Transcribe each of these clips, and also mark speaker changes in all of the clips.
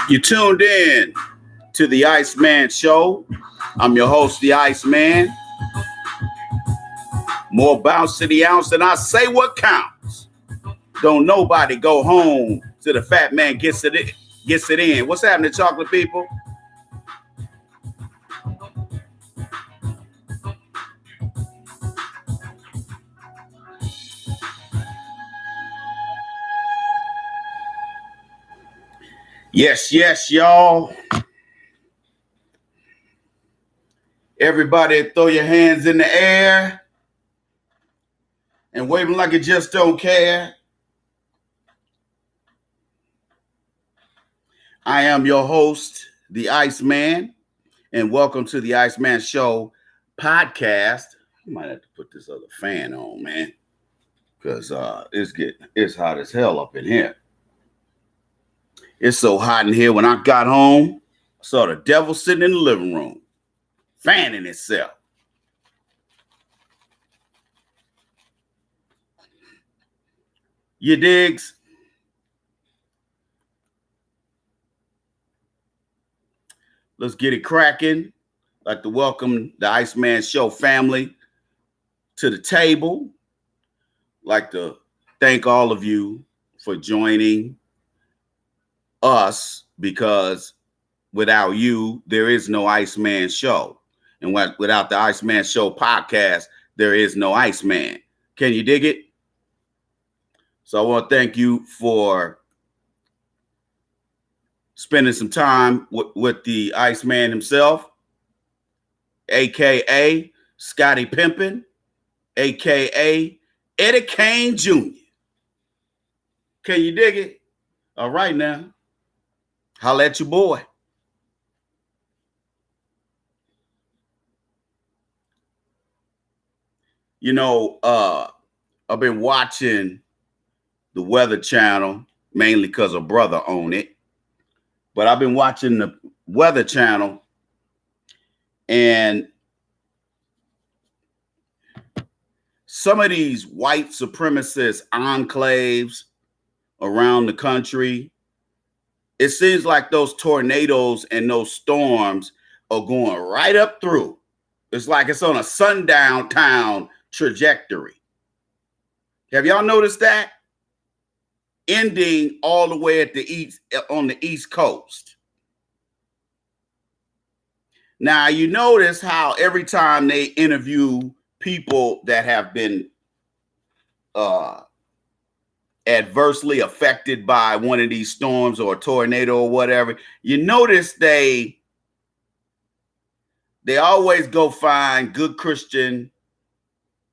Speaker 1: You tuned in to the Iceman Show. I'm your host, the Iceman. More bounce to the ounce than I say what counts. Don't nobody go home till the fat man gets it in. What's happening, chocolate people? Yes, y'all. Everybody throw your hands in the air and wave them like you just don't care. I am your host, the Iceman, and welcome to the Iceman Show podcast. I might have to put this other fan on, man, because it's hot as hell up in here. It's so hot in here. When I got home, I saw the devil sitting in the living room, fanning itself. You digs? Let's get it cracking. I'd like to welcome the Iceman Show family to the table. I'd like to thank all of you for joining us, because without you, there is no Iceman Show. And without the Iceman Show podcast, there is no Iceman. Can you dig it? So I want to thank you for spending some time with the Iceman himself, a.k.a. Scotty Pimpin, a.k.a. Eddie Kane Jr. Can you dig it? All right now. Holla at your boy. You know, I've been watching the Weather Channel, mainly because a brother own it. But I've been watching the Weather Channel, and some of these white supremacist enclaves around the country, it seems like those tornadoes and those storms are going right up through. It's like it's on a sundown town trajectory. Have y'all noticed that? Ending all the way at the east, on the East Coast. Now, you notice how every time they interview people that have been adversely affected by one of these storms or a tornado or whatever, you notice they always go find good Christian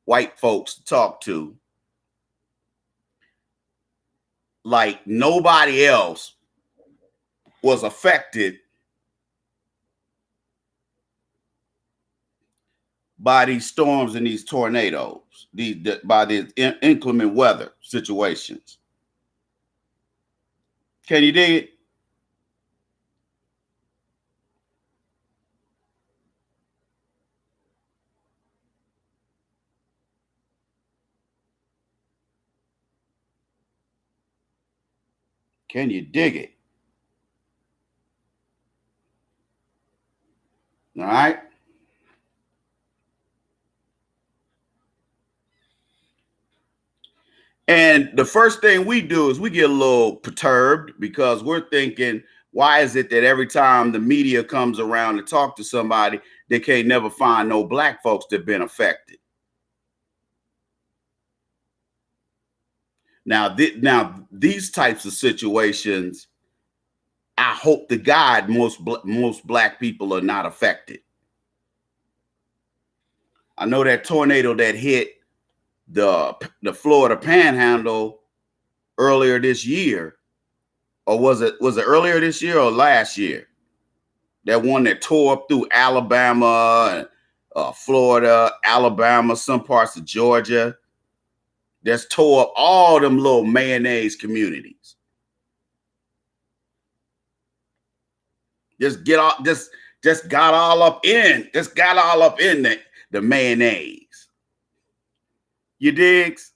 Speaker 1: white folks to talk to, like nobody else was affected by these storms and these tornadoes, by these inclement weather situations. Can you dig it? Can you dig it? All right. And the first thing we do is we get a little perturbed, because we're thinking, why is it that every time the media comes around to talk to somebody, they can't never find no black folks that have been affected? Now these types of situations, I hope to God most black people are not affected. I know that tornado that hit the Florida Panhandle earlier this year, or was it earlier this year or last year? That one that tore up through Alabama, Florida, Alabama, some parts of Georgia. That's tore up all them little mayonnaise communities. Just got all up in the mayonnaise. You digs?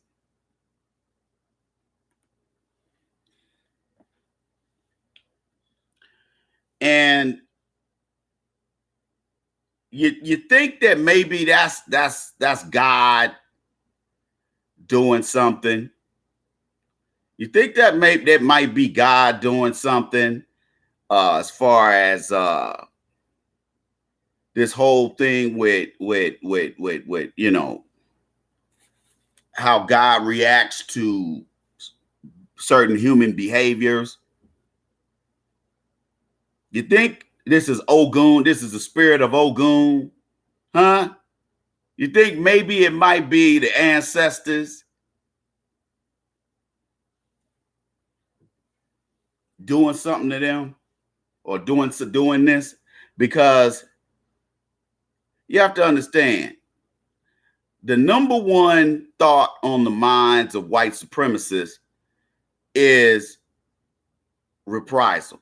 Speaker 1: And you think that maybe that's God doing something. You think that that might be God doing something as far as this whole thing with you know, how God reacts to certain human behaviors. You think this is Ogun? This is the spirit of Ogun, huh? You think maybe it might be the ancestors doing something to them, or doing this? Because you have to understand, the number one thought on the minds of white supremacists is reprisal.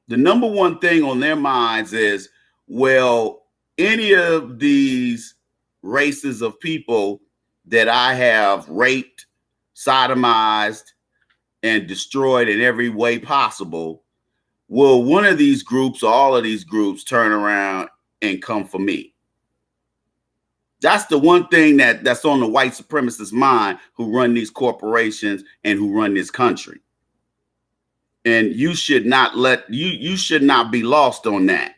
Speaker 1: The number one thing on their minds is, well, any of these races of people that I have raped, sodomized, and destroyed in every way possible, will one of these groups or all of these groups turn around and come for me? That's the one thing that's on the white supremacist mind, who run these corporations and who run this country. And you should not you should not be lost on that.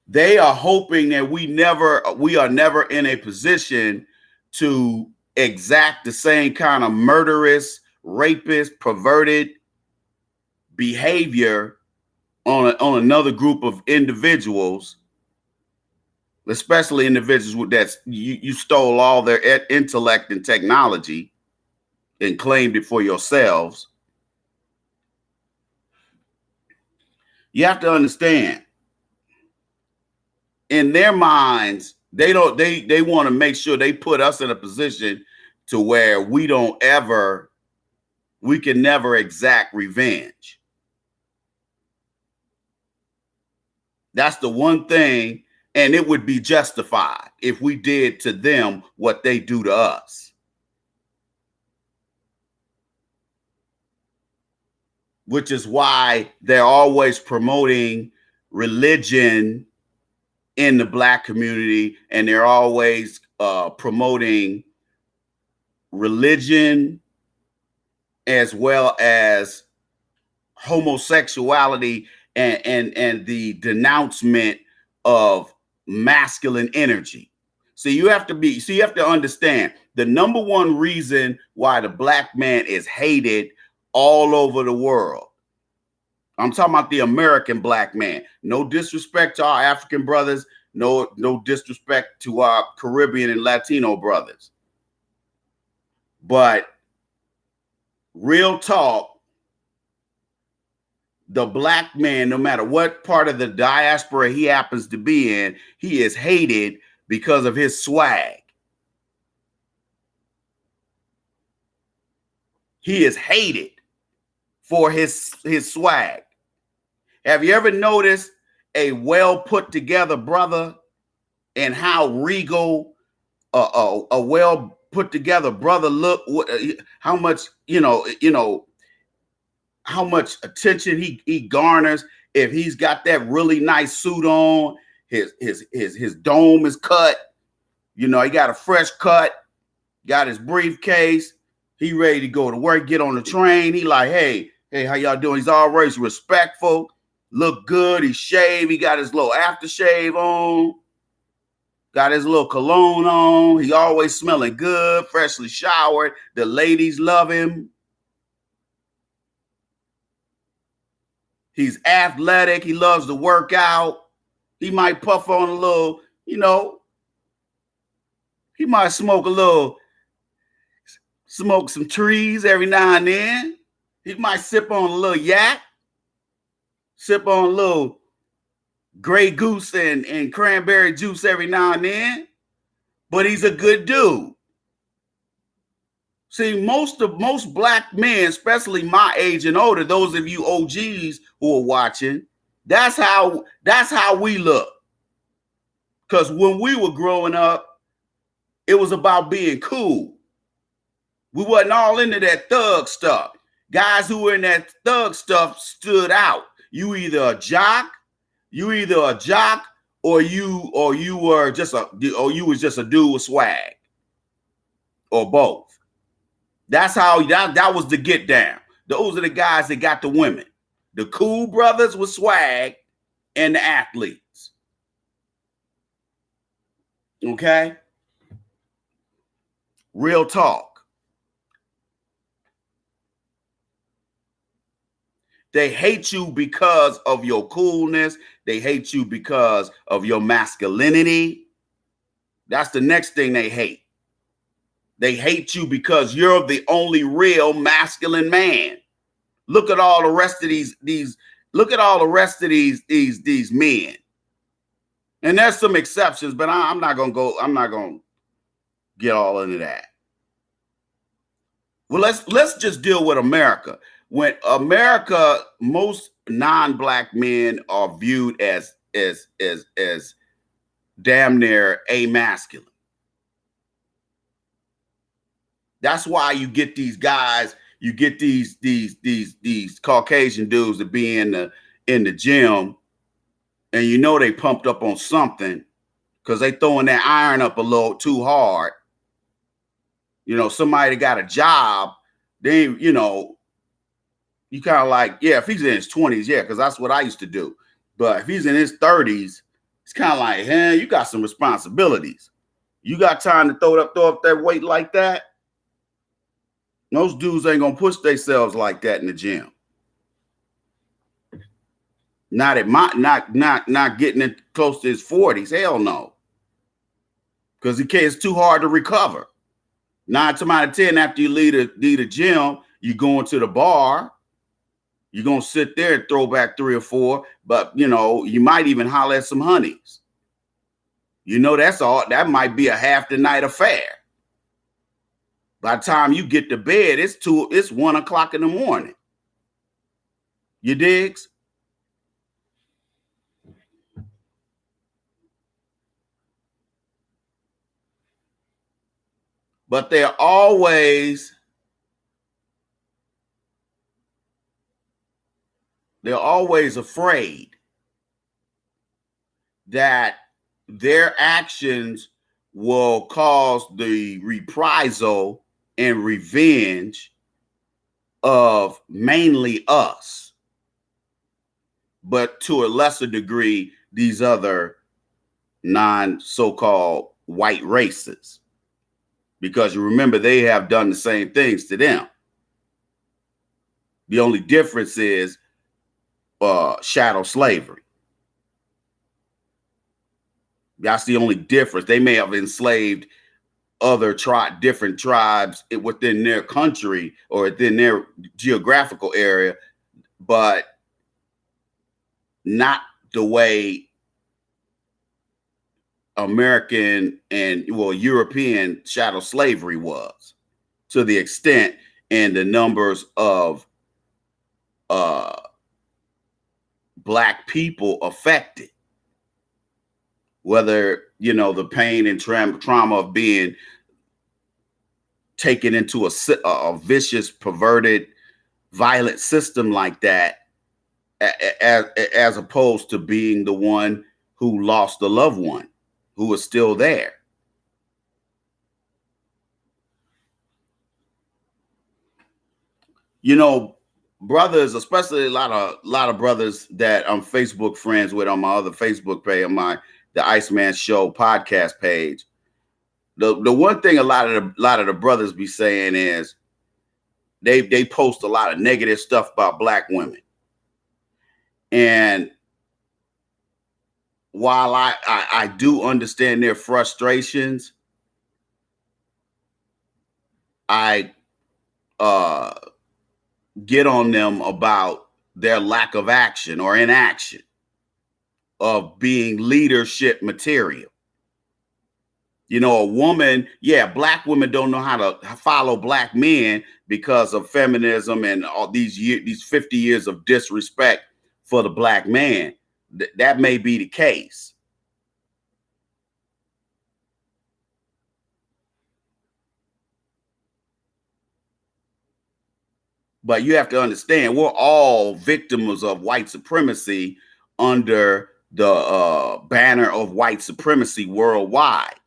Speaker 1: They are hoping that we are never in a position to exact the same kind of murderous, rapist, perverted behavior on another group of individuals, especially individuals that you stole all their intellect and technology and claimed it for yourselves. You have to understand, in their minds, they want to make sure they put us in a position to where we can never exact revenge. That's the one thing, and it would be justified if we did to them what they do to us. Which is why they're always promoting religion in the Black community, and they're always promoting religion as well as homosexuality and the denouncement of masculine energy. So you have to understand, the number one reason why the Black man is hated all over the world. I'm talking about the American Black man. No disrespect to our African brothers. No disrespect to our Caribbean and Latino brothers. But real talk, the Black man, no matter what part of the diaspora he happens to be in, he is hated because of his swag. He is hated for his swag. Have you ever noticed a well put together brother and how regal a well put together brother look? How much how much attention he garners if he's got that really nice suit on, his dome is cut, he got a fresh cut, got his briefcase, he ready to go to work, get on the train. He like, hey, how y'all doing? He's always respectful, look good, he shaved, he got his little aftershave on, got his little cologne on, he always smelling good, freshly showered, the ladies love him. He's athletic. He loves to work out. He might puff on a little, he might smoke some trees every now and then. He might sip on a little yak, sip on a little Grey Goose and cranberry juice every now and then. But he's a good dude. See, most Black men, especially my age and older, those of you OGs who are watching, that's how we look. Because when we were growing up, it was about being cool. We wasn't all into that thug stuff. Guys who were in that thug stuff stood out. You either a jock, or you were just you was just a dude with swag, or both. That's how that was the get down. Those are the guys that got the women. The cool brothers with swag and the athletes. Okay? Real talk. They hate you because of your coolness. They hate you because of your masculinity. That's the next thing they hate. They hate you because you're the only real masculine man. Look at all the rest of these look at all the rest of these men. And there's some exceptions, but I'm not going to get all into that. Well, let's just deal with America. When America, most non-black men are viewed as damn near amasculine. That's why you get these guys, you get these Caucasian dudes to be in the gym, and you know they pumped up on something because they throwing that iron up a little too hard. You know, somebody that got a job, they, you know, you kind of like, yeah, if he's in his 20s, yeah, because that's what I used to do. But if he's in his 30s, it's kind of like, hey, you got some responsibilities. You got time to throw up that weight like that? Most dudes ain't gonna push themselves like that in the gym. Not getting it close to his 40s. Hell no. Because it's too hard to recover. 9 times out of 10, after you leave the gym, you going to the bar. You're gonna sit there and throw back 3 or 4, but you know, you might even holler at some honeys. You know, that's all. That might be a half the night affair. By the time you get to bed, it's 1 o'clock in the morning. You digs? But they're always afraid that their actions will cause the reprisal and revenge of mainly us, but to a lesser degree, these other so-called white races. Because you remember, they have done the same things to them. The only difference is shadow slavery. That's the only difference. They may have enslaved other different tribes within their country or within their geographical area, but not the way American and European chattel slavery was, to the extent and the numbers of black people affected, whether, you know, the pain and trauma of being taken into a vicious, perverted, violent system like that, as opposed to being the one who lost a loved one who was still there. You know, brothers, especially a lot of brothers that I'm Facebook friends with on my other Facebook page, on the Iceman Show podcast page. The one thing a lot of the brothers be saying is they post a lot of negative stuff about black women. And while I do understand their frustrations, I get on them about their lack of action or inaction of being leadership material. You know, a woman, black women don't know how to follow black men because of feminism and all these 50 years of disrespect for the black man. That may be the case. But you have to understand, we're all victims of white supremacy under the banner of white supremacy worldwide.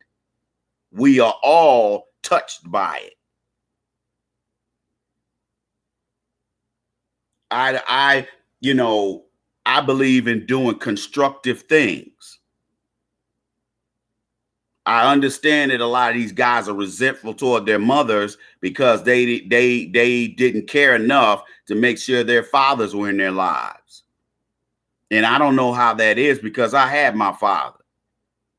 Speaker 1: We are all touched by it. I believe in doing constructive things. I understand that a lot of these guys are resentful toward their mothers because they didn't care enough to make sure their fathers were in their lives. And I don't know how that is, because I had my father.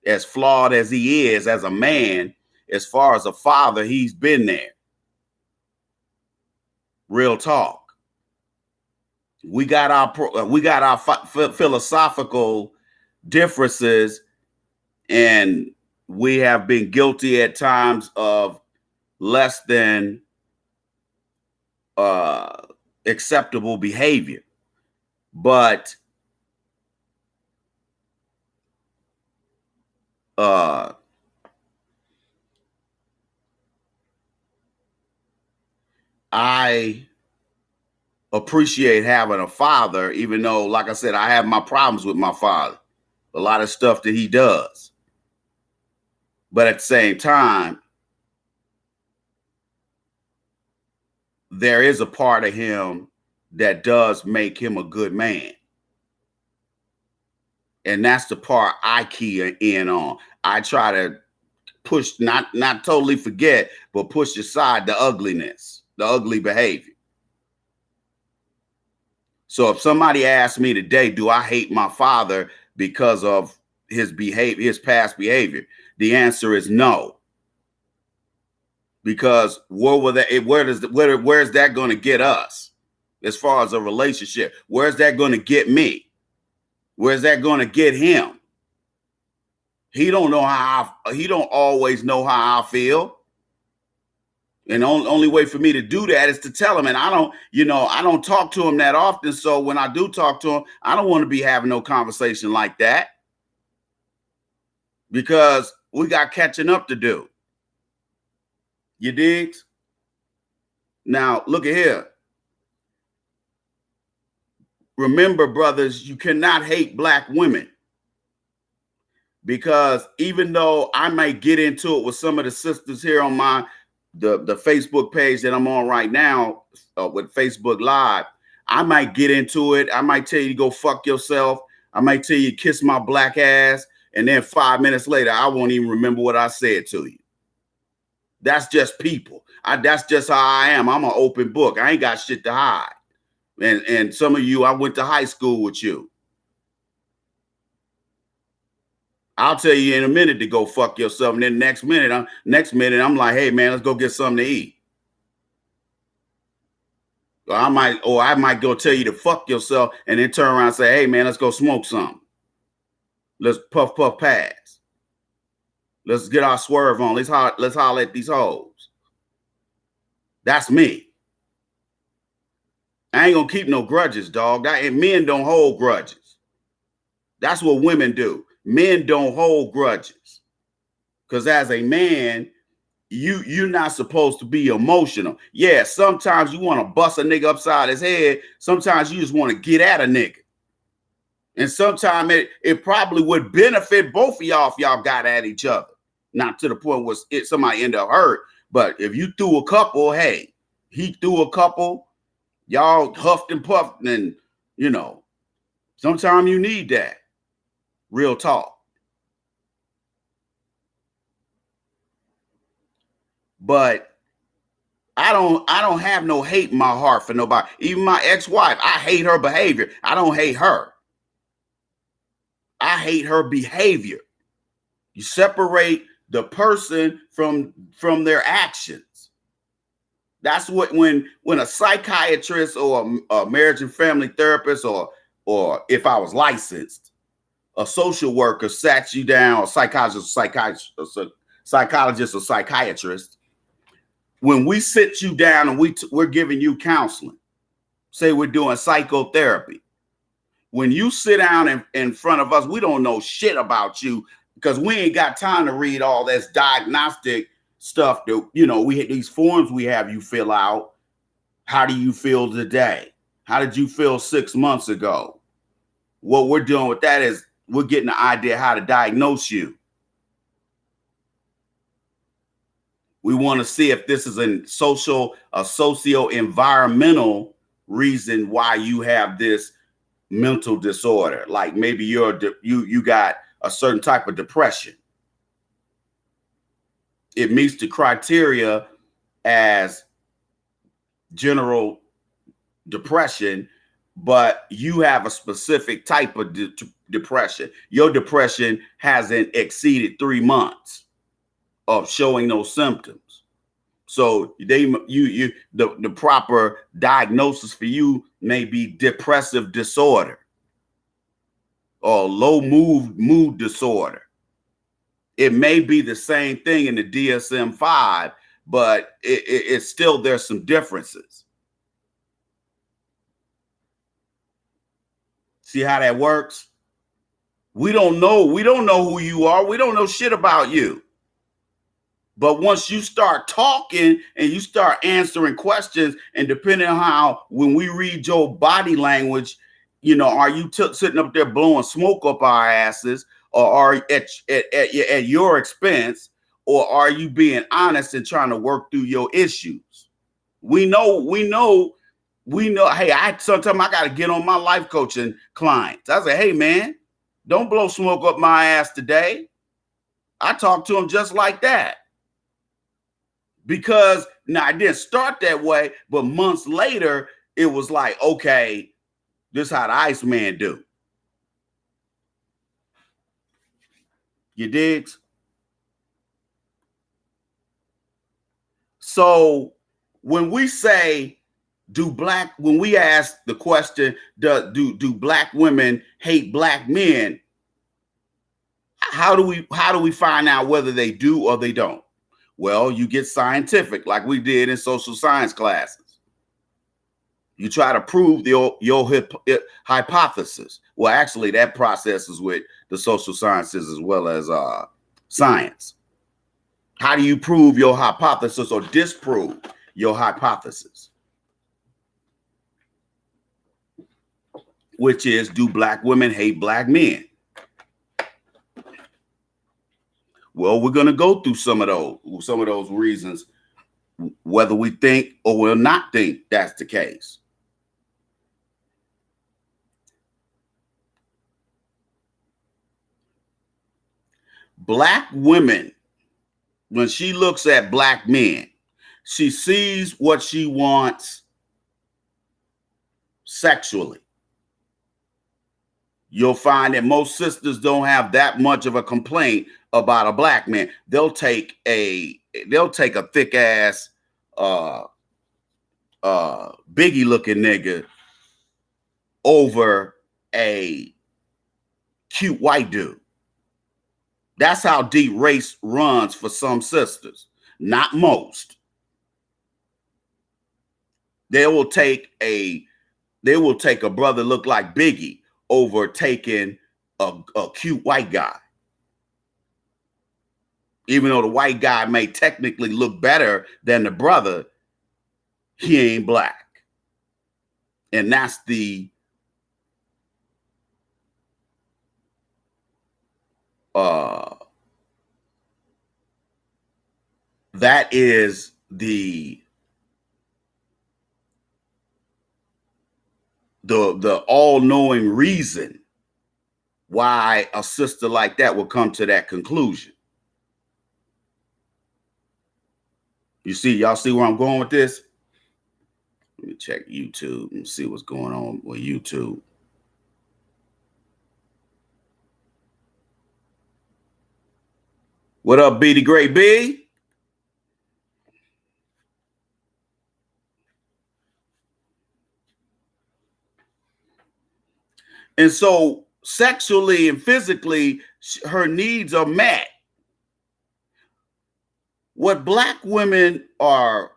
Speaker 1: As flawed as he is as a man, as far as a father, he's been there. Real talk. We got our philosophical differences, and we have been guilty at times of less than acceptable behavior. But I appreciate having a father, even though, like I said, I have my problems with my father, a lot of stuff that he does. But at the same time, there is a part of him that does make him a good man. And that's the part I key in on. I try to push, not totally forget, but push aside the ugliness, the ugly behavior. So if somebody asks me today, do I hate my father because of his behavior, his past behavior? The answer is no. Because where's that going to get us as far as a relationship? Where's that going to get me? Where's that going to get him? He don't always know how I feel. And the only way for me to do that is to tell him. And I don't talk to him that often. So when I do talk to him, I don't want to be having no conversation like that, because we got catching up to do. You dig? Now, look at here. Remember, brothers, you cannot hate black women, because even though I might get into it with some of the sisters here on the Facebook page that I'm on right now with Facebook Live, I might get into it. I might tell you to go fuck yourself. I might tell you to kiss my black ass. And then 5 minutes later, I won't even remember what I said to you. That's just people. That's just how I am. I'm an open book. I ain't got shit to hide. And some of you, I went to high school with you. I'll tell you in a minute to go fuck yourself. And then next minute, I'm like, hey man, let's go get something to eat. Or I might go tell you to fuck yourself and then turn around and say, hey man, let's go smoke something. Let's puff pass. Let's get our swerve on. Let's holler at these hoes. That's me. I ain't gonna keep no grudges, dog. Men don't hold grudges. That's what women do. Men don't hold grudges. Because as a man, you're not supposed to be emotional. Yeah, sometimes you want to bust a nigga upside his head. Sometimes you just want to get at a nigga. And sometimes it probably would benefit both of y'all if y'all got at each other. Not to the point where somebody end up hurt. But if you threw a couple, hey, he threw a couple, y'all huffed and puffed, and sometimes you need that. Real talk. But I don't have no hate in my heart for nobody. Even my ex-wife, I hate her behavior. I don't hate her. I hate her behavior. You separate the person from their actions. That's what when a psychiatrist or a marriage and family therapist or if I was licensed, a social worker sat you down, a psychologist or psychiatrist. When we sit you down and we're giving you counseling, say we're doing psychotherapy. When you sit down in front of us, we don't know shit about you because we ain't got time to read all this diagnostic stuff that, we these forms we have you fill out. How do you feel today? How did you feel 6 months ago? What we're doing with that is we're getting an idea how to diagnose you. We want to see if this is a socio-environmental reason why you have this mental disorder. Like maybe you got a certain type of depression. It meets the criteria as general depression, but you have a specific type of depression. Your depression hasn't exceeded 3 months of showing those symptoms. So the proper diagnosis for you may be depressive disorder or low mood disorder. It may be the same thing in the DSM-5, but it's still, there's some differences. See how that works? We don't know who you are. We don't know shit about you. But once you start talking and you start answering questions, and depending on how, when we read your body language, you know, are you sitting up there blowing smoke up our asses, or are at your expense, or are you being honest and trying to work through your issues? We know. Hey, sometimes I got to get on my life coaching clients. I say, hey man, don't blow smoke up my ass today. I talk to them just like that. Because now I didn't start that way, but months later, it was like, okay, this is how the Iceman do. You digs? So when we say, when we ask the question, do black women hate black men? How do we find out whether they do or they don't? Well, you get scientific, like we did in social science classes. You try to prove your hypothesis. Well, actually, that process is with the social sciences as well as science. How do you prove your hypothesis or disprove your hypothesis? Which is, do black women hate black men? Well, we're going to go through some of those reasons, whether we think or will not think that's the case. Black women, when she looks at black men, she sees what she wants sexually. You'll find that most sisters don't have that much of a complaint about a black man. They'll take a thick ass Biggie looking nigga over a cute white dude. That's how deep race runs for some sisters, not most. They will take a brother look like Biggie over taking a cute white guy. Even though the white guy may technically look better than the brother, he ain't black. And that's that is the all-knowing reason why a sister like that will come to that conclusion. Y'all see where I'm going with this? Let me check YouTube and see what's going on with YouTube. What up, B the Great B? And so sexually and physically, her needs are met. What black women are,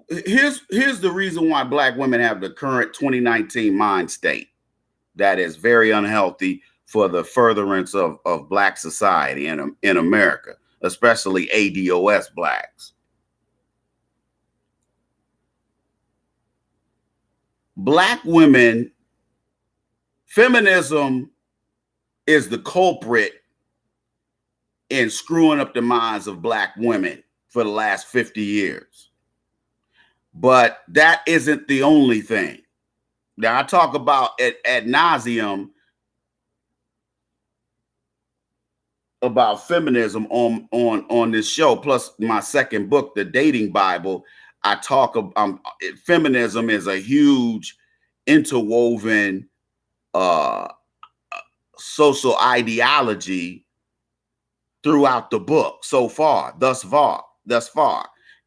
Speaker 1: here's the reason why black women have the current 2019 mind state that is very unhealthy for the furtherance of black society in America, especially ADOS blacks. Black women, feminism is the culprit in screwing up the minds of Black women for the last 50 years. But that isn't the only thing. Now, I talk about ad nauseum about feminism on this show, plus my second book, The Dating Bible. I talk about feminism is a huge interwoven social ideology throughout the book thus far.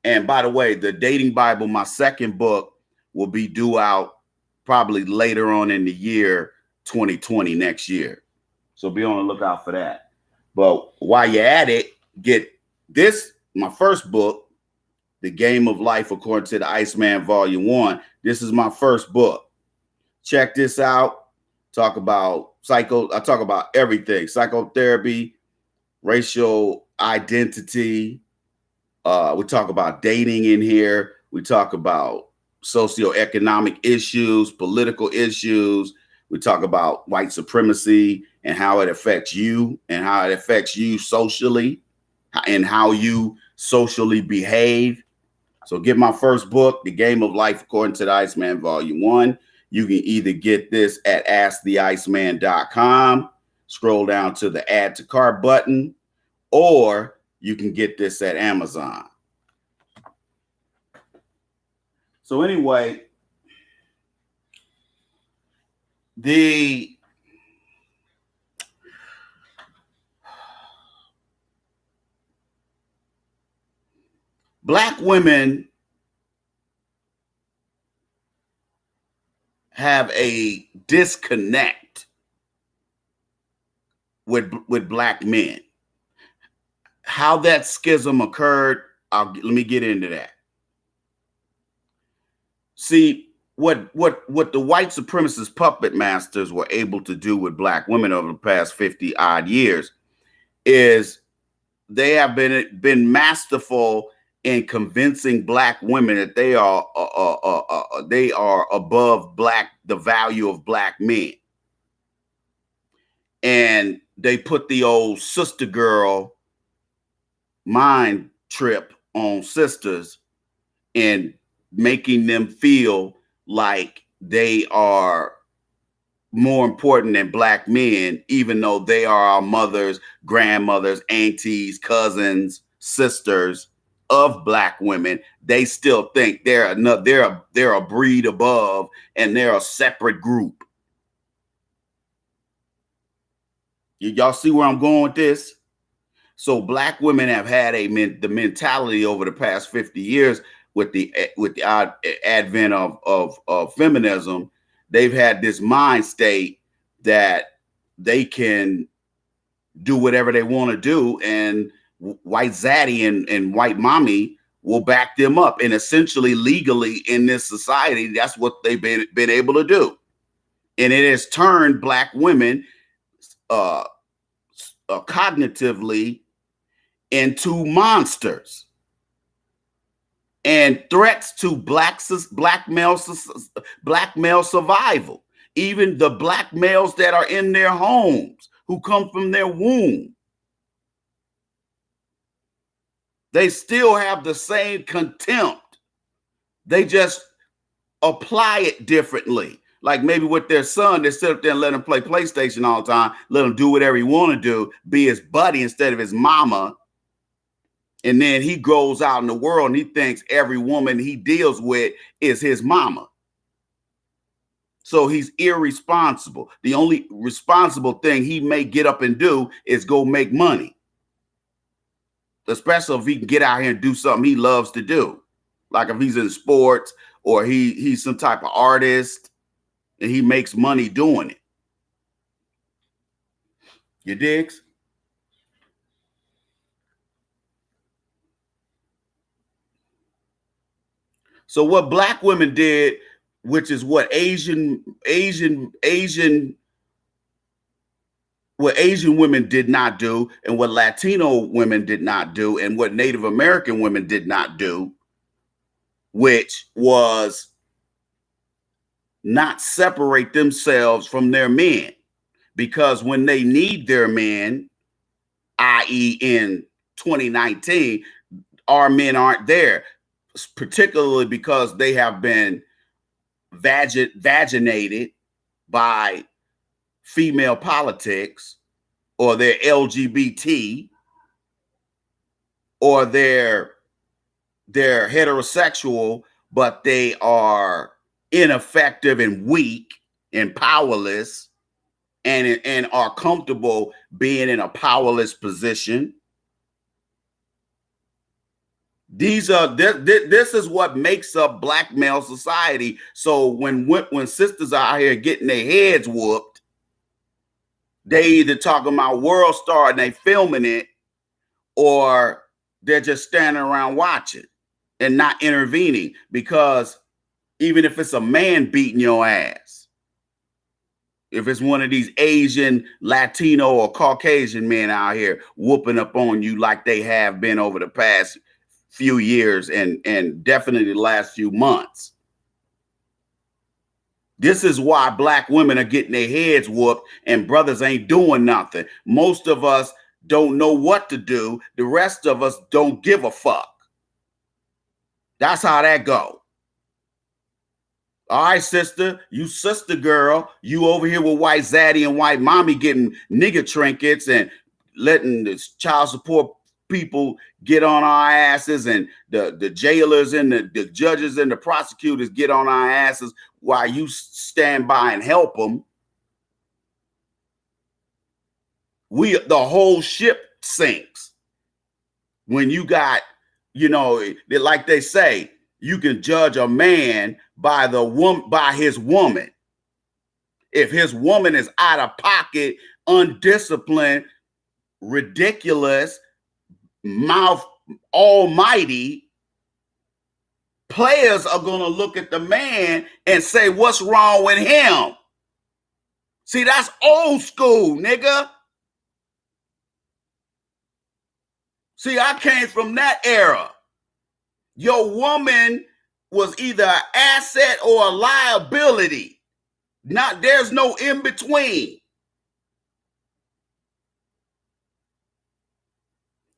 Speaker 1: And by the way, The Dating Bible, my second book, will be due out probably later on in the year 2020, next year. So be on the lookout for that. But while you're at it, get this, my first book, The Game of Life According to the Iceman, Volume 1. This is my first book. Check this out. I talk about everything: psychotherapy, racial identity. We talk about dating in here. We talk about socioeconomic issues, political issues. We talk about white supremacy and how it affects you and how it affects you socially and how you socially behave. So get my first book, The Game of Life According to the Iceman, Volume 1. You can either get this at asktheiceman.com, scroll down to the add to cart button, or you can get this at Amazon. So anyway, the Black women have a disconnect with Black men. How that schism occurred, let me get into that. See, what the white supremacist puppet masters were able to do with Black women over the past 50 odd years is they have been masterful in convincing Black women that they are above the value of Black men. And they put the old sister girl mind trip on sisters and making them feel like they are more important than Black men, even though they are our mothers, grandmothers, aunties, cousins, sisters of Black women. They still think they're a breed above and they're a separate group. Y'all see where I'm going with this? So Black women have had the mentality over the past 50 years with the advent of feminism. They've had this mind state that they can do whatever they want to do, and white zaddy and white mommy will back them up. And essentially, legally in this society, that's what they've been able to do. And it has turned Black women cognitively into monsters and threats to black male survival. Even the Black males that are in their homes, who come from their womb, they still have the same contempt. They just apply it differently. Like maybe with their son, they sit up there and let him play PlayStation all the time, let him do whatever he want to do, be his buddy instead of his mama. And then he goes out in the world and he thinks every woman he deals with is his mama. So he's irresponsible. The only responsible thing he may get up and do is go make money. Especially if he can get out here and do something he loves to do. Like if he's in sports or he's some type of artist and he makes money doing it. You digs? So what Black women did, which is what Asian women did not do, and what Latino women did not do, and what Native American women did not do, which was not separate themselves from their men, because when they need their men, i.e. in 2019, our men aren't there, particularly because they have been vaginated by female politics, or they're LGBT, or they're heterosexual, but they are ineffective and weak and powerless, and are comfortable being in a powerless position. This is what makes up black male society. So when sisters are out here getting their heads whooped, they either talking about World Star and they filming it, or they're just standing around watching and not intervening. Because even if it's a man beating your ass, if it's one of these Asian, Latino, or Caucasian men out here whooping up on you like they have been over the past few years, and definitely the last few months, this is why black women are getting their heads whooped and brothers ain't doing nothing. Most of us don't know what to do. The rest of us don't give a fuck. That's how that go. All right, sister, you sister girl, you over here with white zaddy and white mommy getting nigger trinkets and letting the child support people get on our asses, and the jailers and the judges and the prosecutors get on our asses while you stand by and help them. The whole ship sinks when you got, like they say, you can judge a man by his woman. If his woman is out of pocket, undisciplined, ridiculous, mouth almighty, players are going to look at the man and say, what's wrong with him? See, that's old school, nigga. See, I came from that era. Your woman was either an asset or a liability. There's no in between.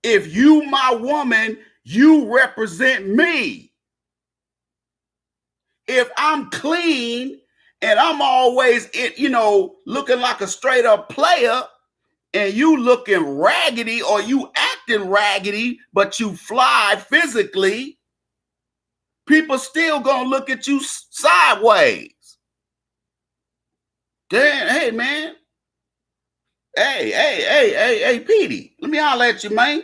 Speaker 1: If you my woman, you represent me. If I'm clean and I'm always, looking like a straight up player, and you looking raggedy or you acting raggedy, but you fly physically, people still gonna look at you sideways. Damn, hey, man. Hey, Petey, let me holler at you, man.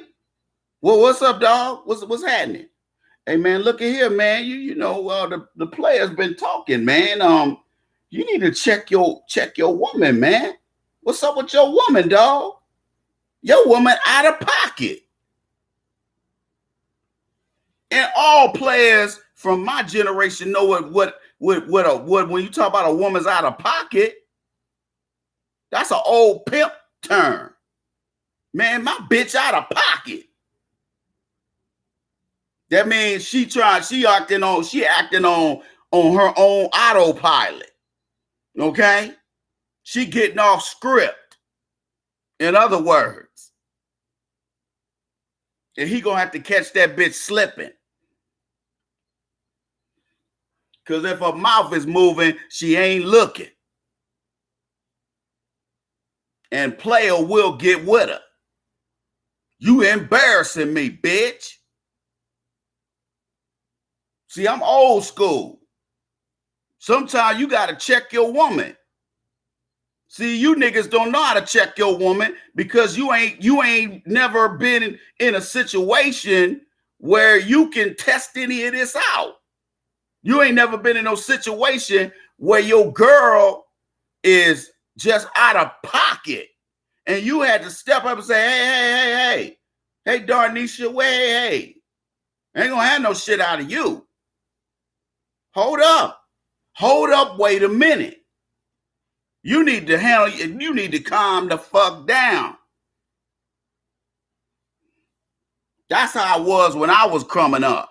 Speaker 1: Well, what's up, dog? What's happening? Hey, man, look at here, man. The player's been talking, man. You need to check your woman, man. What's up with your woman, dog? Your woman out of pocket. And all players from my generation know what when you talk about a woman's out of pocket, that's an old pimp term. Man, my bitch out of pocket. That means she acting on her own autopilot. Okay? She getting off script. In other words. And he gonna have to catch that bitch slipping. Because if her mouth is moving, she ain't looking. And player will get with her. You embarrassing me, bitch. See, I'm old school. Sometimes you got to check your woman. See, you niggas don't know how to check your woman because you ain't never been in a situation where you can test any of this out. You ain't never been in no situation where your girl is just out of pocket and you had to step up and say, hey, Darnisha, hey, ain't gonna have no shit out of you. Hold up, wait a minute. You need to calm the fuck down. That's how I was when I was coming up.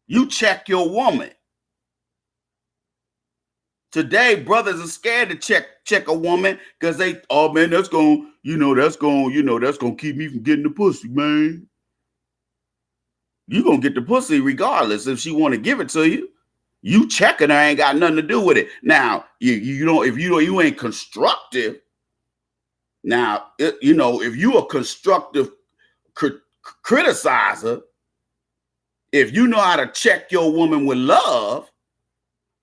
Speaker 1: You check your woman. Today, brothers are scared to check a woman because they, oh man, that's gonna keep me from getting the pussy, man. You gonna get the pussy regardless if she want to give it to you. You checking her ain't got nothing to do with it. Now, you ain't constructive. Now, if you a constructive criticizer, if you know how to check your woman with love,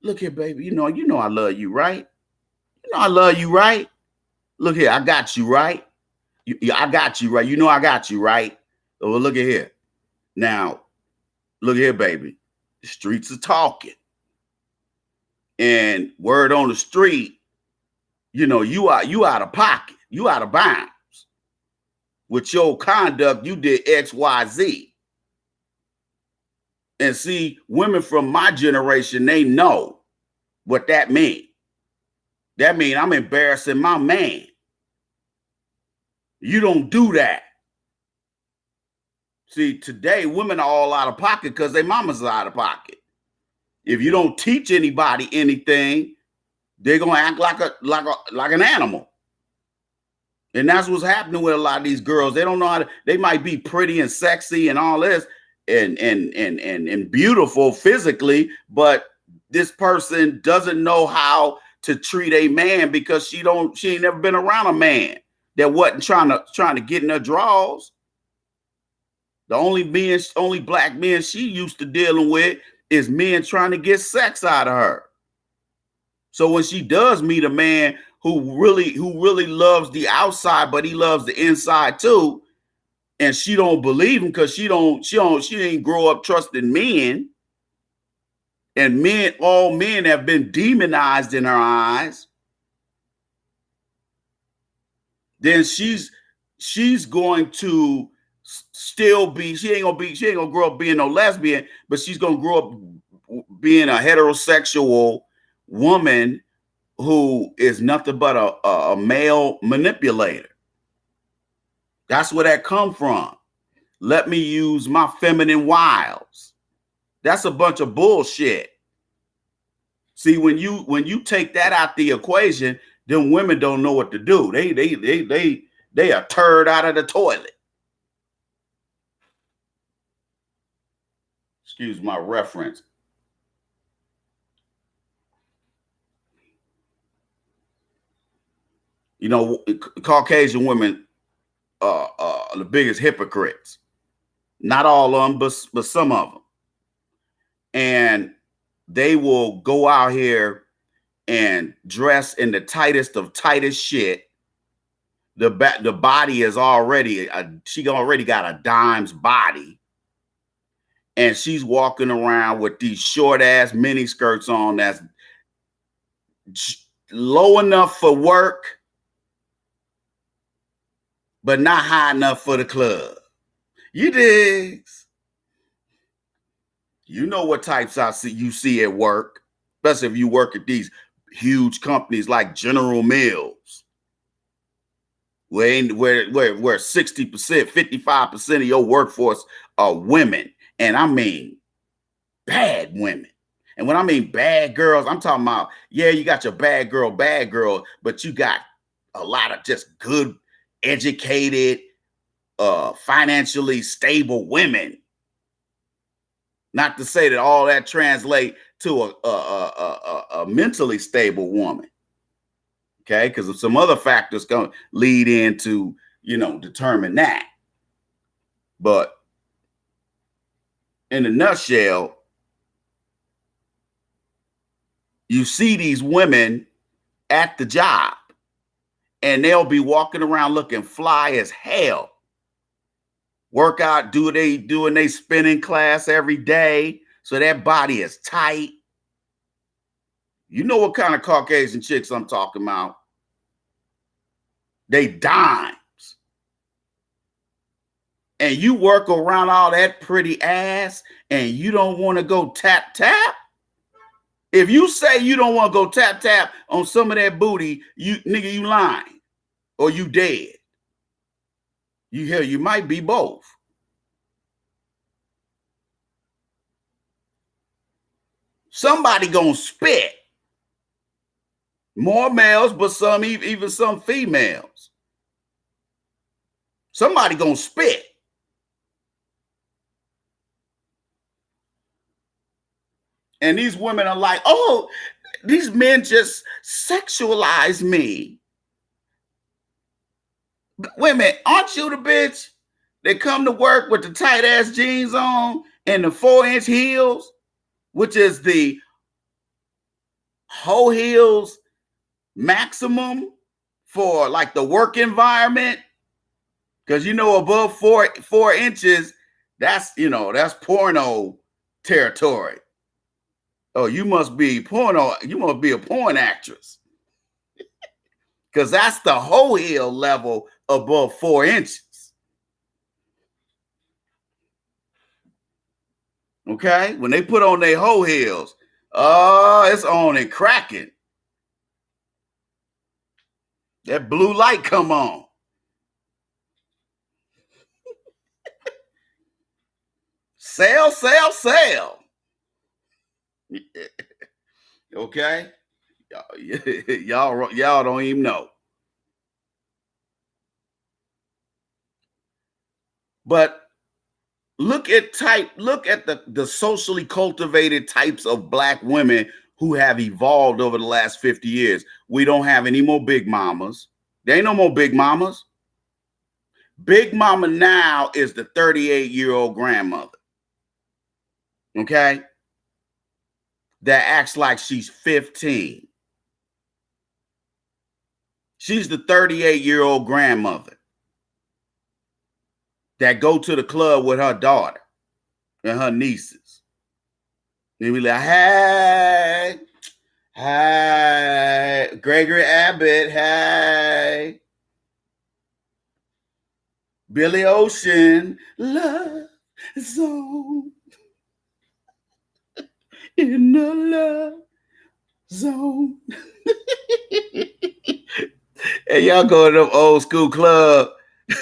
Speaker 1: look here, baby, you know I love you, right? You know I love you, right? Look here, I got you, right? I got you, right? You know I got you, right? So look at here. Now, look here, baby. The streets are talking. And word on the street, you out of pocket. You out of bounds. With your conduct, you did X, Y, Z. And see, women from my generation, they know what that means. That means I'm embarrassing my man. You don't do that. See, today, women are all out of pocket because their mamas are out of pocket. If you don't teach anybody anything, they're gonna act like an animal. And that's what's happening with a lot of these girls. They don't know how to, they might be pretty and sexy and all this and beautiful physically, but this person doesn't know how to treat a man because she ain't never been around a man that wasn't trying to get in her drawers. The only black men she used to dealing with is men trying to get sex out of her. So when she does meet a man who really loves the outside, but he loves the inside too, and she don't believe him because she didn't grow up trusting men, and all men have been demonized in her eyes, then she's going to still be, she ain't gonna grow up being no lesbian, but she's gonna grow up being a heterosexual woman who is nothing but a male manipulator. That's where that come from. Let me use my feminine wiles. That's a bunch of bullshit. See, when you take that out the equation, then women don't know what to do. They are turd out of the toilet. Excuse my reference. Caucasian women are the biggest hypocrites. Not all of them, but some of them. And they will go out here and dress in the tightest of tightest shit. The body is she already got a dime's body. And she's walking around with these short ass mini skirts on that's low enough for work, but not high enough for the club. You dig? You know what types you see at work, especially if you work at these huge companies like General Mills, where 60%, 55% of your workforce are women. And I mean bad women. And when I mean bad girls, I'm talking about, yeah, you got your bad girl, but you got a lot of just good, educated, financially stable women. Not to say that all that translate to a mentally stable woman. Okay, because some other factors going to lead into, determine that. But in a nutshell, you see these women at the job and they'll be walking around looking fly as hell. Workout, doing they spinning class every day, so that body is tight. You know what kind of Caucasian chicks I'm talking about. They dimes. And you work around all that pretty ass and you don't want to go tap tap. If you say you don't want to go tap tap on some of that booty, you lying or you dead. You might be both. Somebody gonna spit More males, but some even some females. Somebody gonna spit. And these women are like, oh, these men just sexualize me. Wait a minute, aren't you the bitch that come to work with the tight ass jeans on and the 4-inch heels, which is the whole heels maximum for like the work environment? Because above 4 inches, that's porno territory. Oh, you must be porno. You must be a porn actress. Because that's the whole heel level above 4 inches. Okay? When they put on their whole heels, it's on and cracking. That blue light come on. Sell, sell, sell. Okay? Y'all don't even know. But look at the socially cultivated types of black women who have evolved over the last 50 years. We don't have any more big mamas. There ain't no more big mamas. Big mama now is the 38-year-old grandmother. Okay? That acts like she's 15. She's the 38-year-old grandmother that go to the club with her daughter and her nieces. And be like, hey, Gregory Abbott, hey, Billy Ocean, love zone, in the love zone. And y'all go to them old school club,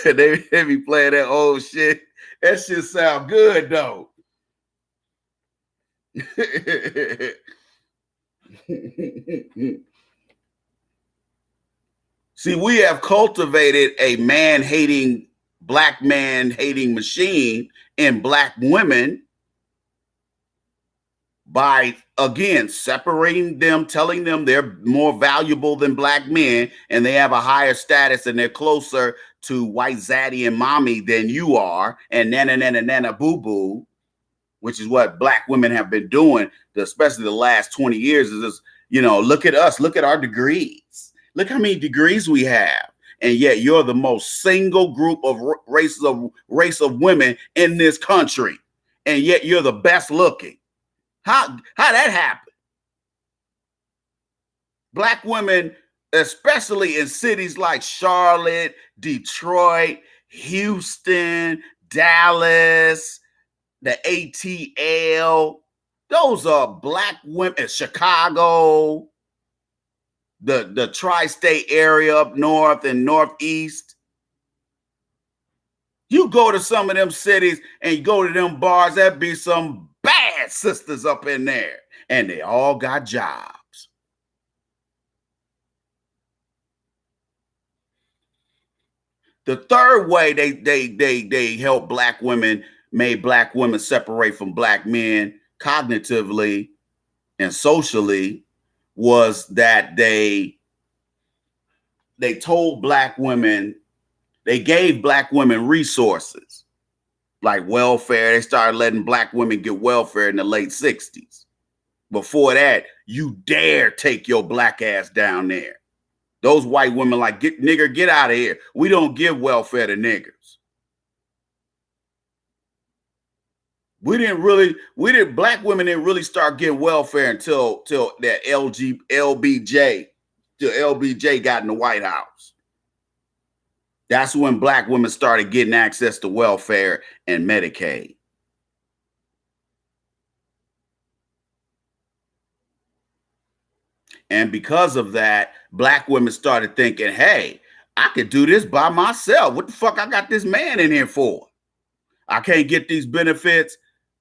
Speaker 1: they be playing that old shit. That shit sound good though. See, we have cultivated a black man hating machine in black women by, again, separating them, telling them they're more valuable than black men and they have a higher status and they're closer to white zaddy and mommy than you are, and nana boo boo, which is what black women have been doing, especially the last 20 years. Is this, look at us, look at our degrees, look how many degrees we have, and yet you're the most single group of race of women in this country, and yet you're the best looking. How that happened? Black women, especially in cities like Charlotte, Detroit, Houston, Dallas, the ATL, those are black women. Chicago, the tri-state area up north and northeast. You go to some of them cities and you go to them bars, there'd be some bad sisters up in there, and they all got jobs. The third way they help black women, made black women separate from black men cognitively and socially, was that they told black women, they gave black women resources like welfare. They started letting black women get welfare in the late 60s. Before that, you dare take your black ass down there. Those white women like, nigger, get out of here. We don't give welfare to niggers. Black women didn't really start getting welfare until that LBJ got in the White House. That's when black women started getting access to welfare and Medicaid. And because of that, black women started thinking, hey, I could do this by myself. What the fuck I got this man in here for? I can't get these benefits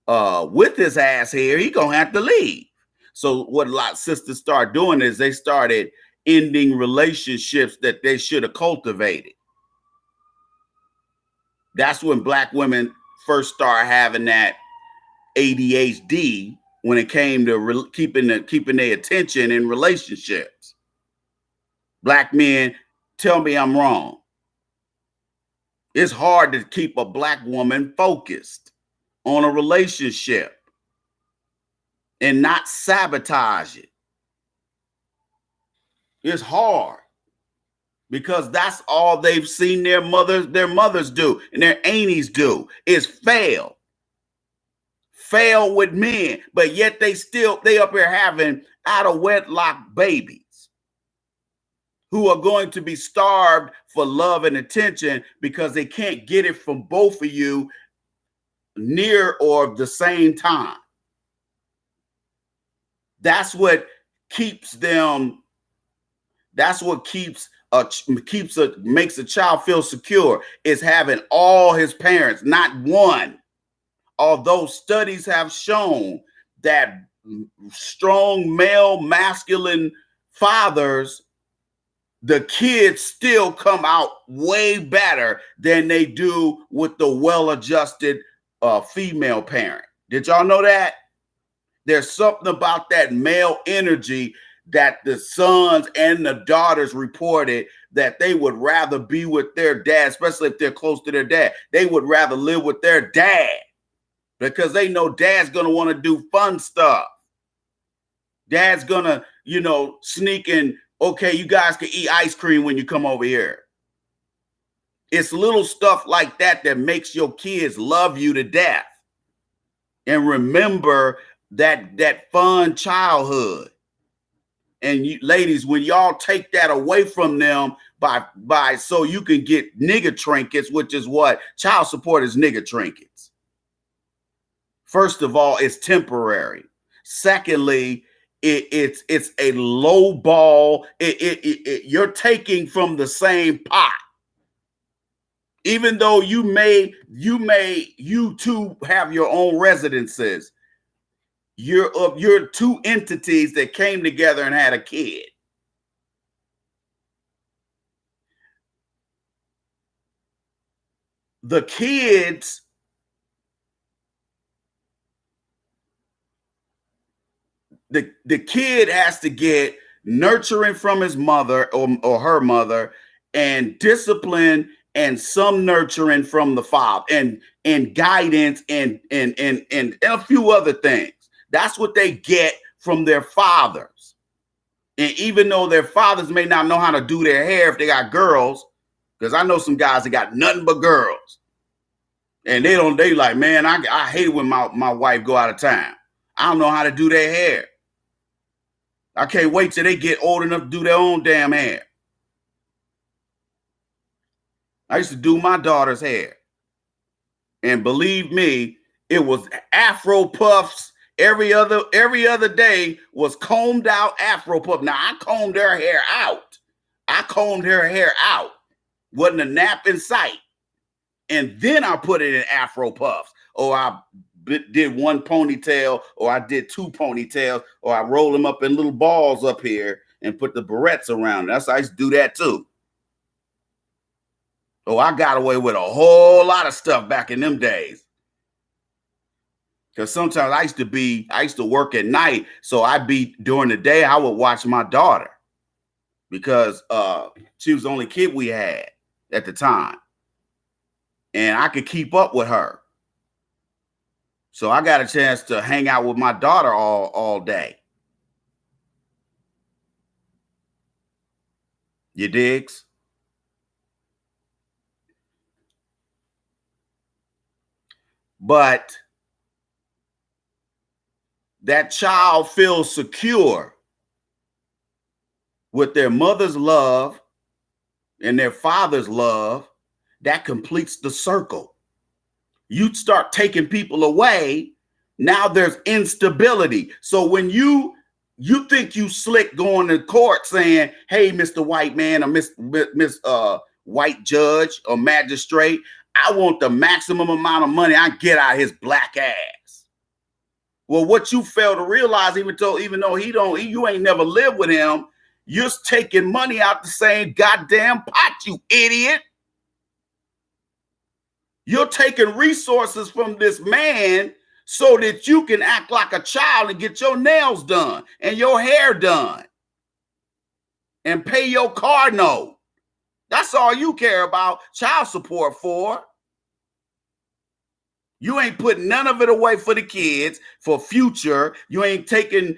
Speaker 1: with his ass here. He gonna have to leave. So what a lot of sisters started doing is they started ending relationships that they should have cultivated. That's when black women first start having that ADHD when it came to keeping their attention in relationships. Black men, tell me I'm wrong. It's hard to keep a black woman focused on a relationship and not sabotage it. It's hard because that's all they've seen their mothers do and their aunties do is fail with men, but yet they up here having out of wedlock babies who are going to be starved for love and attention because they can't get it from both of you near or the same time. That's what keeps them. That's what makes a child feel secure, is having all his parents, not one. Although studies have shown that strong male masculine fathers, the kids still come out way better than they do with the well-adjusted female parent. Did y'all know that? There's something about that male energy that the sons and the daughters reported that they would rather be with their dad, especially if they're close to their dad. They would rather live with their dad because they know dad's going to want to do fun stuff. Dad's going to, sneak in, okay, you guys can eat ice cream when you come over here. It's little stuff like that that makes your kids love you to death. And remember that fun childhood. And you, ladies, when y'all take that away from them by so you can get nigga trinkets, which is what child support is, nigga trinkets. First of all, it's temporary. Secondly, it's a low ball. You're taking from the same pot. Even though you two have your own residences, you're two entities that came together and had a kid. The kids the kid has to get nurturing from his mother or her mother, and discipline and some nurturing from the father, and guidance and a few other things. That's what they get from their fathers. And even though their fathers may not know how to do their hair if they got girls, because I know some guys that got nothing but girls, and they like, man, I hate when my wife go out of town. I don't know how to do their hair. I can't wait till they get old enough to do their own damn hair. I used to do my daughter's hair. And believe me, it was Afro puffs. Every other day was combed out Afro puff. Now, I combed her hair out. Wasn't a nap in sight. And then I put it in Afro puffs. Or I did one ponytail, or I did two ponytails, or I roll them up in little balls up here and put the barrettes around. That's how I used to do that too. Oh, I got away with a whole lot of stuff back in them days. Because sometimes I used to work at night. So during the day, I would watch my daughter because she was the only kid we had at the time. And I could keep up with her. So I got a chance to hang out with my daughter all day. You digs? But that child feels secure with their mother's love and their father's love. That completes the circle. You start taking people away, now there's instability. So when you think you slick going to court saying, hey, Mr. White Man or Miss White Judge or Magistrate, I want the maximum amount of money I get out of his black ass. Well, what you fail to realize, even though you ain't never lived with him, You're taking money out the same goddamn pot, you idiot. You're taking resources from this man so that you can act like a child and get your nails done and your hair done and pay your car note. That's all you care about child support for. You ain't putting none of it away for the kids, for future. You ain't taking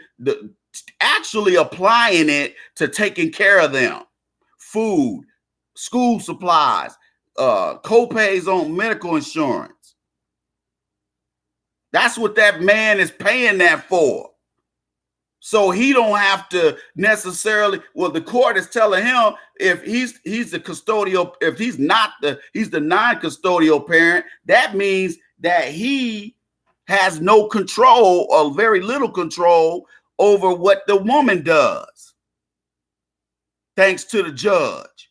Speaker 1: actually applying it to taking care of them. Food, school supplies, co-pays on medical insurance. That's what that man is paying that for. So he don't have to necessarily, well, the court is telling him if he's the custodial, if he's the non-custodial parent, that means that he has no control or very little control over what the woman does, thanks to the judge.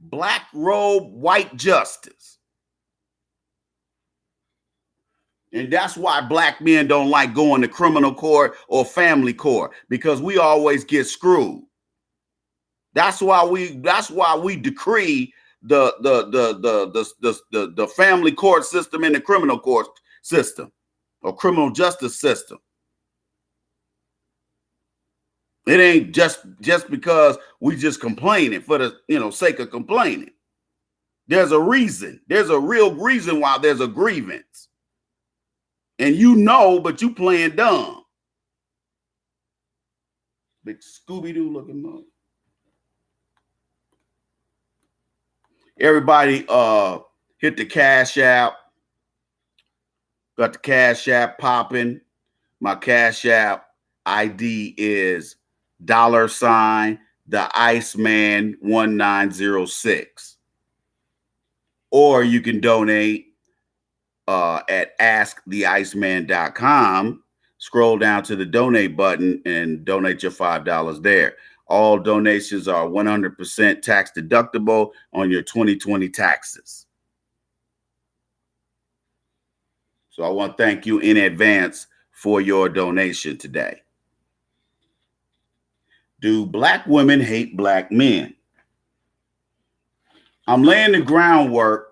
Speaker 1: Black robe, white justice. And that's why black men don't like going to criminal court or family court, because we always get screwed. That's why we decree the family court system and the criminal court system or criminal justice system. It ain't just because we just complaining for the sake of complaining. There's a reason. There's a real reason why there's a grievance. And but you playing dumb. Big Scooby-Doo looking mug. Everybody hit the Cash App. Got the Cash App popping. My Cash App ID is $ the Iceman 1906. Or you can donate at asktheiceman.com. Scroll down to the donate button and donate your $5 there. All donations are 100% tax deductible on your 2020 taxes. So I want to thank you in advance for your donation today. Do black women hate black men? I'm laying the groundwork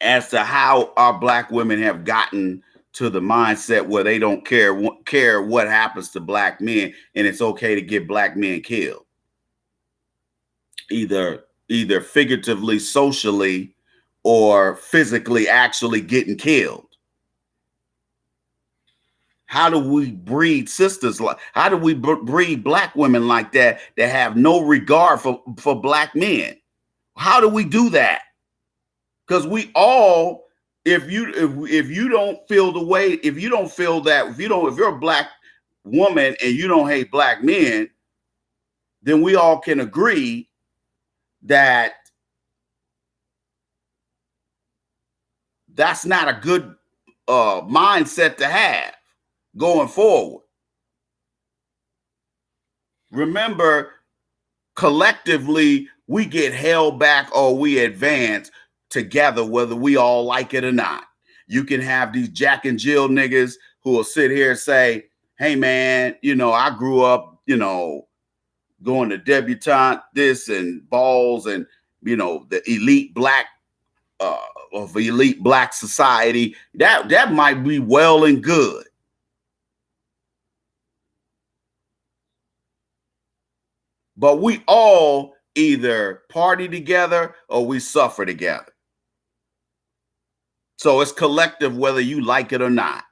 Speaker 1: as to how our black women have gotten to the mindset where they don't care what happens to black men, and it's okay to get black men killed, either figuratively, socially, or physically actually getting killed. How do we breed sisters like? How do we breed black women like that have no regard for black men? How do we do that? Because we all, if you don't feel the way, if you're a black woman and you don't hate black men, then we all can agree that that's not a good mindset to have going forward. Remember, collectively, we get held back or we advance together, whether we all like it or not. You can have these Jack and Jill niggas who will sit here and say, hey man, I grew up, going to debutante this and balls and, the elite black of elite black society. That might be well and good. But we all either party together or we suffer together. So it's collective whether you like it or not.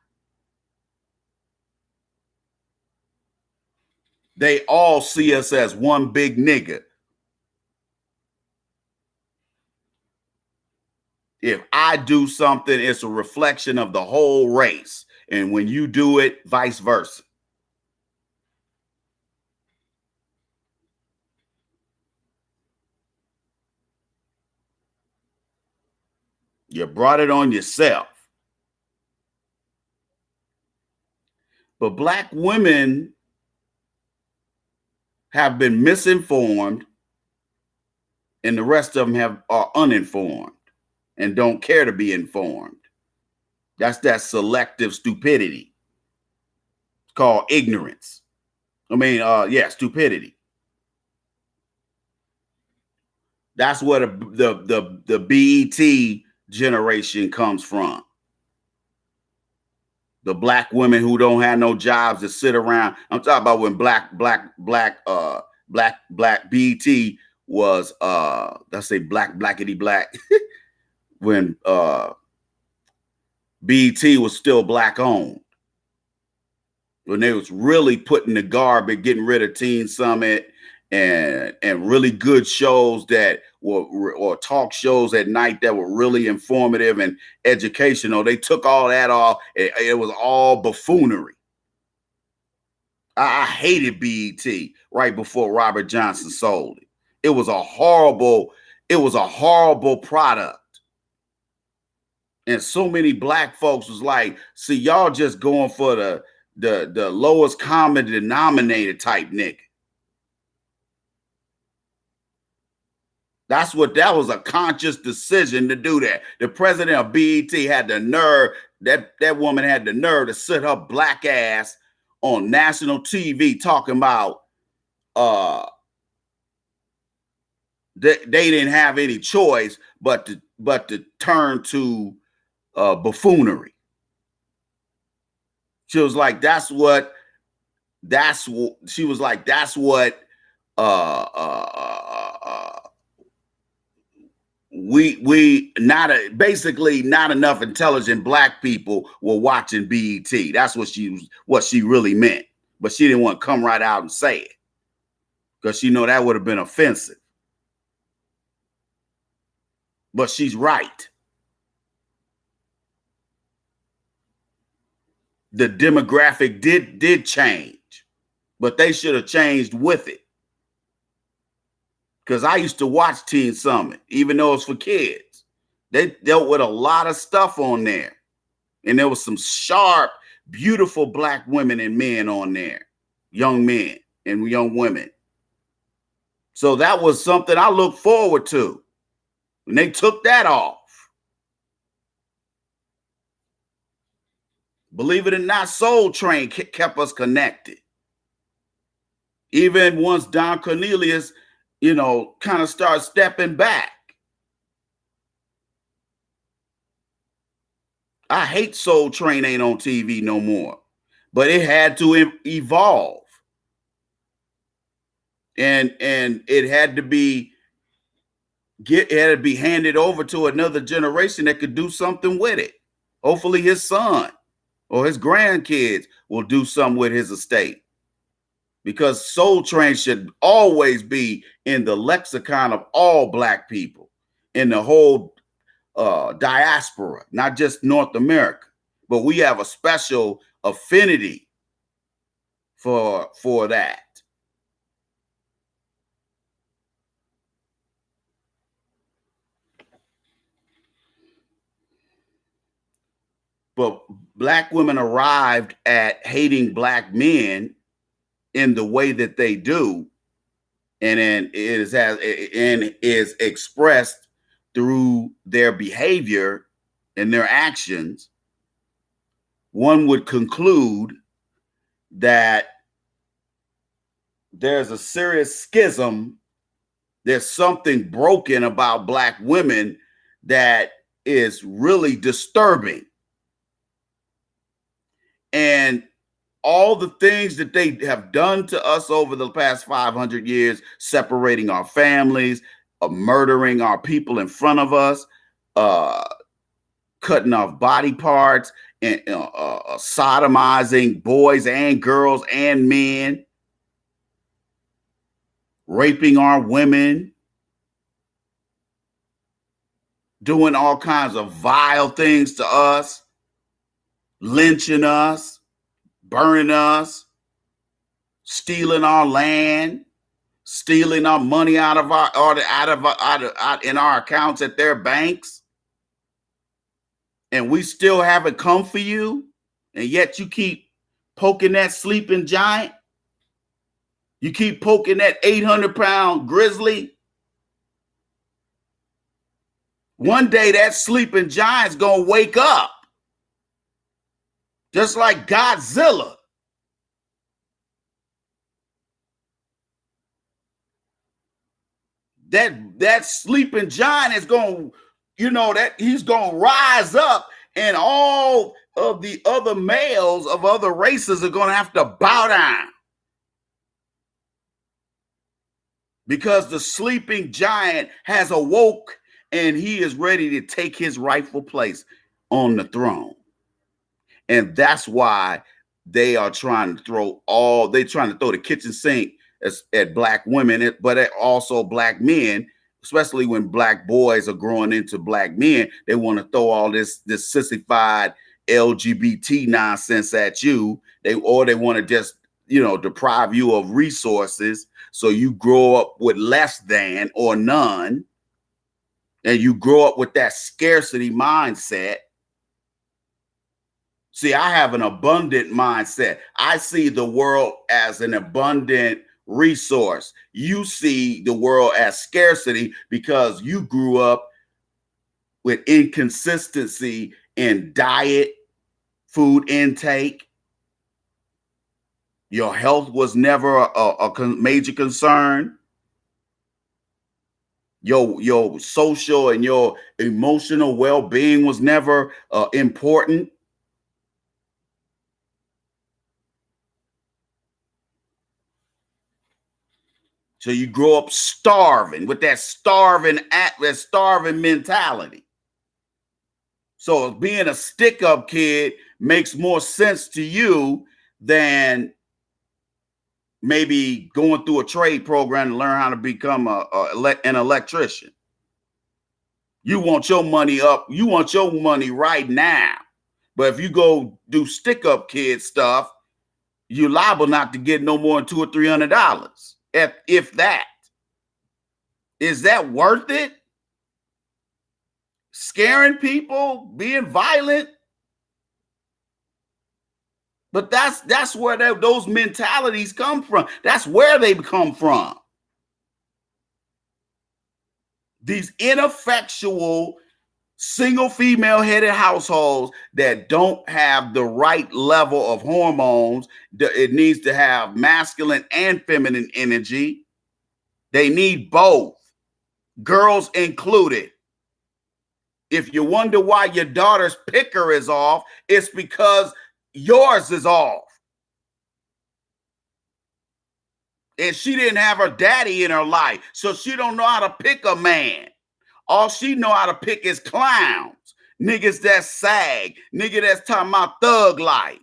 Speaker 1: They all see us as one big nigga. If I do something, it's a reflection of the whole race. And when you do it, vice versa. You brought it on yourself. But black women have been misinformed, and the rest of them are uninformed and don't care to be informed. That's that selective stupidity. It's called ignorance. I mean, yeah, stupidity. That's where the BET generation comes from. The black women who don't have no jobs to sit around. I'm talking about when black BET was let's say blackity black when BET was still black owned. When they was really putting the garbage, getting rid of Teen Summit and really good shows that were, or talk shows at night that were really informative and educational. They took all that off. It was all buffoonery. I hated BET right before Robert Johnson sold it. It was a horrible product. And so many black folks was like, see, y'all just going for the lowest common denominator type nigga. That was a conscious decision to do that. The president of BET had the nerve, that woman had the nerve to sit her black ass on national TV talking about they didn't have any choice but to turn to buffoonery. She was like, basically not enough intelligent black people were watching BET. That's what she really meant. But she didn't want to come right out and say it because she know that would have been offensive. But she's right. The demographic did change, but they should have changed with it. Because I used to watch Teen Summit, even though it's for kids. They dealt with a lot of stuff on there. And there was some sharp, beautiful black women and men on there. Young men and young women. So that was something I looked forward to. And they took that off. Believe it or not, Soul Train kept us connected. Even once Don Cornelius, kind of start stepping back. I hate Soul Train ain't on TV no more, but it had to evolve. And it had to be handed over to another generation that could do something with it. Hopefully his son or his grandkids will do something with his estate. Because Soul Train should always be in the lexicon of all black people in the whole diaspora, not just North America. But we have a special affinity for that. But black women arrived at hating black men in the way that they do, and then is expressed through their behavior and their actions. One would conclude that there's a serious schism. There's something broken about black women that is really disturbing. And all the things that they have done to us over the past 500 years, separating our families, murdering our people in front of us, cutting off body parts, and sodomizing boys and girls and men, raping our women, doing all kinds of vile things to us, lynching us, burning us, stealing our land, stealing our money out in our accounts at their banks. And we still haven't come for you. And yet you keep poking that sleeping giant. You keep poking that 800-pound grizzly. One day that sleeping giant's going to wake up. Just like Godzilla. That sleeping giant is going, that he's going to rise up, and all of the other males of other races are going to have to bow down because the sleeping giant has awoke and he is ready to take his rightful place on the throne. And that's why they are trying to throw the kitchen sink at black women, but also black men, especially when black boys are growing into black men. They want to throw all this sissified LGBT nonsense at you. They want to just, deprive you of resources. So you grow up with less than or none. And you grow up with that scarcity mindset. See, I have an abundant mindset. I see the world as an abundant resource. You see the world as scarcity because you grew up with inconsistency in diet, food intake. Your health was never a major concern. Your social and your emotional well-being was never important. So you grow up starving with that starving mentality. So being a stick-up kid makes more sense to you than maybe going through a trade program to learn how to become an electrician. You want your money up. You want your money right now. But if you go do stick-up kid stuff, you're liable not to get no more than $200 or $300, if that. Is that worth it? Scaring people, being violent? But that's where those mentalities come from. That's where they come from. These ineffectual, single female headed households that don't have the right level of hormones. It needs to have masculine and feminine energy. They need both, girls included. If you wonder why your daughter's picker is off, it's because yours is off. And she didn't have her daddy in her life, so she don't know how to pick a man. All she know how to pick is clowns, niggas that sag, nigga that's talking about thug life,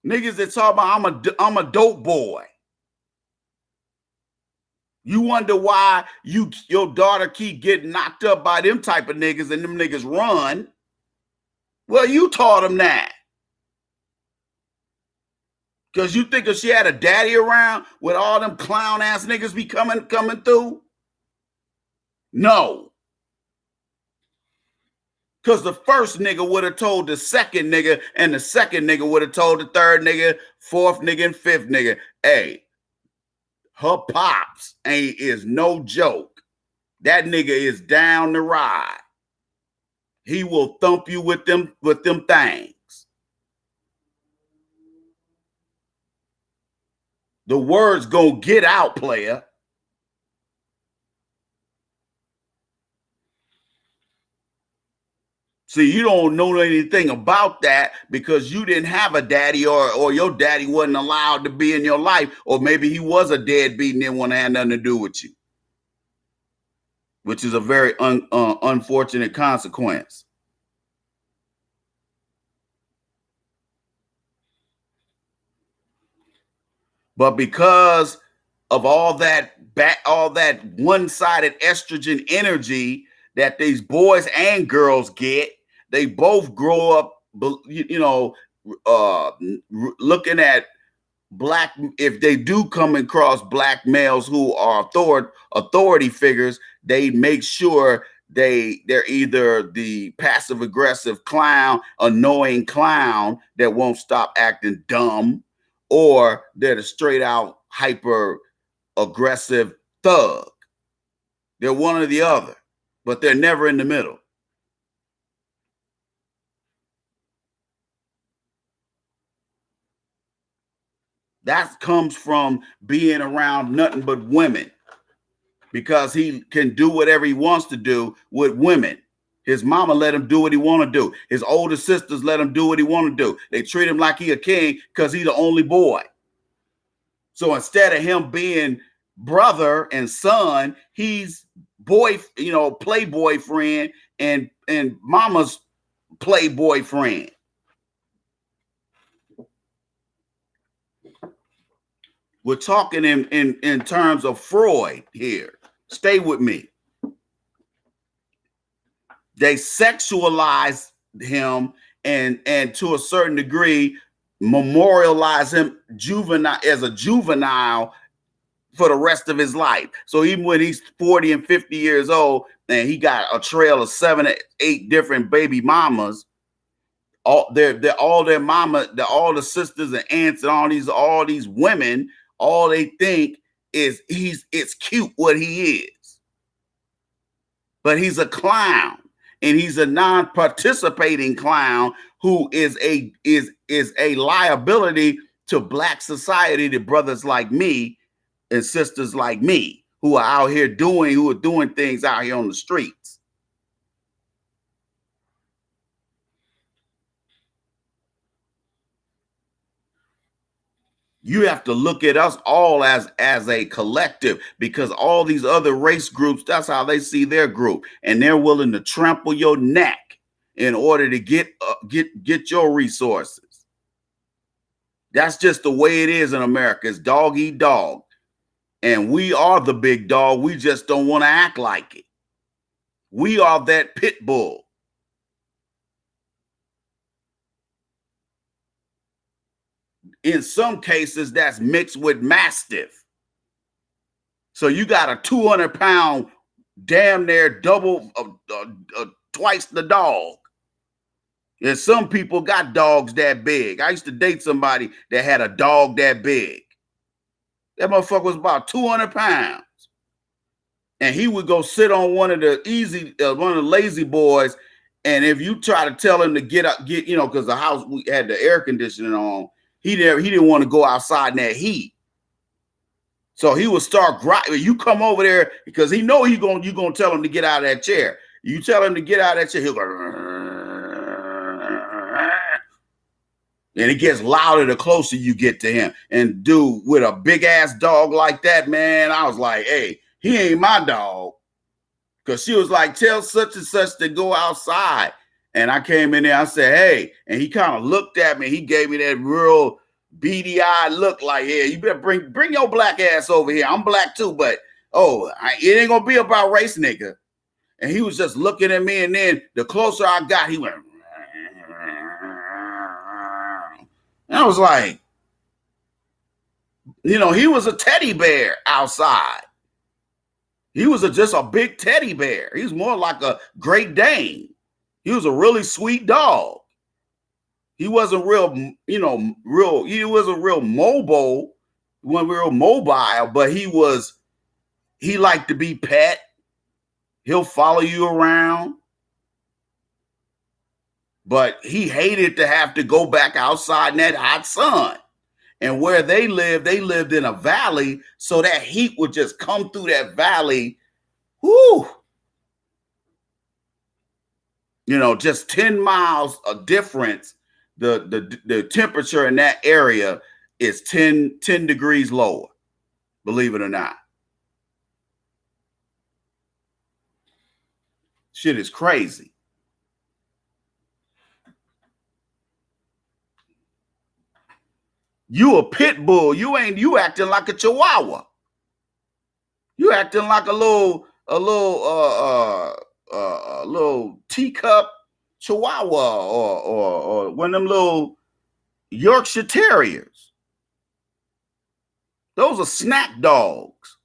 Speaker 1: niggas that talk about I'm a dope boy. You wonder why your daughter keep getting knocked up by them type of niggas and them niggas run. Well, you taught them that. Because you think if she had a daddy around, would all them clown ass niggas be coming through? No. Because the first nigga would have told the second nigga, and the second nigga would have told the third nigga, fourth nigga, and fifth nigga, hey, her pops is no joke. That nigga is down the ride. He will thump you with them things. The word's gonna get out, player. See, you don't know anything about that because you didn't have a daddy, or your daddy wasn't allowed to be in your life, or maybe he was a deadbeat and didn't want to have nothing to do with you, which is a very unfortunate consequence. But because of all that one-sided estrogen energy that these boys and girls get, they both grow up, looking at black. If they do come across black males who are authority figures, they make sure they're either the passive aggressive clown, annoying clown that won't stop acting dumb, or they're the straight out hyper aggressive thug. They're one or the other, but they're never in the middle. That comes from being around nothing but women, because he can do whatever he wants to do with women. His mama let him do what he want to do. His older sisters let him do what he want to do. They treat him like he a king because he's the only boy. So instead of him being brother and son, he's boy, playboy friend and mama's playboy friend. We're talking in terms of Freud here. Stay with me. They sexualize him and to a certain degree memorialize him as a juvenile for the rest of his life. So even when he's 40 and 50 years old and he got a trail of 7 or 8 different baby mamas, all their mama, all the sisters and aunts and all these women, all they think is it's cute what he is. But he's a clown, and he's a non-participating clown who is a liability to Black society, to brothers like me and sisters like me who are out here doing things out here on the streets. You have to look at us all as a collective, because all these other race groups, that's how they see their group, and they're willing to trample your neck in order to get your resources. That's just the way it is in America. It's dog eat dog, and we are the big dog. We just don't want to act like it. We are that pit bull. In some cases, that's mixed with Mastiff. So you got a 200-pound, damn near double, twice the dog. And some people got dogs that big. I used to date somebody that had a dog that big. That motherfucker was about 200 pounds. And he would go sit on one of the lazy boys. And if you try to tell him to get up, because the house, we had the air conditioning on, he didn't want to go outside in that heat. So he would start grinding. You come over there because he know you're gonna tell him to get out of that chair. You tell him to get out of that chair, he'll go, and it gets louder the closer you get to him. And dude, with a big ass dog like that, man, I was like, hey, he ain't my dog. Because she was like, tell such and such to go outside. And I came in there, I said, hey, and he kind of looked at me. He gave me that real beady-eyed look like, yeah, you better bring your Black ass over here. I'm Black too, but it ain't gonna be about race, nigga. And he was just looking at me, and then the closer I got, he went, and I was like, he was a teddy bear outside. He was just a big teddy bear. He was more like a Great Dane. He was a really sweet dog. He wasn't he wasn't real mobile, but he liked to be pet. He'll follow you around. But he hated to have to go back outside in that hot sun. And where they lived in a valley, so that heat would just come through that valley. Whoo! Just 10 miles of difference. The temperature in that area is 10 degrees lower, believe it or not. Shit is crazy. You a pit bull. You acting like a chihuahua. You acting like a little teacup chihuahua or one of them little Yorkshire Terriers. Those are snack dogs.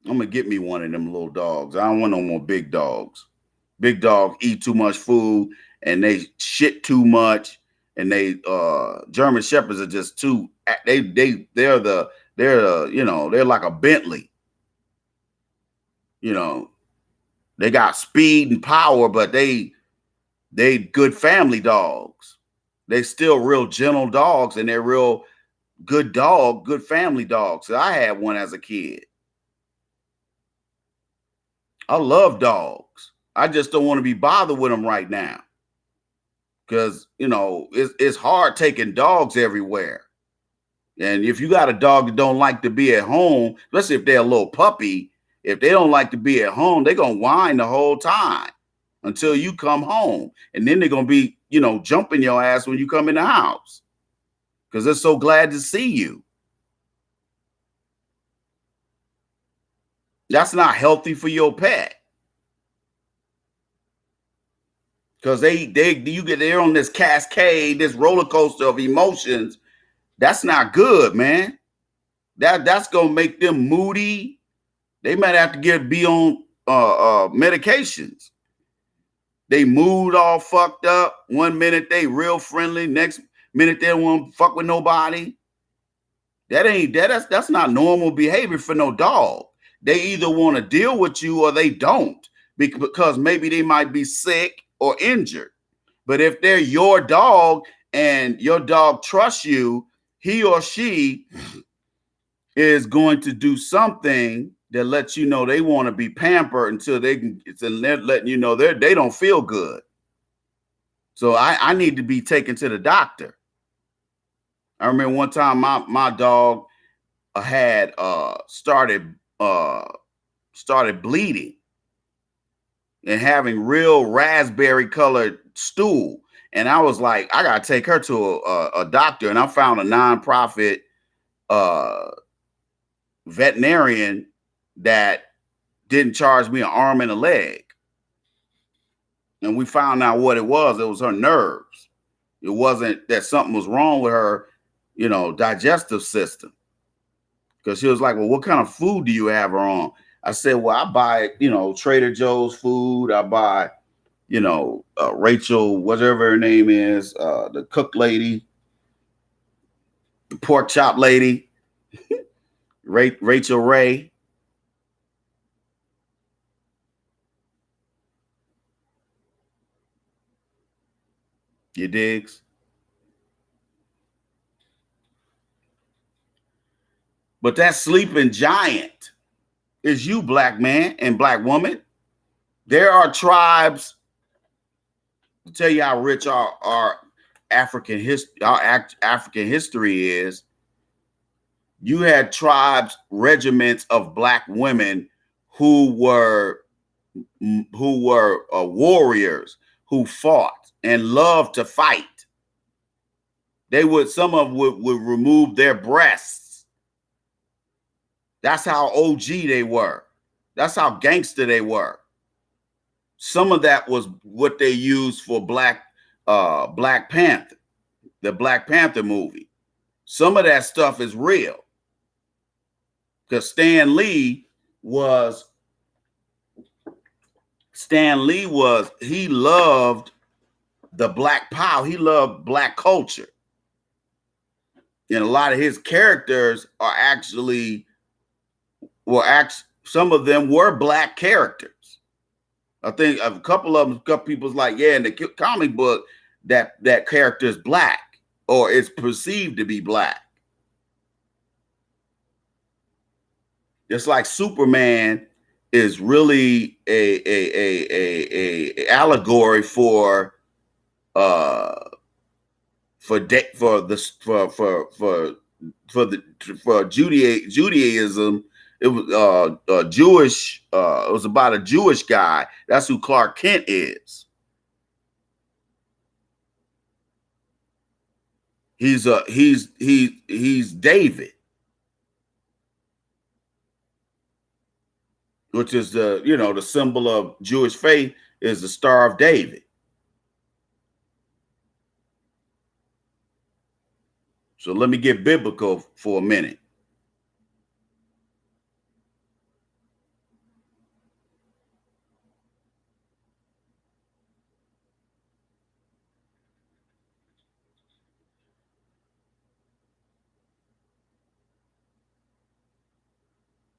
Speaker 1: I'm gonna get me one of them little dogs. I don't want no more big dogs. Big dogs eat too much food and they shit too much. And they German Shepherds are just too. They're like a Bentley. They got speed and power, but they good family dogs. They still real gentle dogs, and they're real good dog, good family dogs. So I had one as a kid. I love dogs. I just don't want to be bothered with them right now. Because, you know, it's hard taking dogs everywhere. And if you got a dog that don't like to be at home, especially if they're a little puppy, if they don't like to be at home, they're going to whine the whole time until you come home. And then they're going to be, you know, jumping your ass when you come in the house because they're so glad to see you. That's not healthy for your pet. Because they're on this cascade, this roller coaster of emotions. That's not good, man. That's gonna make them moody. They might have to be on medications. They mood all fucked up. 1 minute they real friendly, next minute they don't want to fuck with nobody. That's not normal behavior for no dog. They either want to deal with you or they don't, because maybe they might be sick or injured. But if they're your dog and your dog trusts you, he or she is going to do something that lets you know they want to be pampered until they're letting you know they don't feel good. So I need to be taken to the doctor. I remember one time my dog had started bleeding and having real raspberry colored stool. And I was like, I got to take her to a doctor. And I found a nonprofit veterinarian that didn't charge me an arm and a leg. And we found out what it was. It was her nerves. It wasn't that something was wrong with her, you know, digestive system. Because she was like, well, what kind of food do you have her on? I said, well, I buy, you know, Trader Joe's food. I buy, you know, Rachel, whatever her name is, the cook lady, the pork chop lady, Rachel Ray. You digs? But that sleeping giant is you, black man and black woman. There are tribes, to tell you how rich our African history is. You had tribes, regiments of black women who were warriors, who fought and loved to fight. Some of them would remove their breasts. That's how OG they were. That's how gangster they were. Some of that was what they used for Black Panther, the Black Panther movie. Some of that stuff is real. Because Stan Lee he loved the Black power. He loved Black culture. And a lot of his characters some of them were Black characters. I think a couple people's like, yeah, in the comic book, that character is Black, or it's perceived to be Black. Just like Superman is really a allegory for Judaism. It was Jewish. It was about a Jewish guy. That's who Clark Kent is. He's David, which is the symbol of Jewish faith is the Star of David. So let me get biblical for a minute.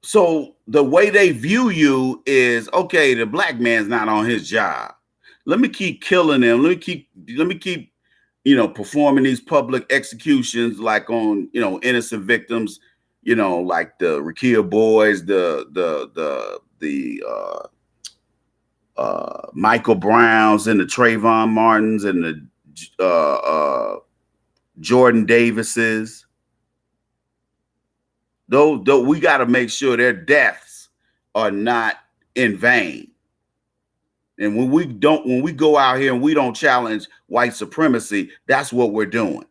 Speaker 1: So the way they view you is, okay, the black man's not on his job. Let me keep killing him. Let me keep, performing these public executions, like on, innocent victims, like the Rakia boys, the Michael Browns and the Trayvon Martins and the Jordan Davises. Though we got to make sure their deaths are not in vain. And when we go out here and we don't challenge white supremacy, that's what we're doing.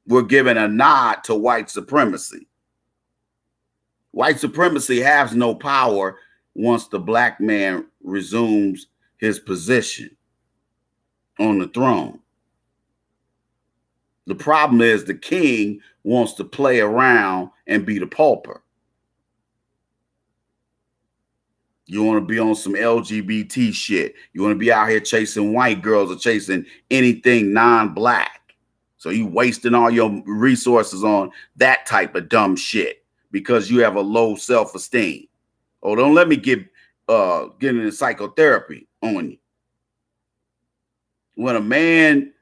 Speaker 1: We're giving a nod to white supremacy. White supremacy has no power once the black man resumes his position on the throne. The problem is the king wants to play around and be the pauper. You want to be on some LGBT shit. You want to be out here chasing white girls or chasing anything non-black. So you wasting all your resources on that type of dumb shit because you have a low self-esteem. Oh, don't let me get into psychotherapy on you. When a man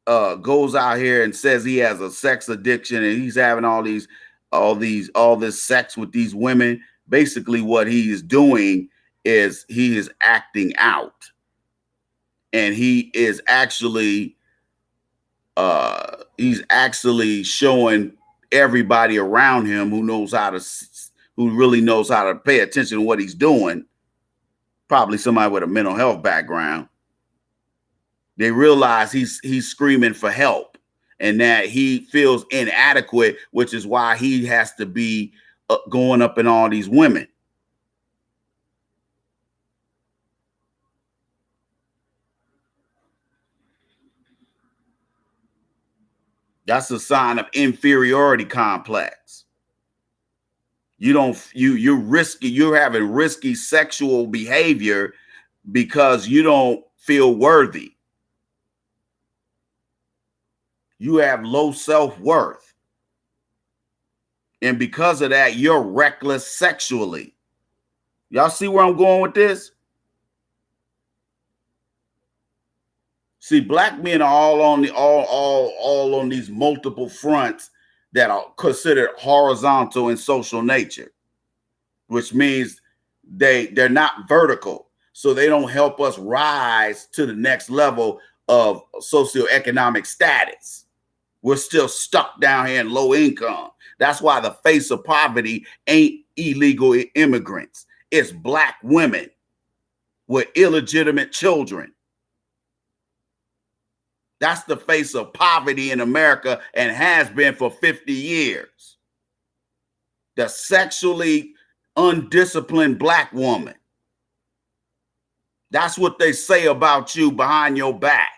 Speaker 1: goes out here and says he has a sex addiction and he's having all this sex with these women, basically what he is doing is he is acting out, and he is actually showing everybody around him who really knows how to pay attention to what he's doing, probably somebody with a mental health background. They realize he's screaming for help and that he feels inadequate, which is why he has to be going up in all these women. That's a sign of inferiority complex. You're having risky sexual behavior because you don't feel worthy. You have low self-worth. And because of that, you're reckless sexually. Y'all see where I'm going with this? See, black men are all on these multiple fronts that are considered horizontal in social nature, which means they're not vertical. So they don't help us rise to the next level of socioeconomic status. We're still stuck down here in low income. That's why the face of poverty ain't illegal immigrants. It's black women with illegitimate children. That's the face of poverty in America and has been for 50 years. The sexually undisciplined black woman. That's what they say about you behind your back.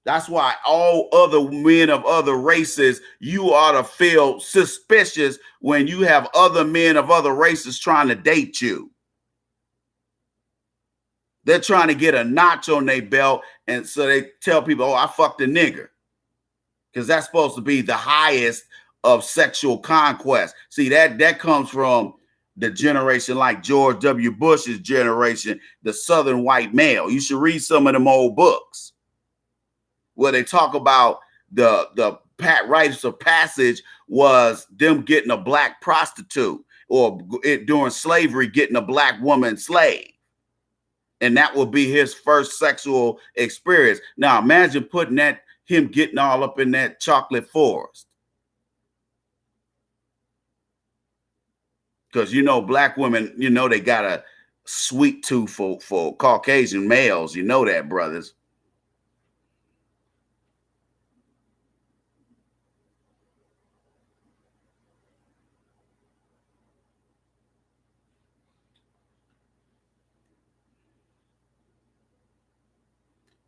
Speaker 1: That's why all other men of other races, you ought to feel suspicious when you have other men of other races trying to date you. They're trying to get a notch on their belt, and so they tell people, oh, I fucked a nigger. Because that's supposed to be the highest of sexual conquest. See, that comes from the generation like George W. Bush's generation, the Southern white male. You should read some of them old books where they talk about the rites of passage was them getting a black prostitute, or during slavery getting a black woman slave. And that will be his first sexual experience. Now imagine putting him getting all up in that chocolate forest. Because black women, they got a sweet tooth for Caucasian males. You know that, brothers.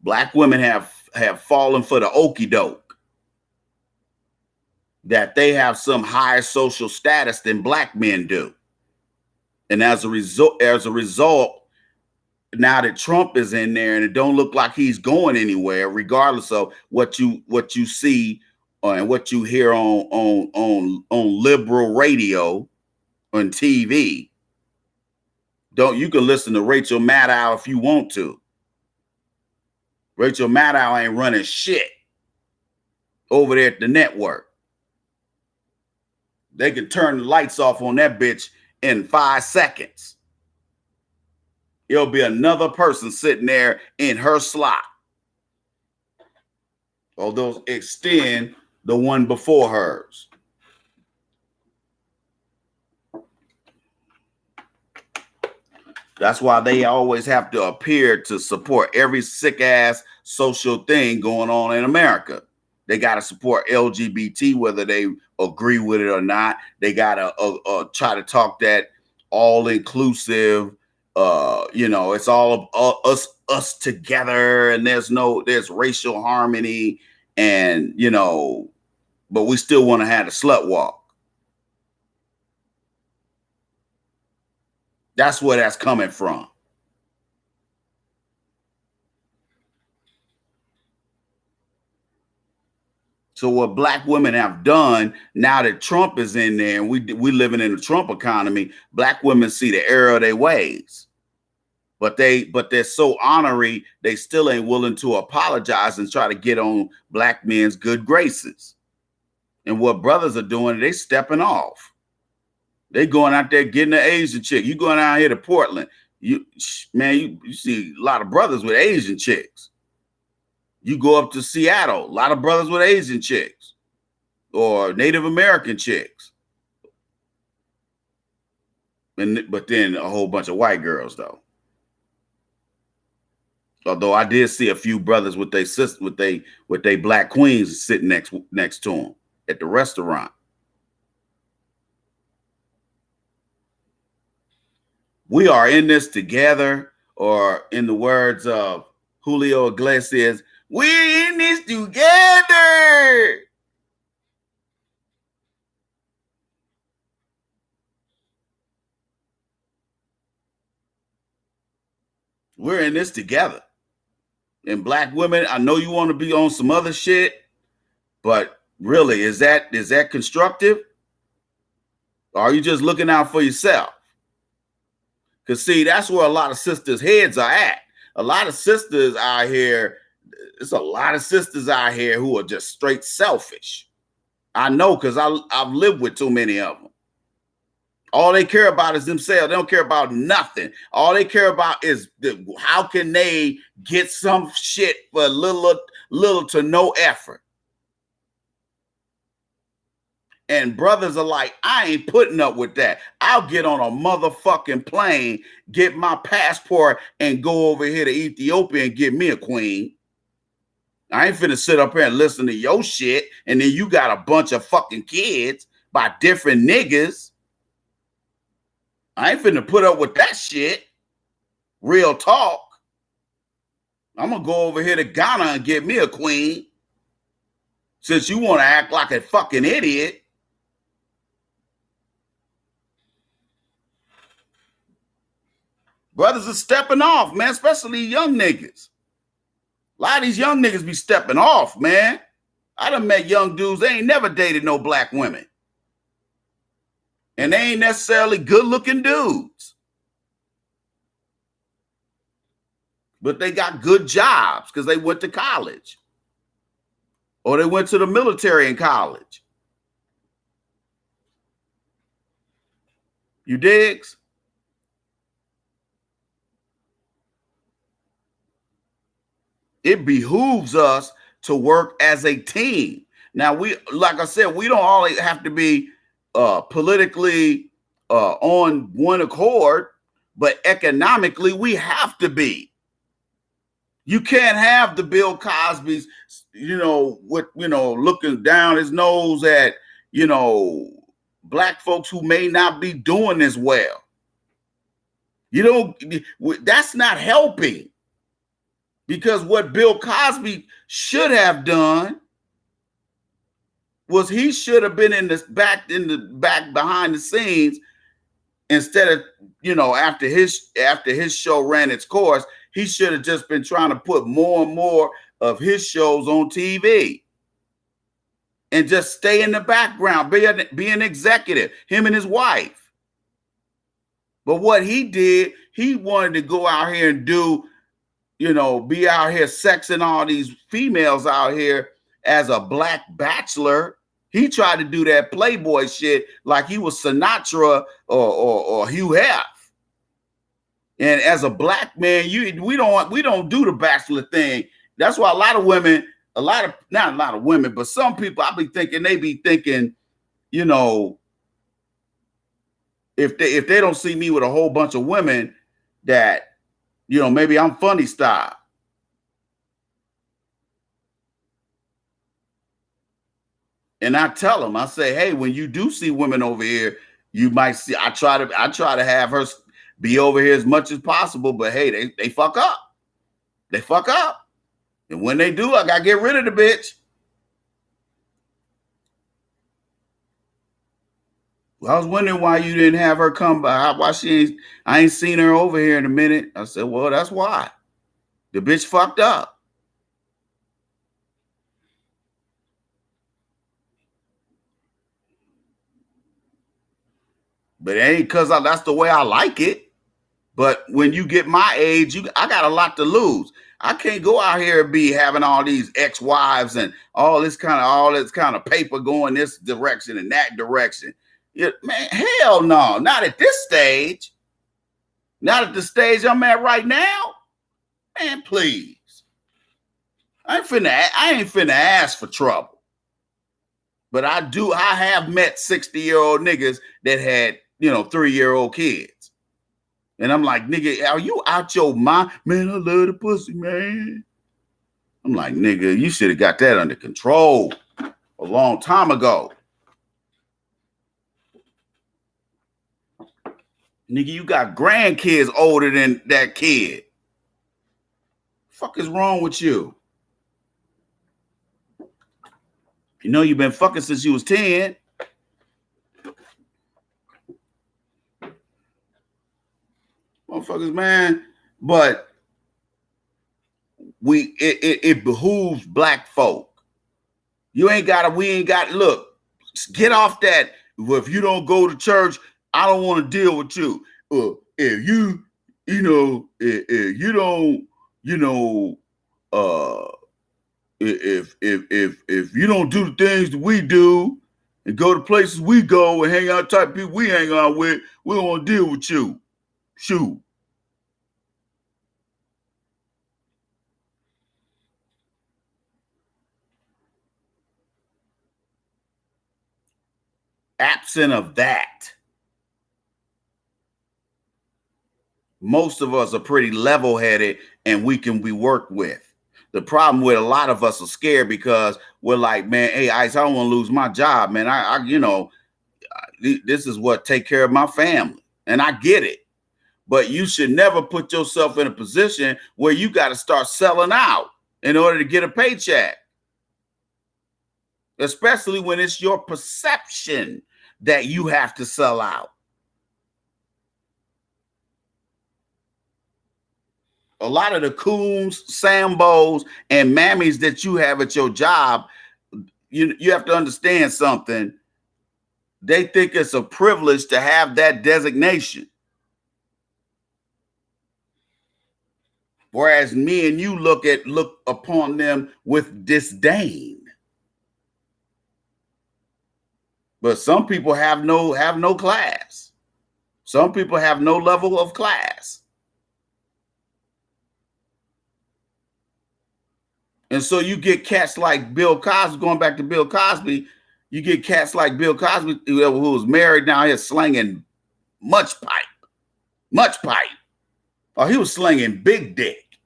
Speaker 1: Black women have fallen for the okie doke that they have some higher social status than black men do. And as a result, now that Trump is in there and it don't look like he's going anywhere, regardless of what you see and what you hear on liberal radio, on TV, You can listen to Rachel Maddow if you want to. Rachel Maddow ain't running shit over there at the network. They can turn the lights off on that bitch in 5 seconds. It'll be another person sitting there in her slot. Or they'll extend the one before hers. That's why they always have to appear to support every sick ass social thing going on in America. They got to support LGBT, whether they agree with it or not. They got to try to talk that all inclusive. It's all of us together, and there's racial harmony, and but we still want to have the slut walk. That's where that's coming from. So what black women have done now that Trump is in there and we living in a Trump economy, black women see the error of their ways. But they're so ornery, they still ain't willing to apologize and try to get on black men's good graces. And what brothers are doing, they stepping off. They going out there getting an Asian chick. You going out here to Portland, you see a lot of brothers with Asian chicks. You go up to Seattle, a lot of brothers with Asian chicks or Native American chicks. But then a whole bunch of white girls though. Although I did see a few brothers with their sisters, with they black queens sitting next to them at the restaurant. We are in this together, or in the words of Julio Iglesias, we're in this together. We're in this together. And black women, I know you want to be on some other shit, but really, is that constructive? Or are you just looking out for yourself? Because see, that's where a lot of sisters' heads are at. A lot of sisters out here, there's a lot of sisters out here who are just straight selfish. I know, because I've lived with too many of them. All they care about is themselves. They don't care about nothing. All they care about is how can they get some shit for little to no effort. And brothers are like, I ain't putting up with that. I'll get on a motherfucking plane, get my passport, and go over here to Ethiopia and get me a queen. I ain't finna sit up here and listen to your shit, and then you got a bunch of fucking kids by different niggas. I ain't finna put up with that shit. Real talk. I'm gonna go over here to Ghana and get me a queen. Since you want to act like a fucking idiot. Brothers are stepping off, man, especially young niggas. A lot of these young niggas be stepping off, man. I done met young dudes, they ain't never dated no black women. And they ain't necessarily good-looking dudes. But they got good jobs because they went to college. Or they went to the military in college. You digs? It behooves us to work as a team. Now, like I said, we don't always have to be politically on one accord, but economically we have to be. You can't have the Bill Cosby's, looking down his nose at, black folks who may not be doing as well. That's not helping. Because what Bill Cosby should have done was he should have been in the back behind the scenes instead of, after his show ran its course, he should have just been trying to put more and more of his shows on TV and just stay in the background, be an executive, him and his wife. But what he did, he wanted to go out here and do, be out here sexing all these females out here as a black bachelor. He tried to do that Playboy shit like he was Sinatra or Hugh Hef. And as a black man, we don't do the bachelor thing. That's why a lot of women, not a lot of women, but some people they be thinking, if they don't see me with a whole bunch of women, that, maybe I'm funny style. And I tell them, I say, hey, when you do see women over here, you might see, I try to have her be over here as much as possible, but hey, they fuck up. They fuck up. And when they do, I gotta get rid of the bitch. Well, I was wondering why you didn't have her come by. Why I ain't seen her over here in a minute. I said, well, that's why. The bitch fucked up. But it ain't because that's the way I like it. But when you get my age, I got a lot to lose. I can't go out here and be having all these ex-wives and all this kind of paper going this direction and that direction. Yeah, man, hell no, not at this stage. Not at the stage I'm at right now. Man, please. I ain't finna ask for trouble. But I have met 60-year-old niggas that had, 3-year-old kids. And I'm like, nigga, are you out your mind? Man, I love the pussy, man. I'm like, nigga, you should have got that under control a long time ago. Nigga, you got grandkids older than that kid. Fuck is wrong with you? You know you've been fucking since you was 10. Motherfuckers, man. But it behooves black folk. We ain't got look, get off that. Well, if you don't go to church, I don't want to deal with you. If you, if you don't, if you don't do the things that we do and go to places we go and hang out type people we hang out with, we don't want to deal with you. Shoot. Absent of that, most of us are pretty level-headed and we can be worked with. The problem with a lot of us are scared because we're like, man, hey, Ice, I don't want to lose my job, man. This is what take care of my family. And I get it. But you should never put yourself in a position where you got to start selling out in order to get a paycheck. Especially when it's your perception that you have to sell out. A lot of the coons, Sambos, and mammies that you have at your job, you have to understand something. They think it's a privilege to have that designation. Whereas me and you look upon them with disdain. But some people have no class. Some people have no level of class. And so you get cats like Bill Cosby, going back to Bill Cosby, you get cats like Bill Cosby, who was married now here slinging much pipe. Oh, he was slinging big dick.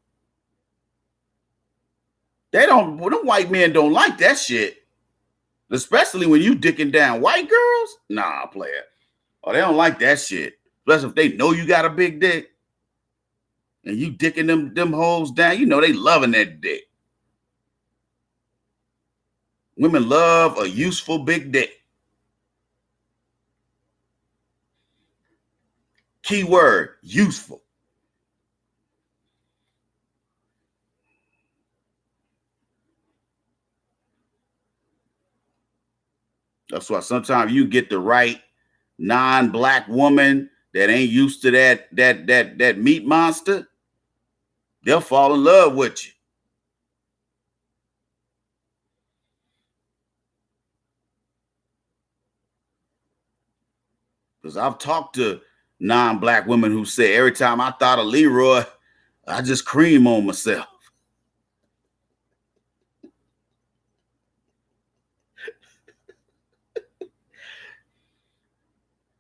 Speaker 1: Them white men don't like that shit. Especially when you dicking down white girls. Nah, player. Oh, they don't like that shit. Especially if they know you got a big dick. And you dicking them hoes down, they loving that dick. Women love a useful big dick. Keyword, useful. That's why sometimes you get the right non-black woman that ain't used to that meat monster, they'll fall in love with you. Because I've talked to non-black women who say every time I thought of Leroy, I just cream on myself.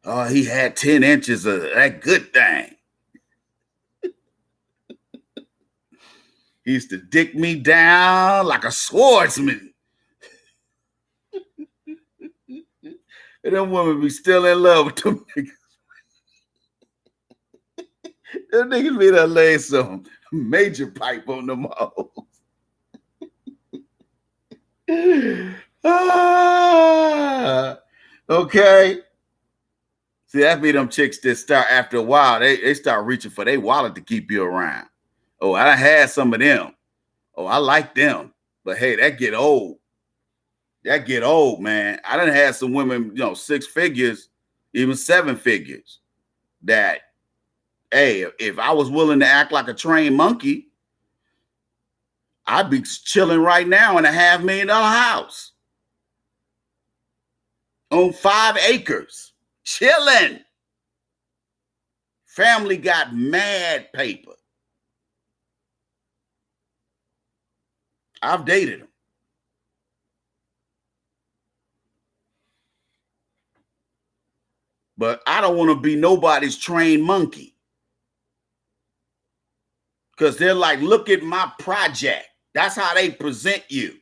Speaker 1: Oh, he had 10 inches of that good thing. He used to dick me down like a swordsman. And them women be still in love with them niggas. Them niggas be there laying some major pipe on them hoes. Okay. See, that be them chicks that start after a while, they start reaching for their wallet to keep you around. Oh, I had some of them. Oh, I like them. But hey, that get old. That get old, man. I done had some women, 6 figures, even 7 figures, that, hey, if I was willing to act like a trained monkey, I'd be chilling right now in a $500,000 house on 5 acres, chilling. Family got mad paper. I've dated them. But I don't want to be nobody's trained monkey. Because they're like, look at my project. That's how they present you.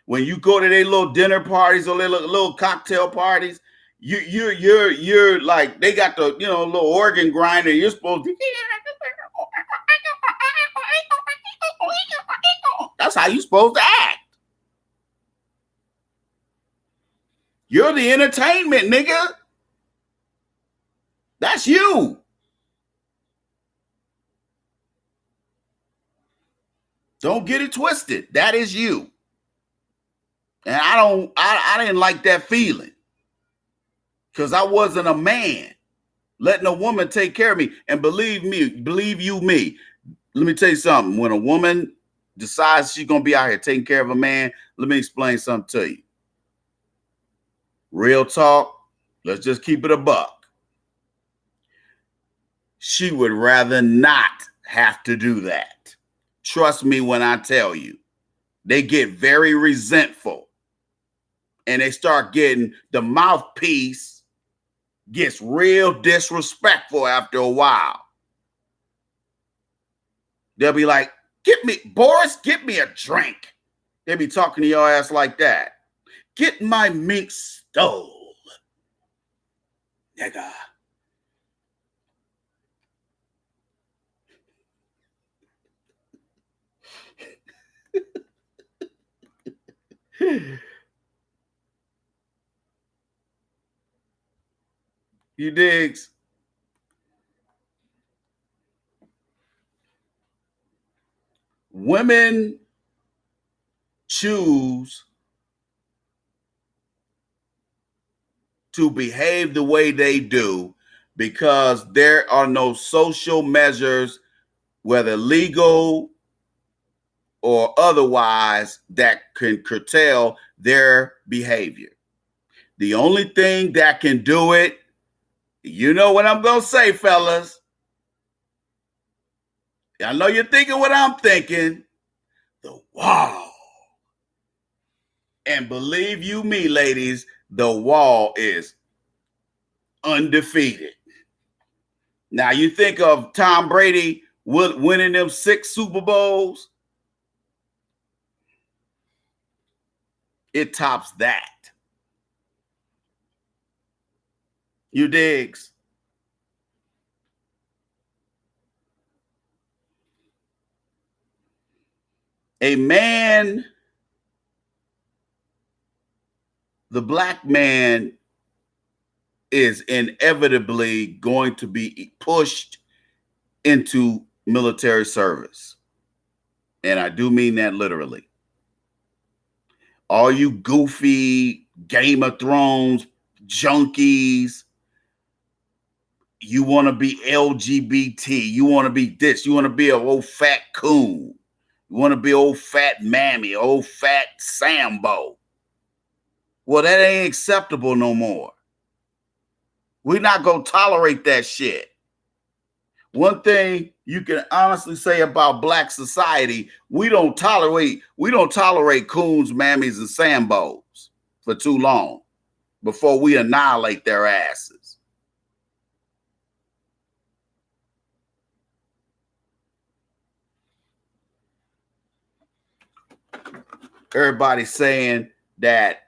Speaker 1: When you go to their little dinner parties or their little cocktail parties, you're like, they got the little organ grinder. You're supposed to. That's how you're supposed to act. You're the entertainment, nigga. That's you. Don't get it twisted. That is you. And I didn't like that feeling. Because I wasn't a man letting a woman take care of me. And believe you me, let me tell you something. When a woman decides she's going to be out here taking care of a man, let me explain something to you. Real talk, let's just keep it a buck. She would rather not have to do that. Trust me when I tell you. They get very resentful. And they start getting, the mouthpiece gets real disrespectful after a while. They'll be like, Boris, get me a drink. They'll be talking to your ass like that. Get my mink stole. Nigga. You digs? Women choose to behave the way they do because there are no social measures, whether legal or otherwise, that can curtail their behavior. The only thing that can do it, you know what I'm going to say, fellas. I know you're thinking what I'm thinking. The wall. And believe you me, ladies, the wall is undefeated. Now, you think of Tom Brady winning them 6 Super Bowls. It tops that. You digs? A man, the black man, is inevitably going to be pushed into military service. And I do mean that literally. All you goofy Game of Thrones junkies, you want to be LGBT, you want to be this, you want to be an old fat coon, you want to be old fat mammy, old fat Sambo. Well, that ain't acceptable no more. We're not going to tolerate that shit. One thing you can honestly say about black society, we don't tolerate coons, mammies, and Sambos for too long before we annihilate their asses. Everybody's saying that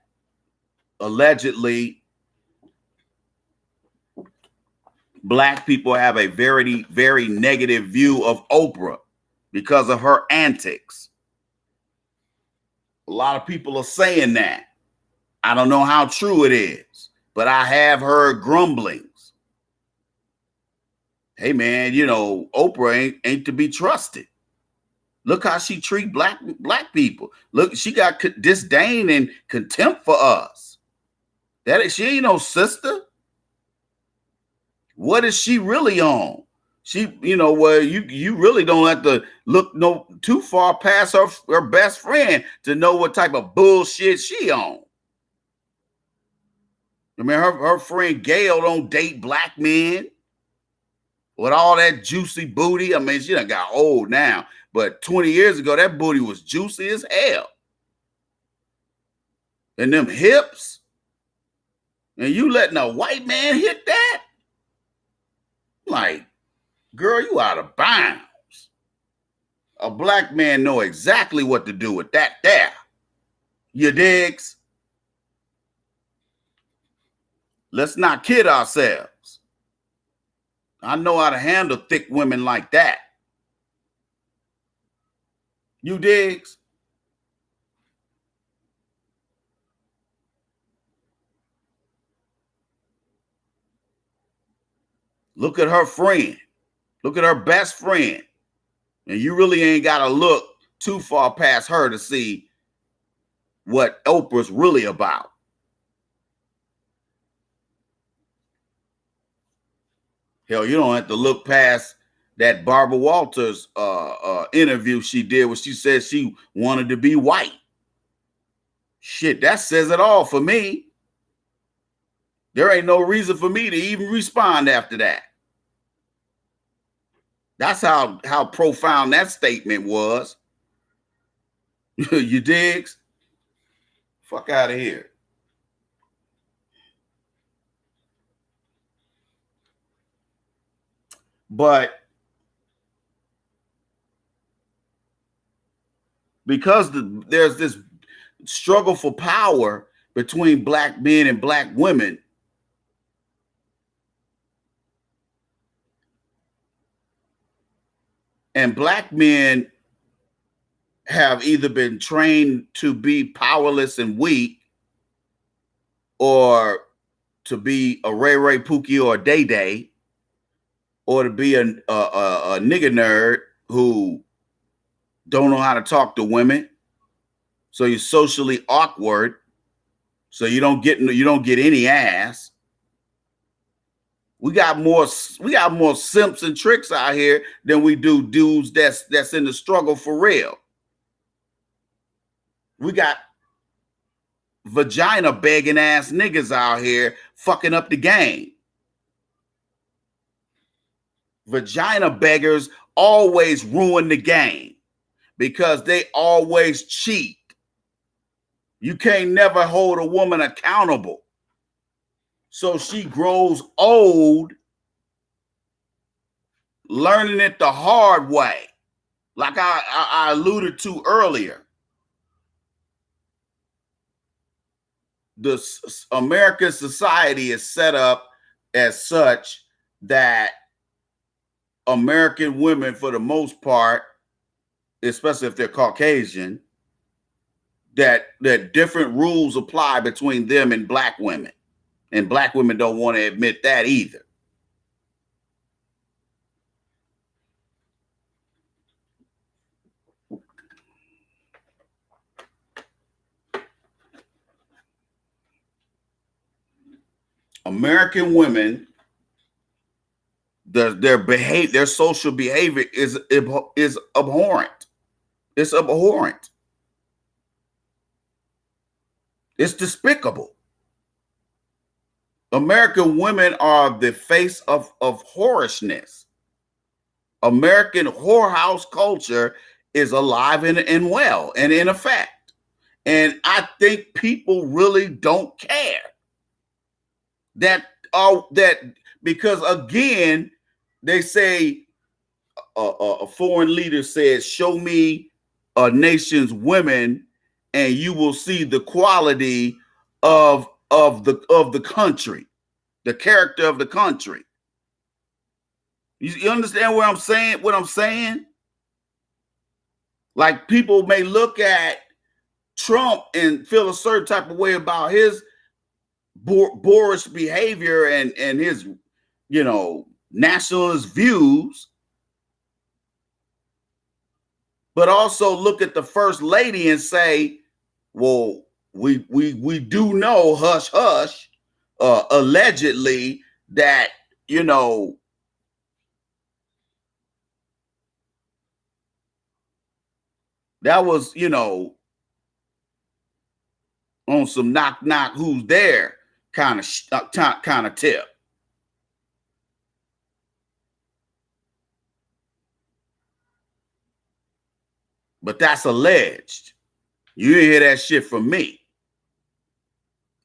Speaker 1: allegedly black people have a very, very negative view of Oprah because of her antics. A lot of people are saying that. I don't know how true it is, but I have heard grumblings. Hey man, you know, Oprah ain't to be trusted. Look how she treat black people. Look, she got disdain and contempt for us. She ain't no sister. What is she really on? She, you know, well, you really don't have to look too far past her best friend to know what type of bullshit she on. I mean, her friend Gail don't date black men with all that juicy booty. I mean, she done got old now, but 20 years ago, that booty was juicy as hell. And them hips, and you letting a white man hit that? Like, girl, you out of bounds. A black man know exactly what to do with that there. You digs? Let's not kid ourselves. I know how to handle thick women like that. You digs? Look at her friend. Look at her best friend. And you really ain't got to look too far past her to see what Oprah's really about. Hell, you don't have to look past that Barbara Walters interview she did where she said she wanted to be white. Shit, that says it all for me. There ain't no reason for me to even respond after that. That's how profound that statement was. You digs? Fuck out of here. But because there's this struggle for power between black men and black women, and black men have either been trained to be powerless and weak, or to be a Ray Ray Pookie or a Day Day, or to be a nigga nerd who don't know how to talk to women. So you're socially awkward. So you don't get any ass. We got more simps and tricks out here than we do dudes that's in the struggle for real. We got vagina begging ass niggas out here fucking up the game. Vagina beggars always ruin the game because they always cheat. You can't never hold a woman accountable. So she grows old learning it the hard way. Like I alluded to earlier. The American society is set up as such that American women, for the most part, especially if they're Caucasian, that different rules apply between them and black women. And black women don't want to admit that either. American women their social behavior is abhorrent. It's abhorrent. It's despicable. American women are the face of whorishness. American whorehouse culture is alive and well and in effect. And I think people really don't care that because again, they say a foreign leader says, show me a nation's women and you will see the quality of the country, the character of the country. You understand what I'm saying? Like, people may look at Trump and feel a certain type of way about his boorish behavior and his, nationalist views, but also look at the first lady and say, well, we do know, hush hush, allegedly, that that was on some knock knock who's there kind of tip. But that's alleged. You didn't hear that shit from me.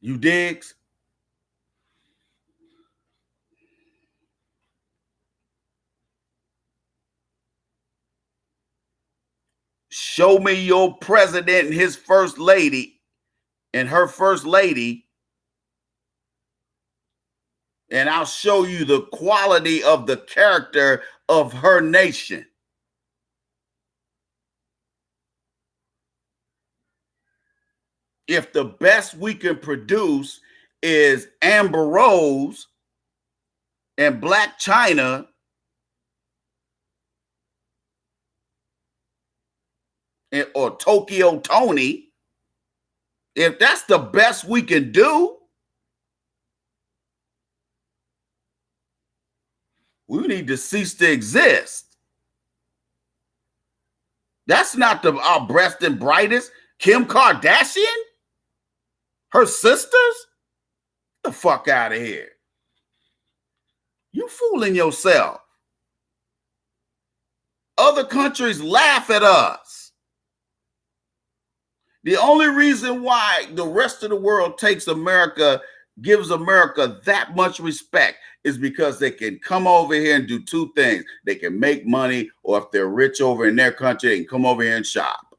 Speaker 1: You digs? Show me your president and his first lady and her first lady, and I'll show you the quality of the character of her nation. If the best we can produce is Amber Rose and Blac Chyna or Tokyo Toni, if that's the best we can do, we need to cease to exist. That's not our best and brightest. Kim Kardashian? Her sisters? Get the fuck out of here. You fooling yourself. Other countries laugh at us. The only reason why the rest of the world gives America that much respect is because they can come over here and do two things. They can make money, or if they're rich over in their country, they can come over here and shop.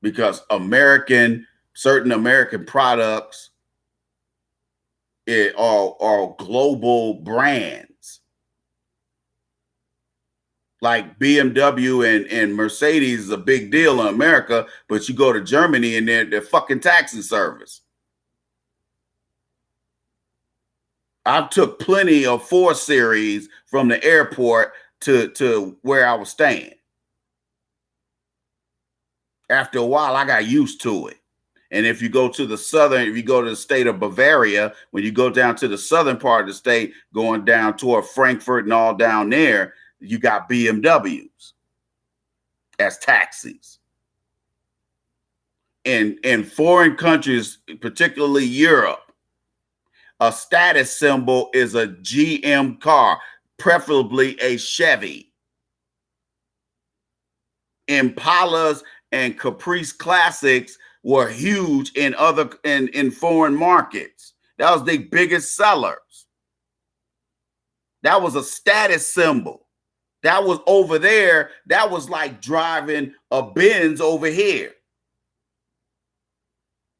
Speaker 1: Because certain American products are global brands. Like BMW and Mercedes is a big deal in America, but you go to Germany and they're fucking taxi service. I took plenty of 4 Series from the airport to where I was staying. After a while, I got used to it. And if you go to the state of Bavaria, when you go down to the southern part of the state, going down toward Frankfurt and all down there, you got BMWs as taxis. In foreign countries, particularly Europe, a status symbol is a GM car, preferably a Chevy. Impalas and Caprice Classics were huge in foreign markets. That was the biggest sellers. That was a status symbol. That was over there. That was like driving a Benz over here.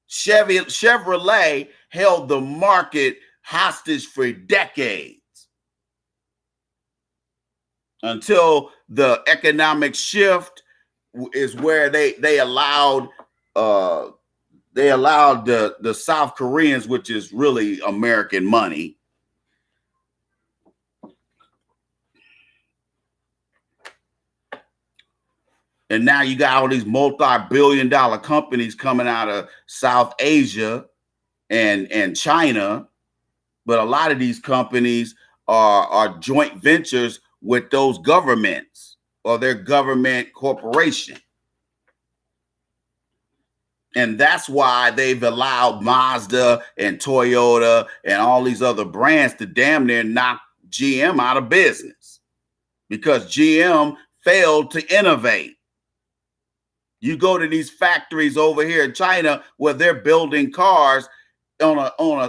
Speaker 1: Chevrolet held the market hostage for decades until the economic shift is where they allowed the South Koreans, which is really American money, and now you got all these multi-billion-dollar companies coming out of South Asia and China, But a lot of these companies are joint ventures with those governments or their government corporation. And that's why they've allowed Mazda and Toyota and all these other brands to damn near knock GM out of business, because GM failed to innovate. You go to these factories over here in China where they're building cars on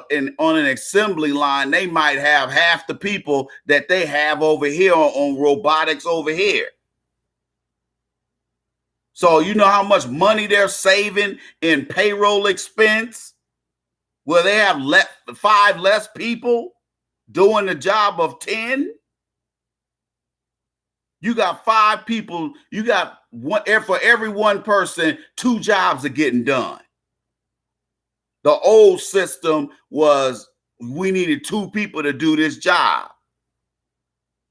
Speaker 1: an assembly line. They might have half the people that they have over here on robotics over here. So you know how much money they're saving in payroll expense, where they have 5 less people doing the job of 10. You got 5 people. You got one for every one person, 2 jobs are getting done. The old system was we needed 2 people to do this job,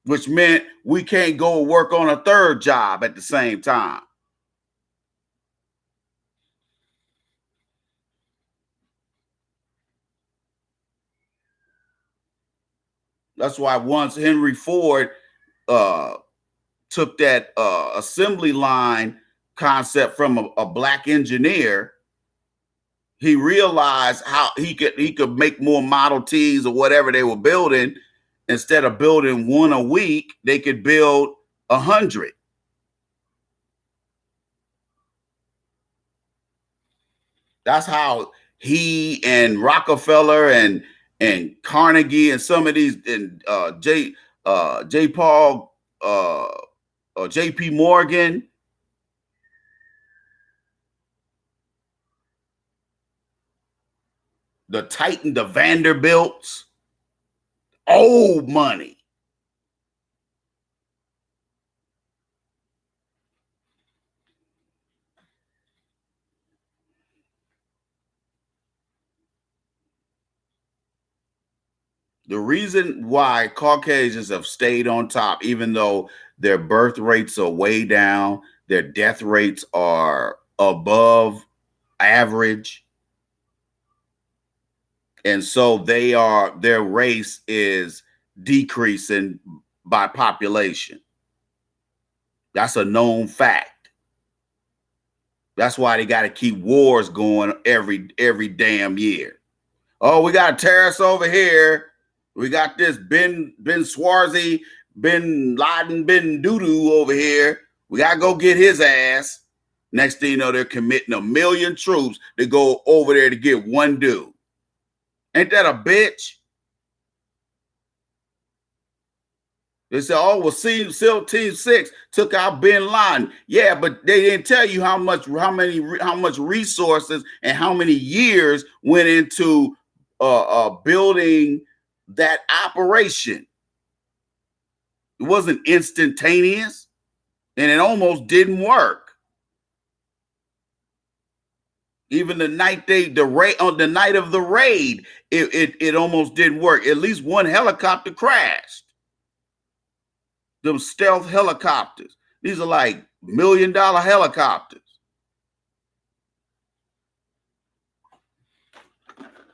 Speaker 1: which meant we can't go work on a 3rd job at the same time. That's why once Henry Ford took that assembly line concept from a black engineer, he realized how he could make more Model Ts or whatever they were building. Instead of building 1 a week, they could build 100. That's how he and Rockefeller and Carnegie and some of these and J. Paul or J.P. Morgan, the Titan, the Vanderbilts, old money. The reason why Caucasians have stayed on top, even though their birth rates are way down, their death rates are above average, and so their race is decreasing by population. That's a known fact. That's why they got to keep wars going every damn year. Oh, we got terrorists over here. We got this Ben Swarzy, Bin Laden, Bin Doodoo over here. We got to go get his ass. Next thing you know, they're committing 1 million troops to go over there to get one dude. Ain't that a bitch? They said, oh, well, SEAL Team 6 took out Bin Laden. Yeah, but they didn't tell you how much resources and how many years went into building that operation. It wasn't instantaneous, and it almost didn't work. Even the night on the night of the raid, it almost didn't work. At least one helicopter crashed. Them stealth helicopters. These are like $1 million helicopters.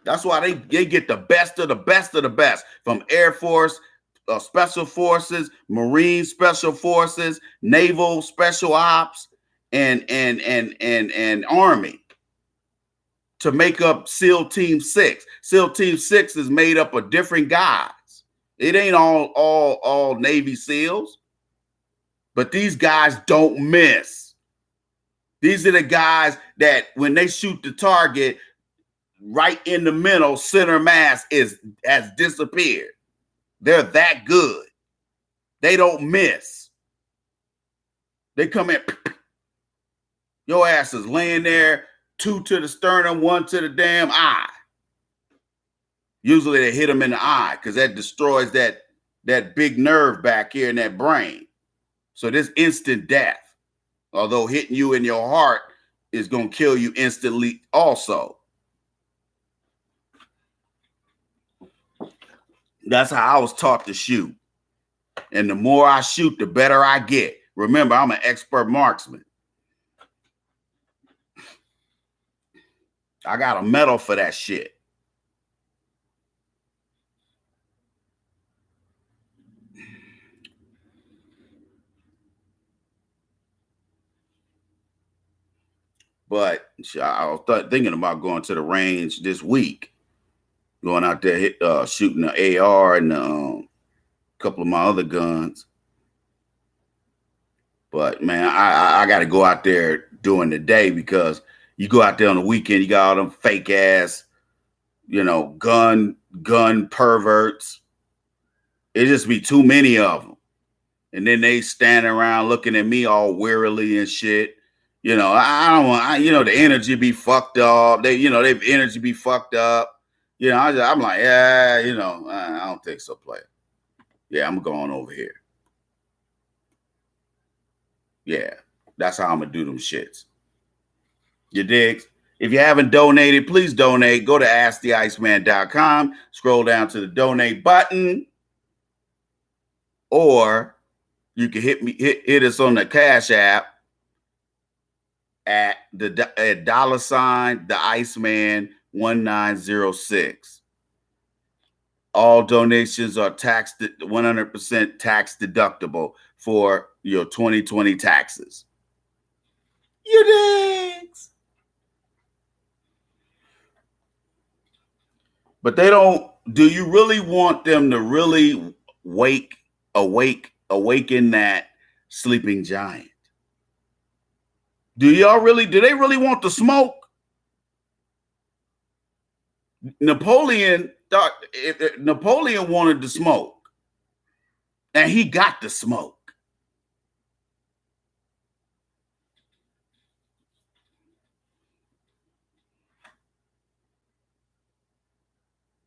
Speaker 1: That's why they get the best of the best of the best from Air Force, Special Forces, Marine Special Forces, Naval Special Ops, and Army to make up SEAL Team 6. SEAL Team 6 is made up of different guys. It ain't all Navy SEALs, but these guys don't miss. These are the guys that when they shoot the target, right in the middle, center mass has disappeared. They're that good. They don't miss. They come in, your ass is laying there, 2 to the sternum, 1 to the damn eye. Usually they hit them in the eye because that destroys that big nerve back here in that brain. So this instant death, although hitting you in your heart is going to kill you instantly also. That's how I was taught to shoot. And the more I shoot, the better I get. Remember, I'm an expert marksman. I got a medal for that shit. But I was thinking about going to the range this week, going out there shooting the AR and a couple of my other guns. But man, I got to go out there during the day, because you go out there on the weekend, you got all them fake ass, gun perverts. It just be too many of them. And then they standing around looking at me all wearily and shit. I don't want, the energy be fucked up. Their energy be fucked up. I'm like, yeah, I don't think so, player. Yeah, I'm going over here. Yeah, that's how I'm going to do them shits. You dig? If you haven't donated, please donate. Go to AskTheIceman.com. Scroll down to the donate button. Or you can hit us on the Cash App at $ the Iceman 1906. All donations are 100% tax deductible for your 2020 taxes. You digs? But they don't. Do you really want them to really awaken that sleeping giant? Do they really want the smoke? Napoleon wanted the smoke, and he got the smoke.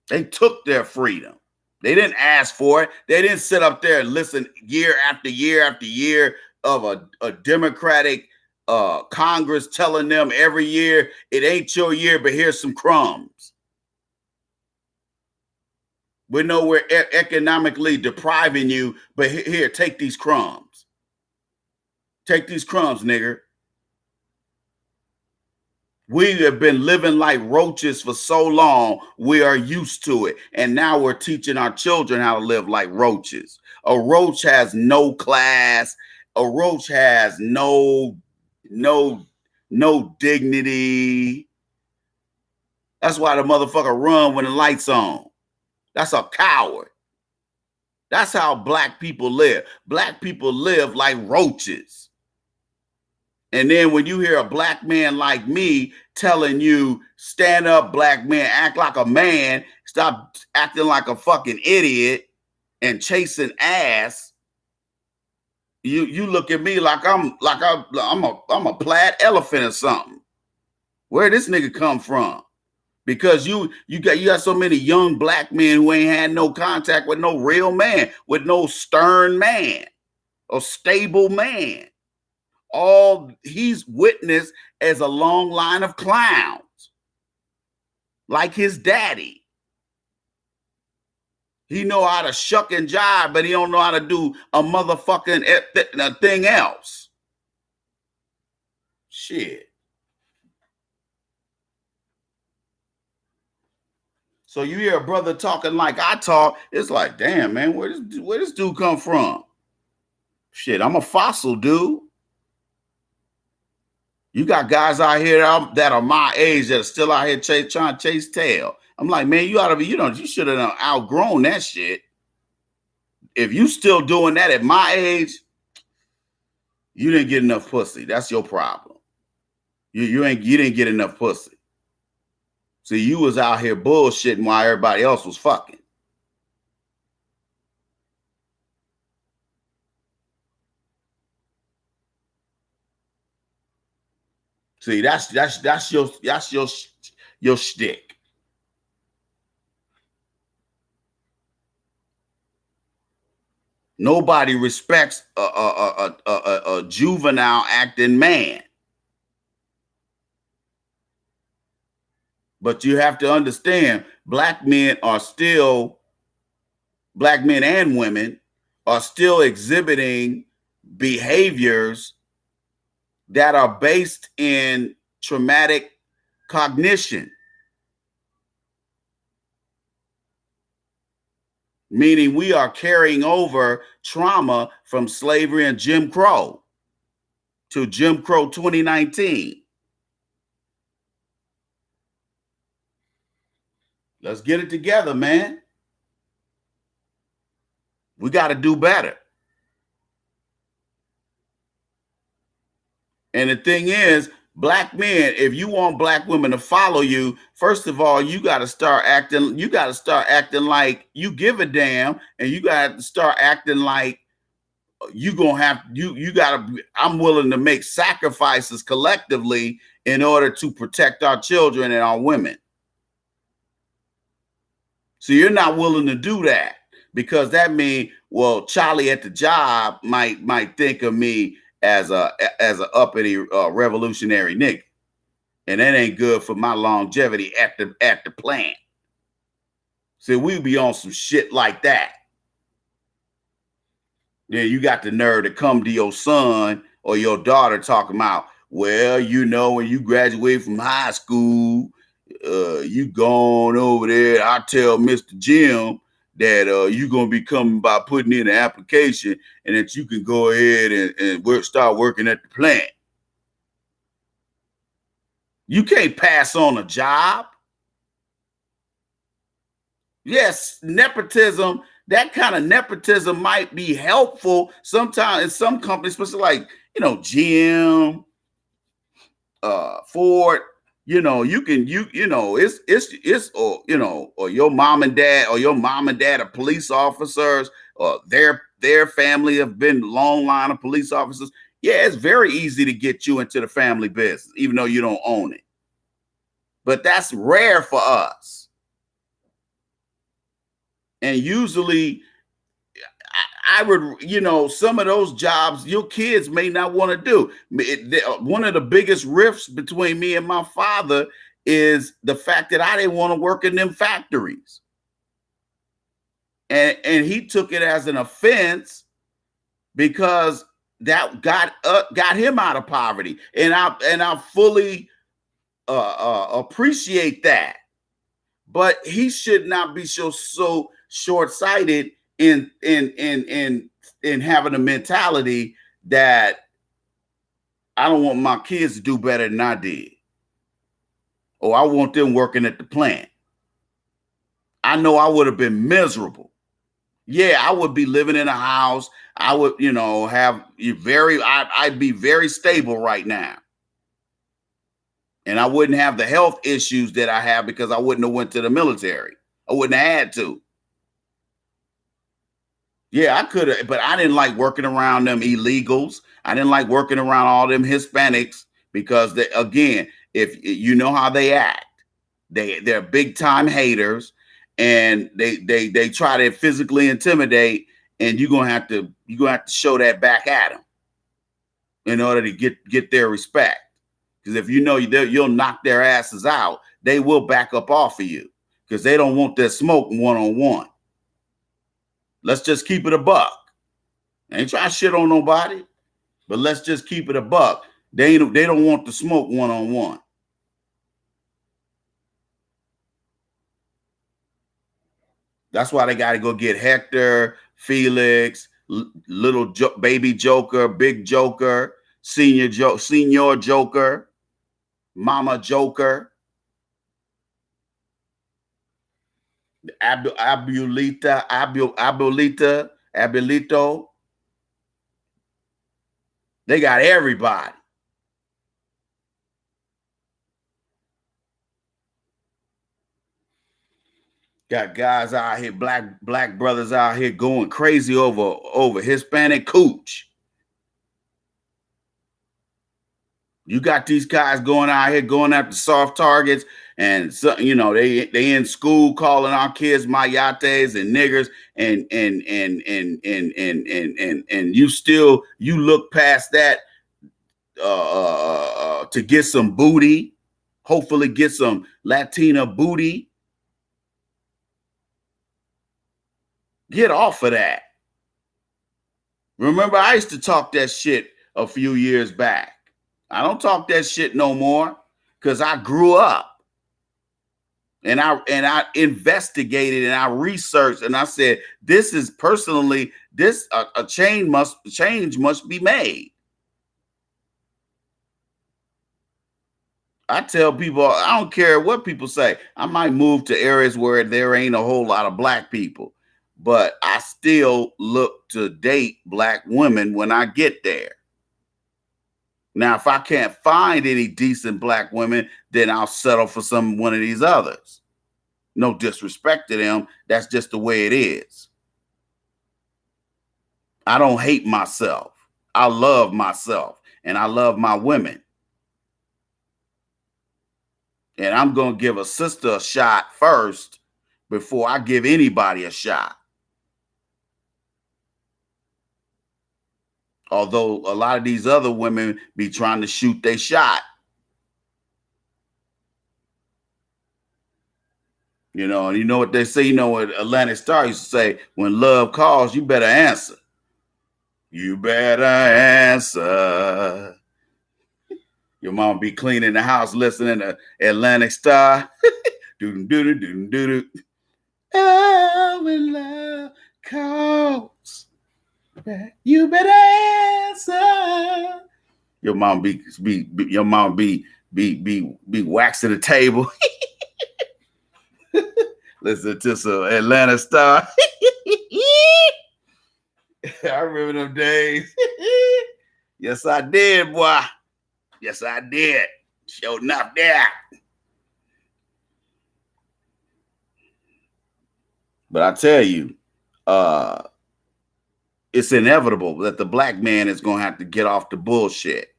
Speaker 1: They took their freedom. They didn't ask for it. They didn't sit up there and listen year after year after year of a Democratic Congress telling them every year, it ain't your year, but here's some crumbs. We know we're economically depriving you, but here, take these crumbs. Take these crumbs, nigger. We have been living like roaches for so long, we are used to it. And now we're teaching our children how to live like roaches. A roach has no class. A roach has no dignity. That's why the motherfucker run when the light's on. That's a coward. That's how black people live. Black people live like roaches. And then when you hear a black man like me telling you, stand up, black man, act like a man, stop acting like a fucking idiot and chasing ass, you look at me like I'm a plaid elephant or something. Where this nigga come from? Because you got so many young black men who ain't had no contact with no real man, with no stern man or stable man. All he's witnessed as a long line of clowns, like his daddy. He know how to shuck and jive, but he don't know how to do a motherfucking thing else. Shit. So you hear a brother talking like I talk, it's like, damn, man, where this dude come from? Shit, I'm a fossil, dude. You got guys out here that are my age that are still out here trying to chase tail. I'm like, man, you ought to be, you should have outgrown that shit. If you still doing that at my age, you didn't get enough pussy. That's your problem. You didn't get enough pussy. See, you was out here bullshitting while everybody else was fucking. See, that's your shtick. Nobody respects a juvenile acting man. But you have to understand, black men and women are still exhibiting behaviors that are based in traumatic cognition. Meaning we are carrying over trauma from slavery and Jim Crow to Jim Crow 2019. Let's get it together, man. We got to do better. And the thing is, black men, if you want black women to follow you, first of all, you got to start acting like you give a damn, and you got to start acting like you gonna have you gotta I'm willing to make sacrifices collectively in order to protect our children and our women. So you're not willing to do that because that means, well, Charlie at the job might think of me as a uppity revolutionary nigga, and that ain't good for my longevity at the plant. So we be on some shit like that. Then you got the nerve to come to your son or your daughter talking about, well, you know, when you graduate from high school, you gone over there. I tell Mr. Jim that you're going to be coming by putting in an application and that you can go ahead and start working at the plant. You can't pass on a job. Yes, nepotism, that kind of nepotism might be helpful sometimes in some companies, especially like, you know, GM, Ford. You know, it's or, you know, or your mom and dad are police officers, or their family have been long line of police officers. Yeah, it's very easy to get you into the family business, even though you don't own it. But that's rare for us. And usually I would, you know, some of those jobs your kids may not want to do. One of the biggest rifts between me and my father is the fact that I didn't want to work in them factories. And he took it as an offense because that got him out of poverty. And I fully appreciate that. But he should not be so short-sighted in having a mentality that I don't want my kids to do better than I did. Or I want them working at the plant. I know I would have been miserable. Yeah, I would be living in a house. I would, you know, I'd be very stable right now. And I wouldn't have the health issues that I have because I wouldn't have went to the military. I wouldn't have had to. Yeah, I could have, but I didn't like working around them illegals. I didn't like working around all them Hispanics because again, if you know how they act, they're big time haters, and they try to physically intimidate, and you're gonna have to show that back at them in order to get their respect. Because if you know you'll knock their asses out, they will back up off of you because they don't want that smoke one-on-one. Let's just keep it a buck. I ain't trying to shit on nobody, but let's just keep it a buck. They don't want the smoke one-on-one. That's why they got to go get Hector, Felix, little baby Joker, big Joker, senior Joker, mama Joker, Abulito. They got everybody. Got guys out here, black brothers out here going crazy over Hispanic cooch. You got these guys going out here going after soft targets, and so, you know, they in school calling our kids mayates and niggers, and you look past that to get some booty, hopefully get some Latina booty. Get off of that. Remember, I used to talk that shit a few years back. I don't talk that shit no more because I grew up and I investigated and I researched and I said, this is personally, a change must be made. I tell people, I don't care what people say. I might move to areas where there ain't a whole lot of black people, but I still look to date black women when I get there. Now, if I can't find any decent black women, then I'll settle for one of these others. No disrespect to them. That's just the way it is. I don't hate myself. I love myself and I love my women. And I'm going to give a sister a shot first before I give anybody a shot. Although a lot of these other women be trying to shoot their shot. You know, and you know what they say, you know what Atlantic Star used to say, when love calls, you better answer. You better answer. Your mom be cleaning the house listening to Atlantic Star. Do-do-do-do-do-do. Oh, when love calls, you better answer. Your mom be waxing the table. Listen to some Atlanta Star. I remember them days. Yes, I did, boy. Yes, I did. Showed enough there. But I tell you, it's inevitable that the black man is going to have to get off the bullshit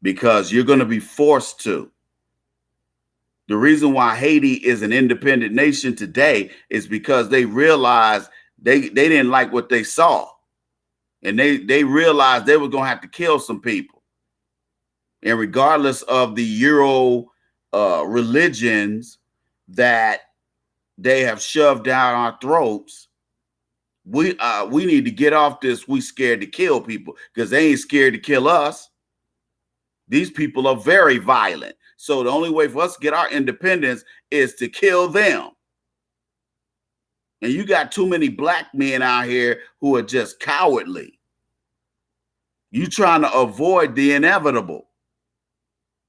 Speaker 1: because you're going to be forced to. The reason why Haiti is an independent nation today is because they realized they didn't like what they saw. And they realized they were going to have to kill some people. And regardless of the Euro religions that they have shoved down our throats, we need to get off this. We scared to kill people because they ain't scared to kill us. These people are very violent. So the only way for us to get our independence is to kill them. And you got too many black men out here who are just cowardly. You trying to avoid the inevitable.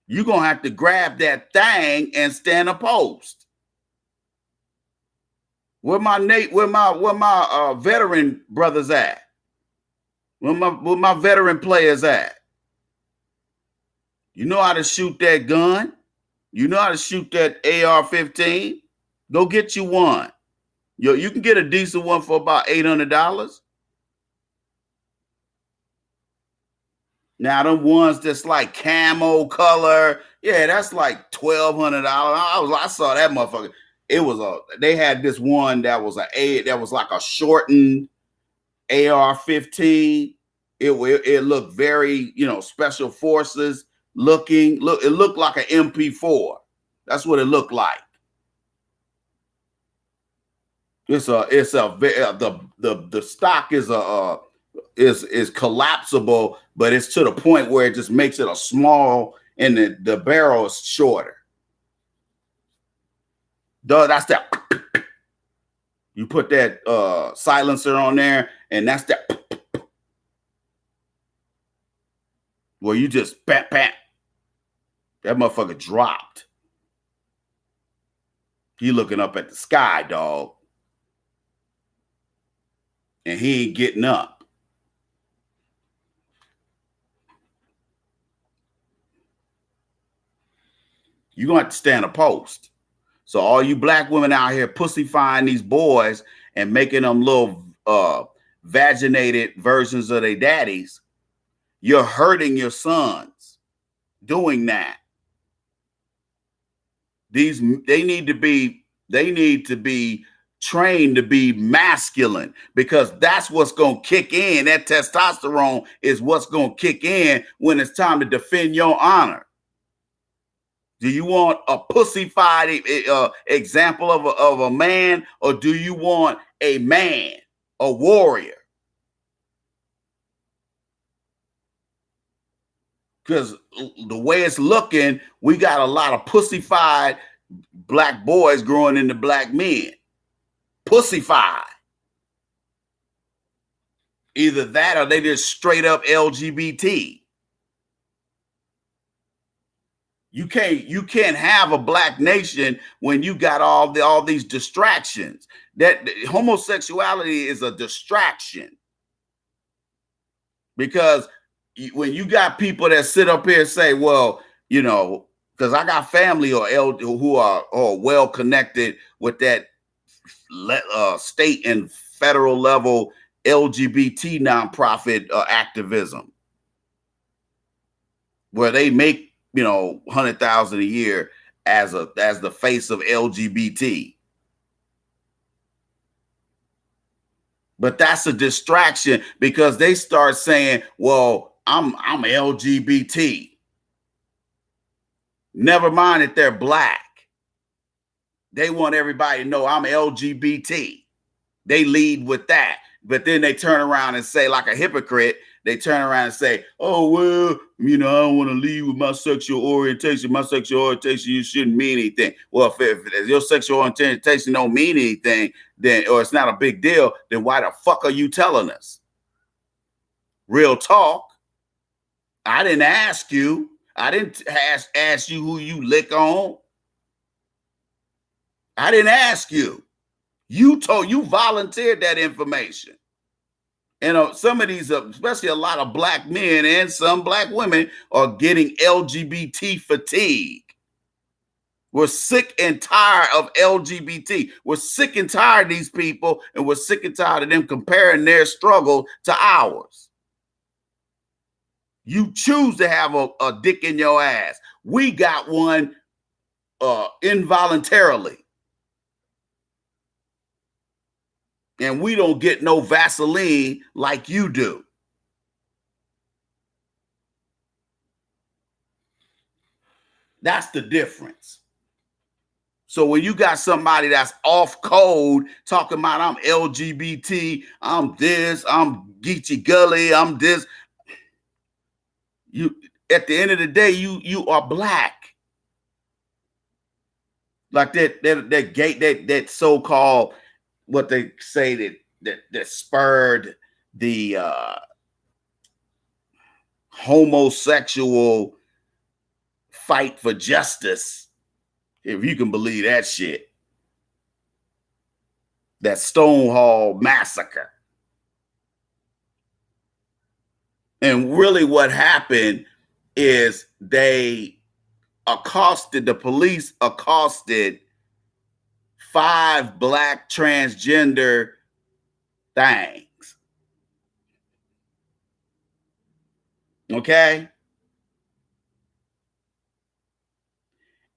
Speaker 1: You're going to have to grab that thing and stand a post. Where my veteran brothers at? Where my veteran players at? You know how to shoot that gun? You know how to shoot that AR-15? Go get you one. You can get a decent one for about $800. Now, them ones that's like camo color, yeah, that's like $1,200. I saw that motherfucker. They had this one that was like a shortened AR-15. It looked very, special forces looking. It looked like an MP4. That's what it looked like. The stock is collapsible, but it's to the point where it just makes it a small, and the barrel is shorter. That's that. You put that silencer on there, and that's that. Where you just bam, bam. That motherfucker dropped. He looking up at the sky, dog. And he ain't getting up. You're going to have to stand a post. So all you black women out here pussyfying these boys and making them little vaginated versions of their daddies, you're hurting your sons doing that. They need to be trained to be masculine, because that's what's going to kick in. That testosterone is what's going to kick in when it's time to defend your honor. Do you want a pussyfied example of a man, or do you want a man, a warrior? Because the way it's looking, we got a lot of pussyfied black boys growing into black men. Pussyfied. Either that or they just straight up LGBT. You can't have a black nation when you got all these distractions. That homosexuality is a distraction, because when you got people that sit up here and say, well, because I got family who are well connected with that state and federal level LGBT nonprofit activism, where they make 100,000 a year as the face of LGBT. But that's a distraction, because they start saying, well, I'm LGBT. Never mind that they're black. They want everybody to know I'm LGBT. They lead with that. But then they turn around and say, like a hypocrite, they turn around and say, oh, well, I don't want to lead with my sexual orientation. My sexual orientation, you shouldn't mean anything. Well, if your sexual orientation don't mean anything, then, or it's not a big deal, then why the fuck are you telling us? Real talk. I didn't ask you. I didn't ask you who you lick on. I didn't ask you. You volunteered that information. And some of these, especially a lot of black men and some black women, are getting LGBT fatigue. We're sick and tired of LGBT. We're sick and tired of these people, and we're sick and tired of them comparing their struggle to ours. You choose to have a dick in your ass. We got one involuntarily. And we don't get no Vaseline like you do. That's the difference. So when you got somebody that's off code talking about I'm LGBT, I'm this, I'm Geechee Gully, I'm this, you at the end of the day, you are black. Like that so-called, what they say that spurred the homosexual fight for justice, if you can believe that shit. That Stonewall massacre. And really what happened is the police accosted 5 black transgender things. Okay?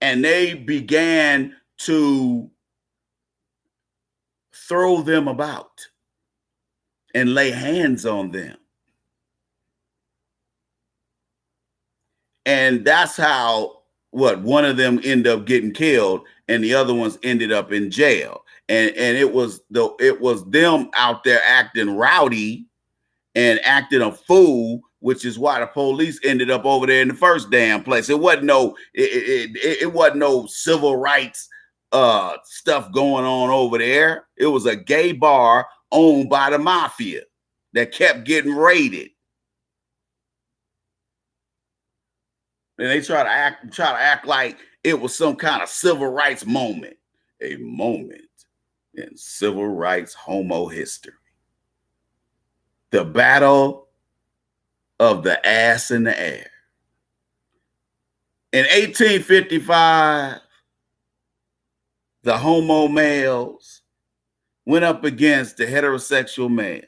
Speaker 1: And they began to throw them about and lay hands on them. And that's how one of them ended up getting killed and the other ones ended up in jail. And it was them out there acting rowdy and acting a fool, which is why the police ended up over there in the first damn place. It wasn't no civil rights stuff going on over there. It was a gay bar owned by the mafia that kept getting raided. And they try to act like it was some kind of civil rights moment, a moment in civil rights homo history. The battle of the ass in the air. In 1855, the homo males went up against the heterosexual males.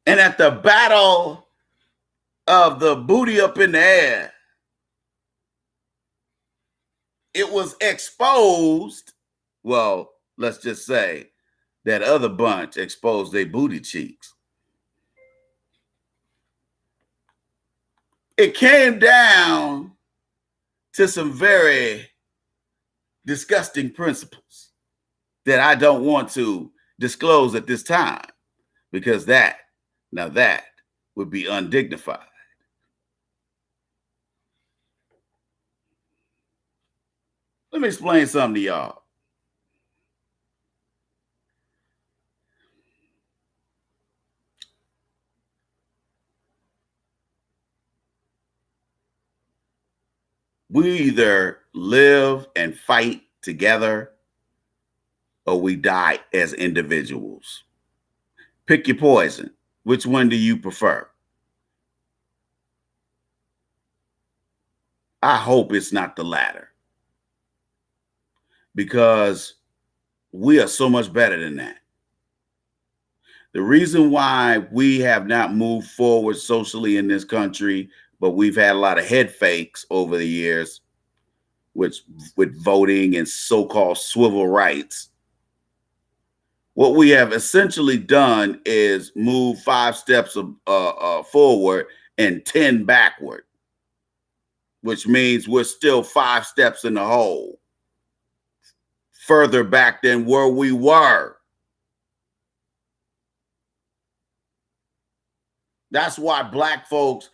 Speaker 1: And at the battle of the booty up in the air, it was exposed. Well, let's just say that other bunch exposed their booty cheeks. It came down to some very disgusting principles that I don't want to disclose at this time, because that would be undignified. Let me explain something to y'all. We either live and fight together or we die as individuals. Pick your poison. Which one do you prefer? I hope it's not the latter, because we are so much better than that. The reason why we have not moved forward socially in this country, but we've had a lot of head fakes over the years, which with voting and so-called civil rights, what we have essentially done is move 5 steps forward and 10 backward, which means we're still 5 steps in the hole, further back than where we were. That's why Black folks'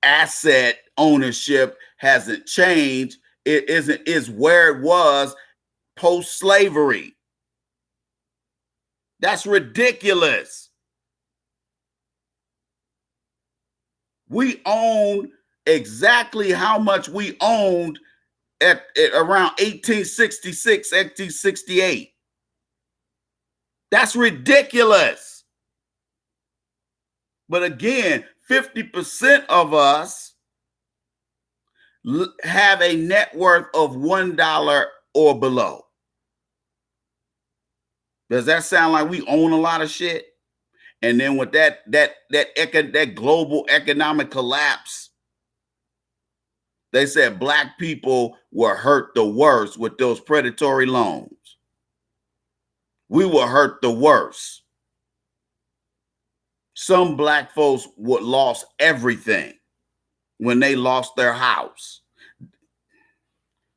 Speaker 1: asset ownership hasn't changed. It is where it was post-slavery. That's ridiculous. We own exactly how much we owned at around 1866, 1868. That's ridiculous. But again, 50% of us have a net worth of $1 or below. Does that sound like we own a lot of shit? And then with that global economic collapse, they said Black people were hurt the worst with those predatory loans. We were hurt the worst. Some Black folks lost everything when they lost their house.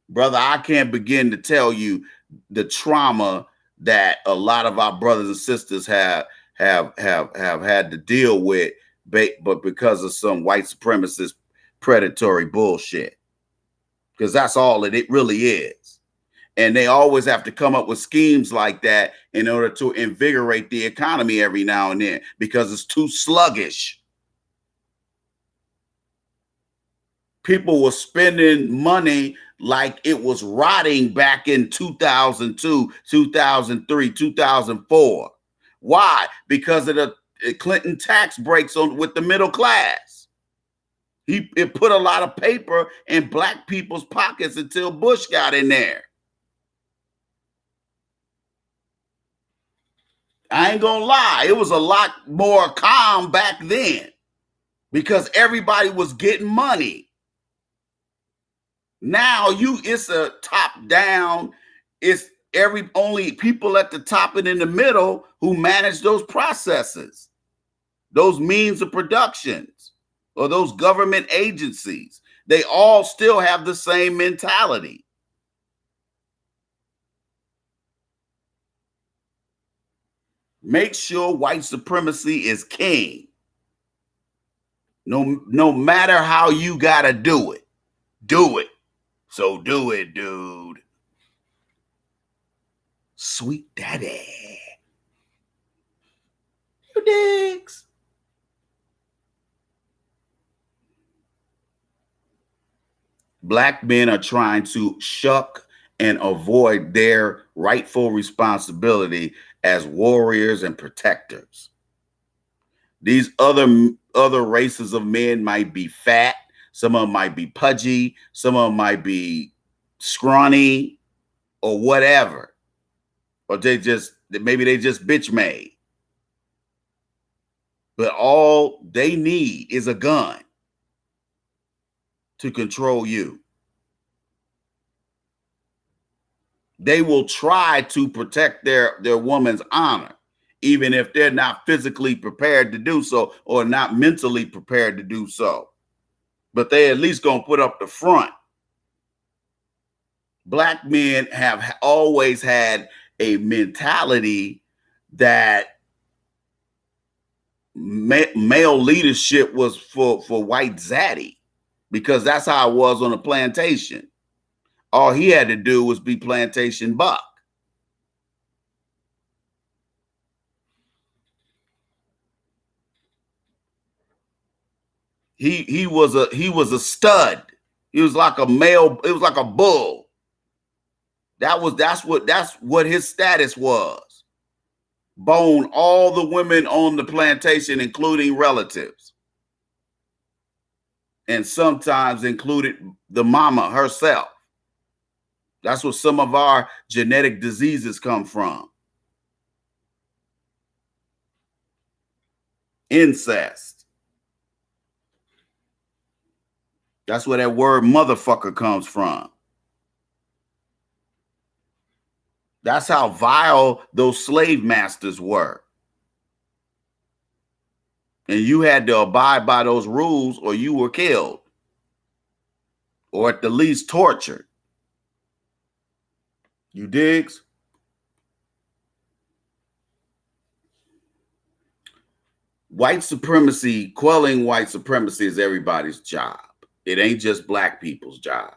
Speaker 1: Brother, I can't begin to tell you the trauma that a lot of our brothers and sisters have had to deal with, but because of some white supremacist predatory bullshit. Because that's all it really is. And they always have to come up with schemes like that in order to invigorate the economy every now and then, because it's too sluggish. People were spending money like it was rotting back in 2002, 2003, 2004. Why? Because of the Clinton tax breaks with the middle class. It put a lot of paper in Black people's pockets until Bush got in there. I ain't gonna lie, it was a lot more calm back then because everybody was getting money. Now it's a top down. It's only people at the top and in the middle who manage those processes, those means of productions, or those government agencies. They all still have the same mentality. Make sure white supremacy is king. No matter how you gotta do it. Do it. So do it, dude. Sweet daddy. You digs. Black men are trying to shuck and avoid their rightful responsibility as warriors and protectors. These other races of men might be fat, some of them might be pudgy, some of them might be scrawny or whatever. Or maybe they just bitch made. But all they need is a gun to control you. They will try to protect their woman's honor, even if they're not physically prepared to do so or not mentally prepared to do so. But they at least gonna put up the front. Black men have always had a mentality that male leadership was for white zaddy, because that's how it was on the plantation. All he had to do was be plantation buck. He was a stud. He was like a male. It was like a bull. That's what his status was. Bone all the women on the plantation, including relatives, and sometimes included the mama herself. That's where some of our genetic diseases come from. Incest. That's where that word motherfucker comes from. That's how vile those slave masters were. And you had to abide by those rules or you were killed. Or at the least tortured. You digs? White supremacy, quelling white supremacy is everybody's job. It ain't just black people's job.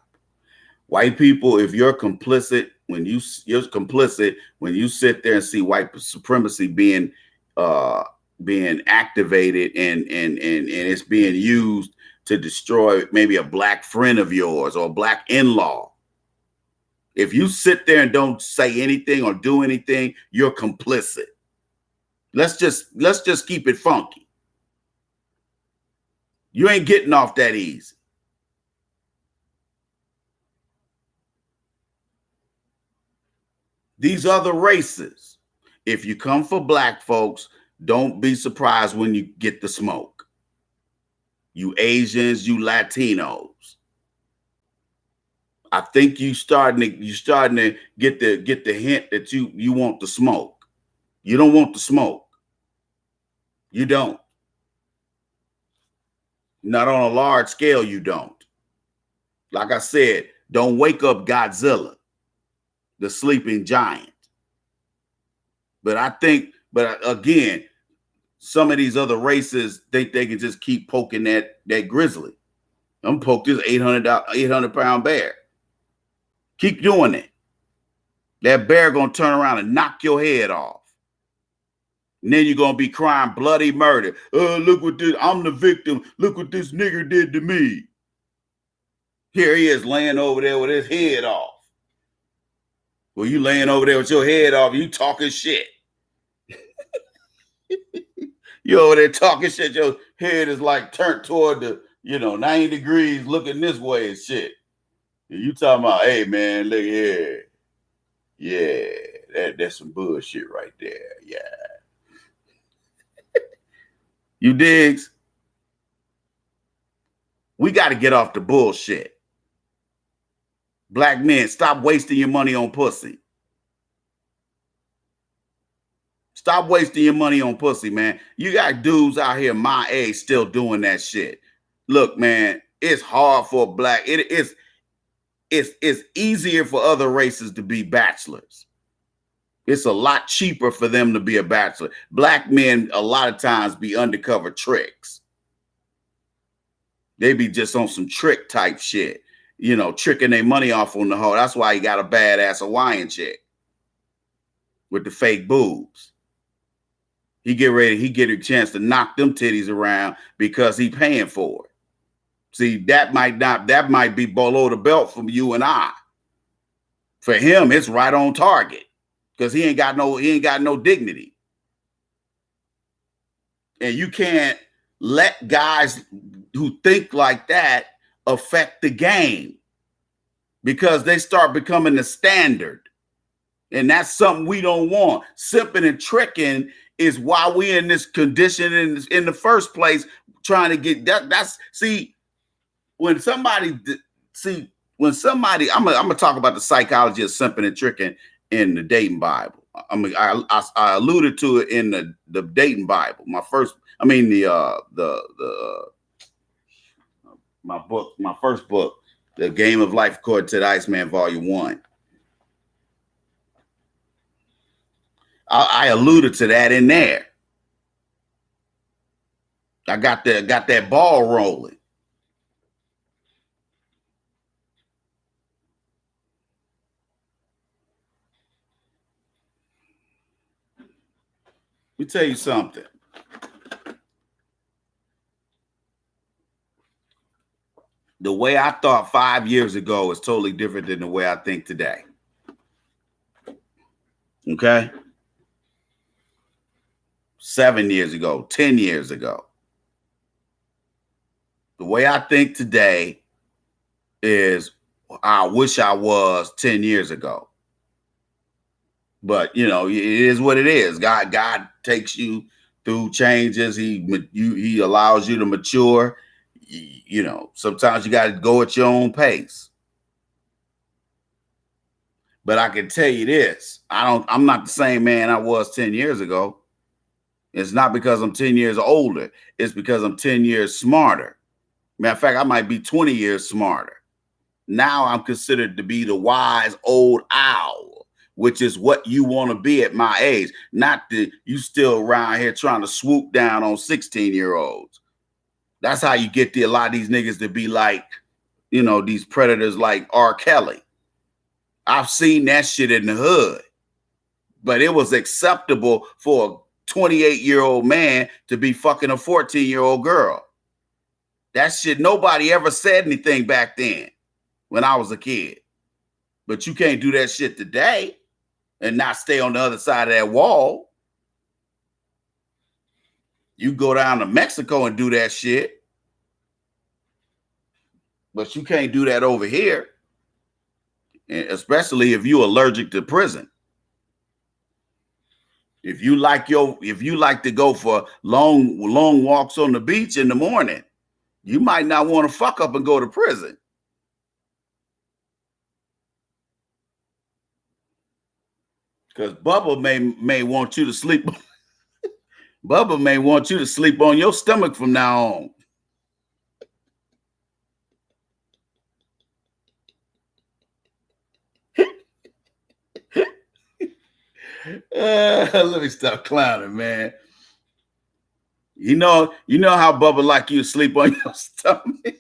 Speaker 1: White people, if you're complicit, you're complicit when you sit there and see white supremacy being activated and it's being used to destroy maybe a black friend of yours or a black in-law. If you sit there and don't say anything or do anything, you're complicit. Let's just keep it funky. You ain't getting off that easy. These other races, if you come for black folks, don't be surprised when you get the smoke. You Asians, you Latinos. I think you starting to get the hint that you want the smoke. You don't want the smoke. You don't. Not on a large scale, you don't. Like I said, don't wake up Godzilla, the sleeping giant. But again, some of these other races think they can just keep poking that grizzly. I'm poke this 800-pound bear. Keep doing it. That bear gonna turn around and knock your head off. And then you're gonna be crying bloody murder. Oh, look what this, I'm the victim. Look what this nigger did to me. Here he is laying over there with his head off. Well, you laying over there with your head off, you talking shit. You over there talking shit, your head is like turned toward the, 90 degrees looking this way and shit. And you talking about, hey man, look here. Yeah, that's some bullshit right there. Yeah. You digs? We got to get off the bullshit. Black men, stop wasting your money on pussy. Stop wasting your money on pussy, man. You got dudes out here my age still doing that shit. Look, man, it's hard for black. It's easier for other races to be bachelors. It's a lot cheaper for them to be a bachelor. Black men a lot of times be undercover tricks. They be just on some trick type shit, tricking their money off on the hoe. That's why he got a badass Hawaiian chick with the fake boobs. He get a chance to knock them titties around because he paying for it. See, that might be below the belt from you and I. For him, it's right on target because he ain't got no dignity. And you can't let guys who think like that affect the game because they start becoming the standard. And that's something we don't want. Simping and tricking is why we in this condition in the first place, trying to get that. When somebody, I'm gonna talk about the psychology of simping and tricking in the dating Bible. I alluded to it in the dating Bible. My first book, The Game of Life According to the Iceman, Volume 1. I alluded to that in there. I got that ball rolling. Let me tell you something. The way I thought 5 years ago is totally different than the way I think today. Okay? 7 years ago, 10 years ago. The way I think today is I wish I was 10 years ago. But, it is what it is. God takes you through changes. He allows you to mature. Sometimes you got to go at your own pace. But I can tell you this, I'm not the same man I was 10 years ago. It's not because I'm 10 years older. It's because I'm 10 years smarter. Matter of fact, I might be 20 years smarter. Now I'm considered to be the wise old owl, which is what you want to be at my age. Not that you still around here trying to swoop down on 16-year-olds. That's how you get a lot of these niggas to be like, these predators like R. Kelly. I've seen that shit in the hood. But it was acceptable for a 28-year-old man to be fucking a 14-year-old girl. That shit, nobody ever said anything back then when I was a kid. But you can't do that shit today and not stay on the other side of that wall. You go down to Mexico and do that shit. But you can't do that over here. And especially if you're allergic to prison. If you like to go for long walks on the beach in the morning, you might not want to fuck up and go to prison. Because Bubba may want you to sleep. Bubba may want you to sleep on your stomach from now on. Let me stop clowning, man. You know how Bubba like you to sleep on your stomach.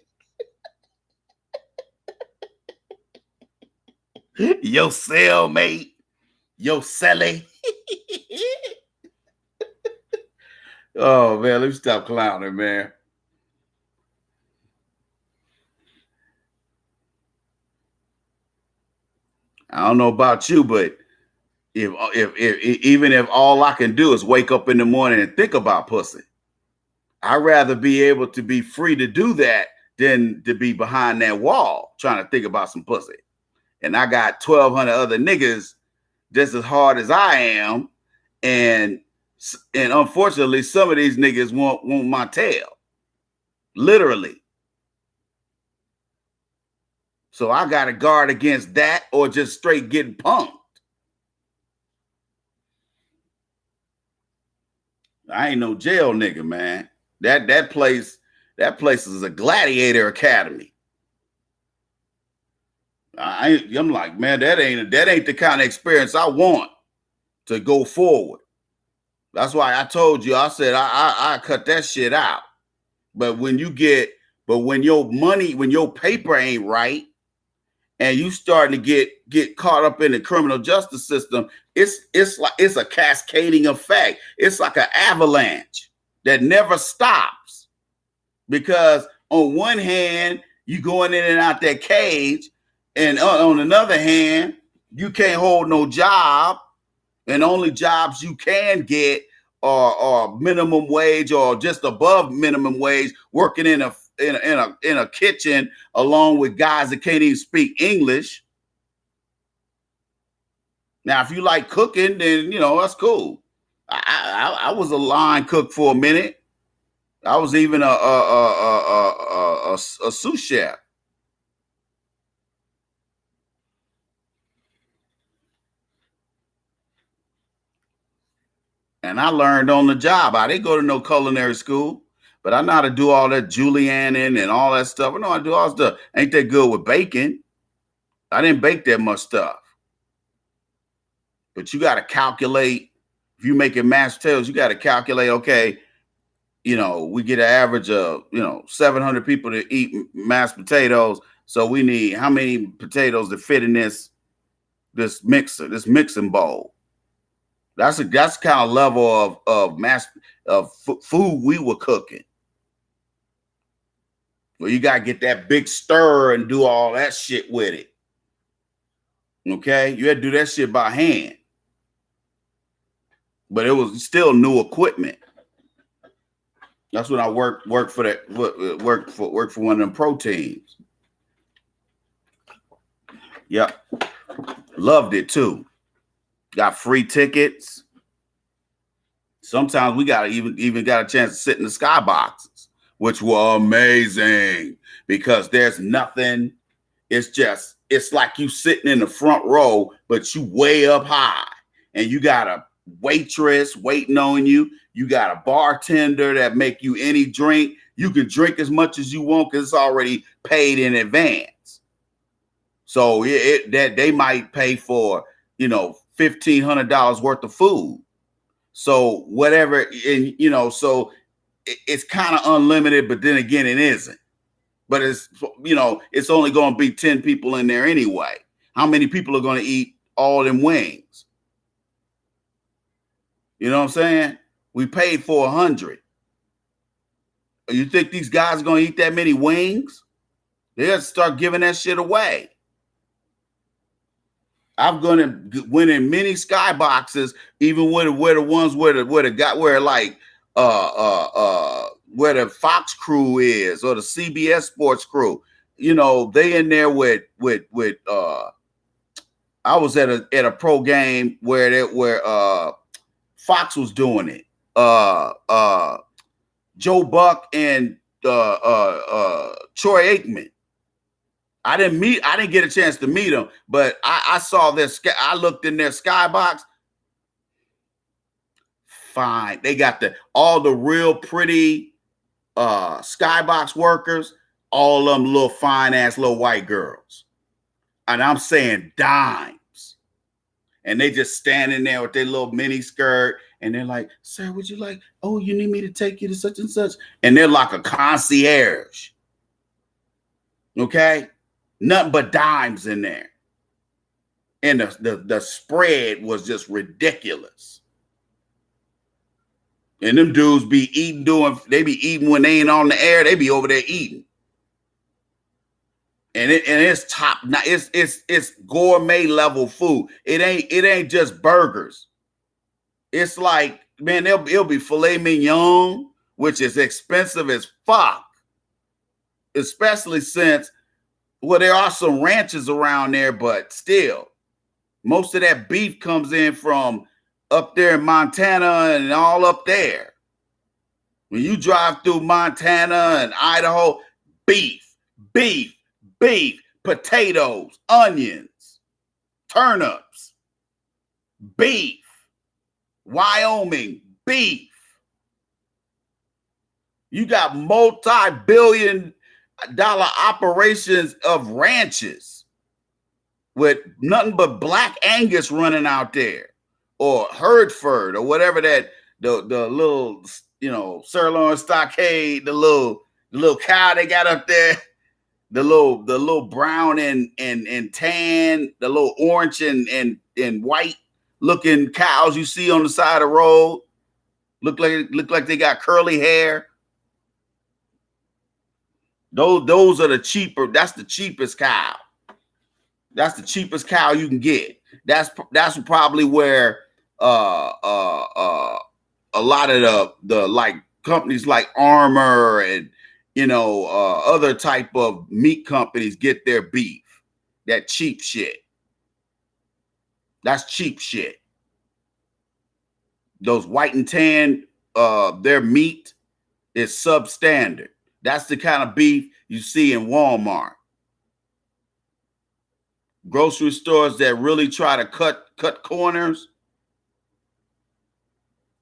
Speaker 1: Your cellmate, your celly. Oh man, let me stop clowning, man. I don't know about you, but if all I can do is wake up in the morning and think about pussy, I'd rather be able to be free to do that than to be behind that wall trying to think about some pussy. And I got 1,200 other niggas just as hard as I am, and unfortunately, some of these niggas want my tail, literally. So I got to guard against that or just straight getting punked. I ain't no jail nigga, man. That place is a gladiator academy. I'm like, man, that ain't the kind of experience I want to go forward. That's why I told you, I said I cut that shit out. But when your paper ain't right, and you starting to get caught up in the criminal justice system, it's a cascading effect. It's like an avalanche that never stops. Because on one hand, you going in and out that cage, and on another hand, you can't hold no job, and only jobs you can get are minimum wage or just above minimum wage, working in a kitchen along with guys that can't even speak English. Now, if you like cooking, then that's cool. I was a line cook for a minute. I was even a sous chef. And I learned on the job. I didn't go to no culinary school, but I know how to do all that julienning and all that stuff. I know how to do all that stuff. Ain't that good with baking. I didn't bake that much stuff. But you got to calculate. If you're making mashed potatoes, you got to calculate, okay, we get an average of, 700 people to eat mashed potatoes. So we need how many potatoes to fit in this mixing bowl. That's the kind of level of food we were cooking. Well, you gotta get that big stir and do all that shit with it. Okay, you had to do that shit by hand, but it was still new equipment. That's when I worked for that. Worked for one of them pro teams. Yep, loved it too. Got free tickets. Sometimes we even got a chance to sit in the skyboxes, which were amazing because there's nothing. It's like you sitting in the front row, but you way up high, and you got a waitress waiting on you. You got a bartender that make you any drink. You can drink as much as you want because it's already paid in advance. So that they might pay for, $1,500 worth of food. So whatever, and so it's kind of unlimited, but then again, it isn't. But it's only going to be 10 people in there anyway. How many people are going to eat all them wings? You know what I'm saying? We paid for 100. You think these guys are going to eat that many wings? They got to start giving that shit away. I've went in many skyboxes, even where the ones where the Fox crew is or the CBS Sports crew. They in there with I was at a pro game where Fox was doing it. Joe Buck and Troy Aikman. I didn't get a chance to meet them, but I saw this. I looked in their skybox. Fine. They got all the real pretty skybox workers, all of them little fine ass little white girls. And I'm saying dimes. And they just standing there with their little mini skirt. And they're like, sir, would you like, you need me to take you to such and such? And they're like a concierge. Okay? Nothing but dimes in there. And the spread was just ridiculous. And them dudes be eating, they be eating when they ain't on the air, they be over there eating. And it's top, it's gourmet level food. It ain't just burgers. It's like, man, it'll be filet mignon, which is expensive as fuck. Especially since, there are some ranches around there, but still, most of that beef comes in from up there in Montana and all up there. When you drive through Montana and Idaho, beef, potatoes, onions, turnips, beef. Wyoming, beef. You got multi-billion-dollar operations of ranches with nothing but Black Angus running out there, or Hereford, or whatever that the little sirloin stockade, the little cow they got up there, the little brown and tan, the little orange and white looking cows you see on the side of the road. Look like they got curly hair. Those are the cheaper. That's the cheapest cow. That's the cheapest cow you can get. That's probably where a lot of the like companies like Armour and other type of meat companies get their beef. That cheap shit. That's cheap shit. Those white and tan, their meat is substandard. That's the kind of beef you see in Walmart. Grocery stores that really try to cut corners,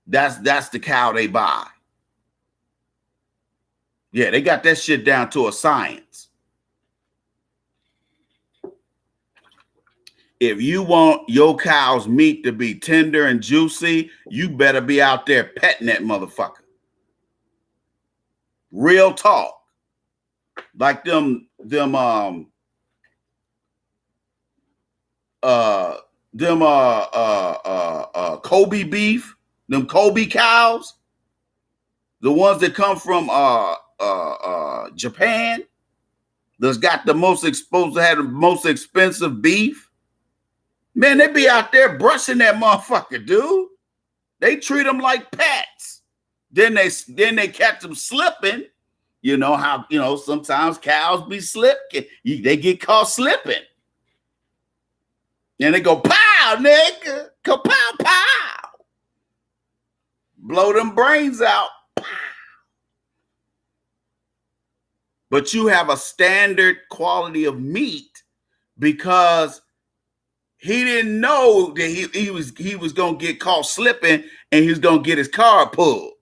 Speaker 1: that's the cow they buy. Yeah, they got that shit down to a science. If you want your cow's meat to be tender and juicy, you better be out there petting that motherfucker. Real talk. Like them Kobe beef, them Kobe cows, the ones that come from Japan, that's got the most exposed to have the most expensive beef. Man, they be out there brushing that motherfucker, dude. They treat them like pets. Then they catch them slipping. You know how, sometimes cows be slipping. They get caught slipping. And they go, pow, nigga. Go pow, pow. Blow them brains out. Pow. But you have a standard quality of meat because he didn't know that he was going to get caught slipping and he was going to get his car pulled.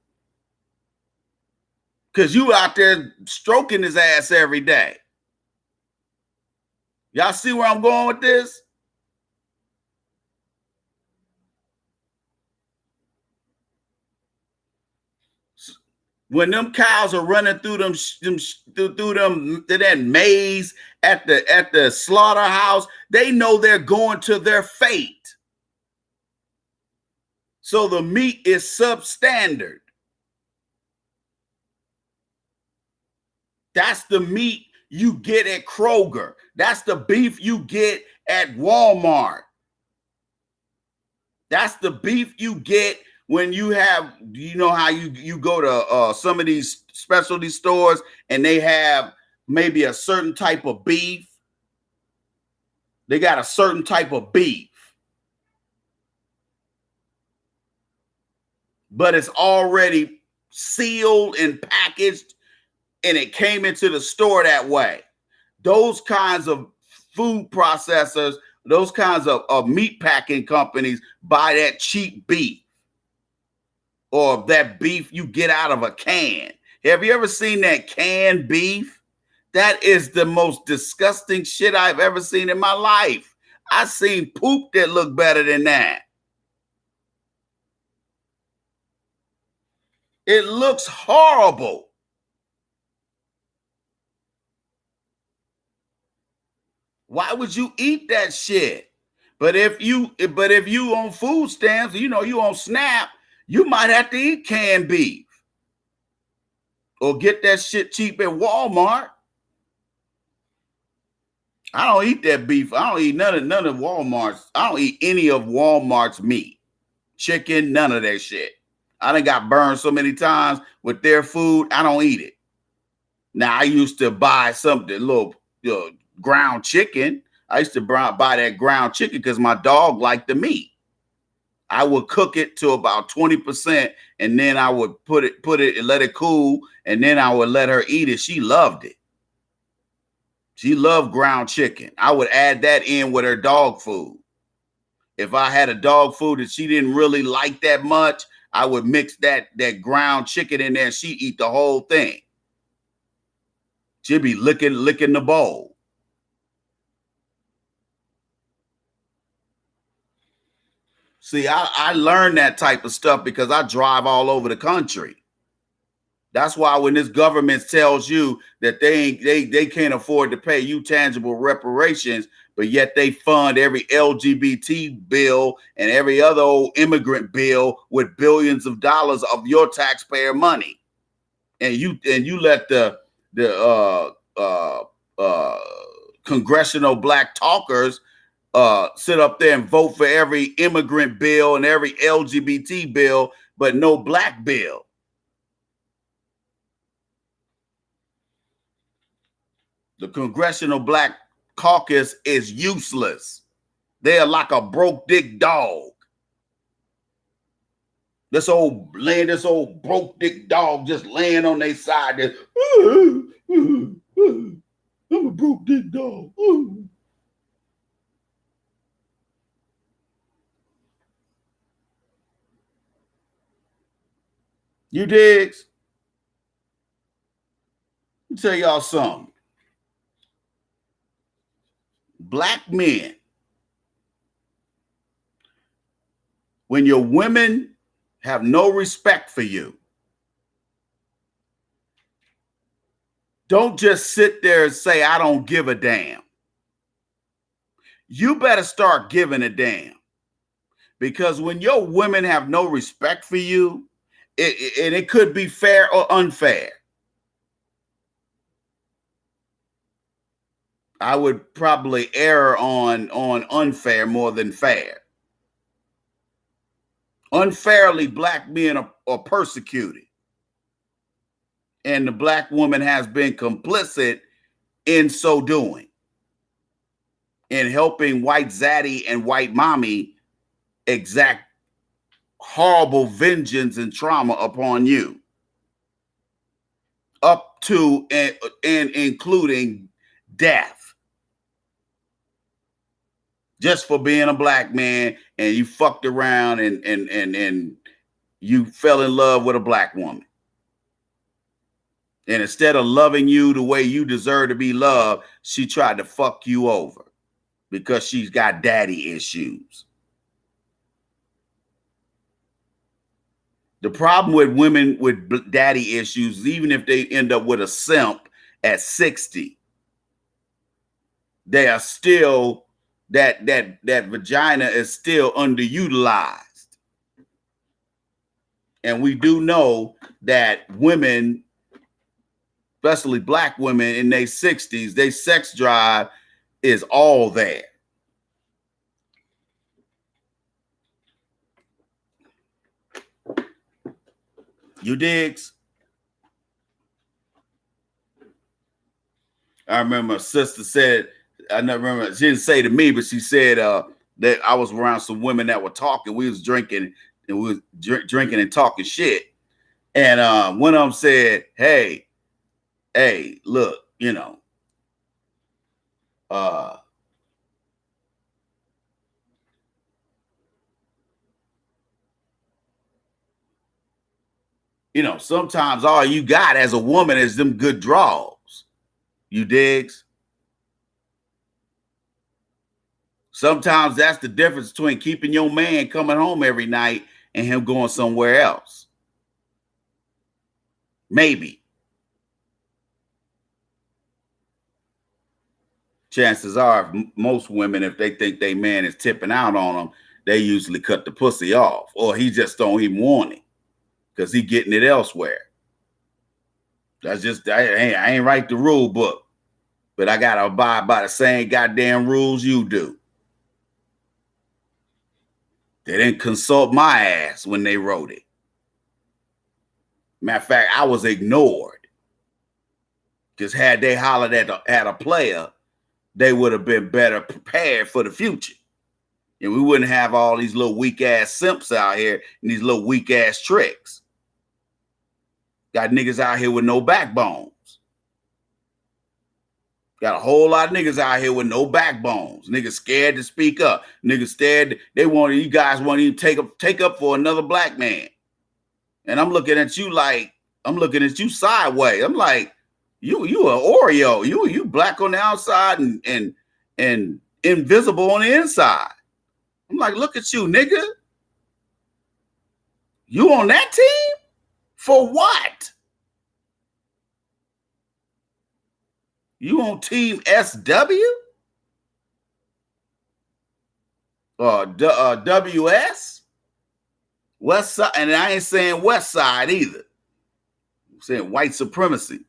Speaker 1: Because you out there stroking his ass every day. Y'all see where I'm going with this? When them cows are running through that maze at the slaughterhouse, they know they're going to their fate. So the meat is substandard. That's the meat you get at Kroger. That's the beef you get at Walmart. That's the beef you get when you have, how you go to some of these specialty stores and they have maybe a certain type of beef. They got a certain type of beef. But it's already sealed and packaged and it came into the store that way. Those kinds of food processors, those kinds of meat packing companies buy that cheap beef or that beef you get out of a can. Have you ever seen that canned beef? That is the most disgusting shit I've ever seen in my life. I've seen poop that look better than that. It looks horrible. Why would you eat that shit? But if you on food stamps, you on SNAP, you might have to eat canned beef or get that shit cheap at Walmart. I don't eat that beef. I don't eat none of Walmart's. I don't eat any of Walmart's meat, chicken, none of that shit. I done got burned so many times with their food. I don't eat it. Now I used to buy something little. Ground chicken. I used to buy that ground chicken because my dog liked the meat. I would cook it to about 20% and then I would put it and let it cool and then I would let her eat it. She loved it. She loved ground chicken. I would add that in with her dog food. If I had a dog food that she didn't really like that much, I would mix that ground chicken in there and she'd eat the whole thing. She'd be licking the bowl. See, I learned that type of stuff because I drive all over the country. That's why when this government tells you that they can't afford to pay you tangible reparations, but yet they fund every LGBT bill and every other old immigrant bill with billions of dollars of your taxpayer money, and you let the congressional black talkers sit up there and vote for every immigrant bill and every LGBT bill, but no black bill. The Congressional Black Caucus is useless. They are like a broke dick dog. This old broke dick dog just laying on their side. I'm a broke dick dog. You digs? Let me tell y'all something. Black men, when your women have no respect for you, don't just sit there and say, I don't give a damn. You better start giving a damn. Because when your women have no respect for you, and it could be fair or unfair. I would probably err on unfair more than fair. Unfairly, black men are persecuted, and the black woman has been complicit in so doing, in helping white zaddy and white mommy exact horrible vengeance and trauma upon you, up to and including death, just for being a black man and you fucked around and you fell in love with a black woman. And instead of loving you the way you deserve to be loved, she tried to fuck you over because she's got daddy issues. The problem with women with daddy issues, even if they end up with a simp at 60, they are still, that vagina is still underutilized. And we do know that women, especially black women in their 60s, their sex drive is all there. You digs? I remember a sister said, I never remember, she didn't say to me, but she said that I was around some women that were talking. We was drinking, and we was drinking and talking shit. And one of them said, hey, look, you know, sometimes all you got as a woman is them good draws. You digs? Sometimes that's the difference between keeping your man coming home every night and him going somewhere else. Maybe. Chances are, most women, if they think their man is tipping out on them, they usually cut the pussy off, or he just don't even want it because he getting it elsewhere. That's just, I ain't write the rule book, but I got to abide by the same goddamn rules you do. They didn't consult my ass when they wrote it. Matter of fact, I was ignored. Because had they hollered at a player, they would have been better prepared for the future. And we wouldn't have all these little weak ass simps out here and these little weak ass tricks. Got niggas out here with no backbones. Got a whole lot of niggas out here with no backbones. Niggas scared to speak up. Niggas scared. You guys want to even take up for another black man. And I'm looking at you like, I'm looking at you sideways. I'm like, you an Oreo. You black on the outside and invisible on the inside. I'm like, look at you, nigga. You on that team? For what? You on team SW? WS? West Side, and I ain't saying West Side either. I'm saying white supremacy.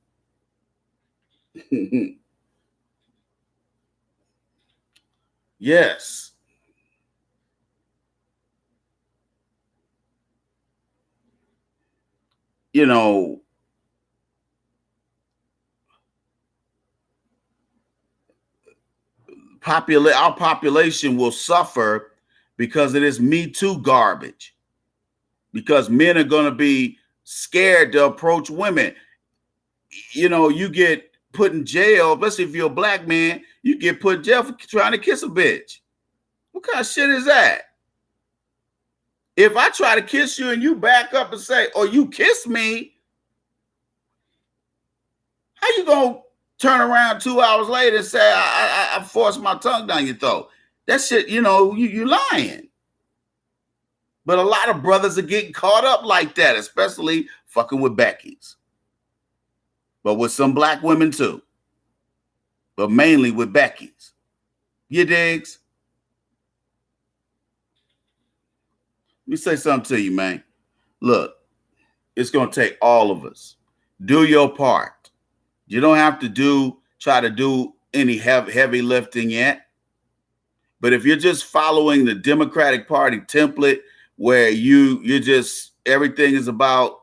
Speaker 1: Yes. Our population will suffer because of this Me Too garbage. Because men are going to be scared to approach women. You get put in jail, especially if you're a black man, you get put in jail for trying to kiss a bitch. What kind of shit is that? If I try to kiss you and you back up and say, oh, you kiss me, how you going to turn around 2 hours later and say, I forced my tongue down your throat? That shit, you lying. But a lot of brothers are getting caught up like that, especially fucking with Becky's. But with some black women too. But mainly with Becky's. You digs? Let me say something to you, man. Look, it's going to take all of us. Do your part. You don't have to try to do any heavy lifting yet. But if you're just following the Democratic Party template, where you just everything is about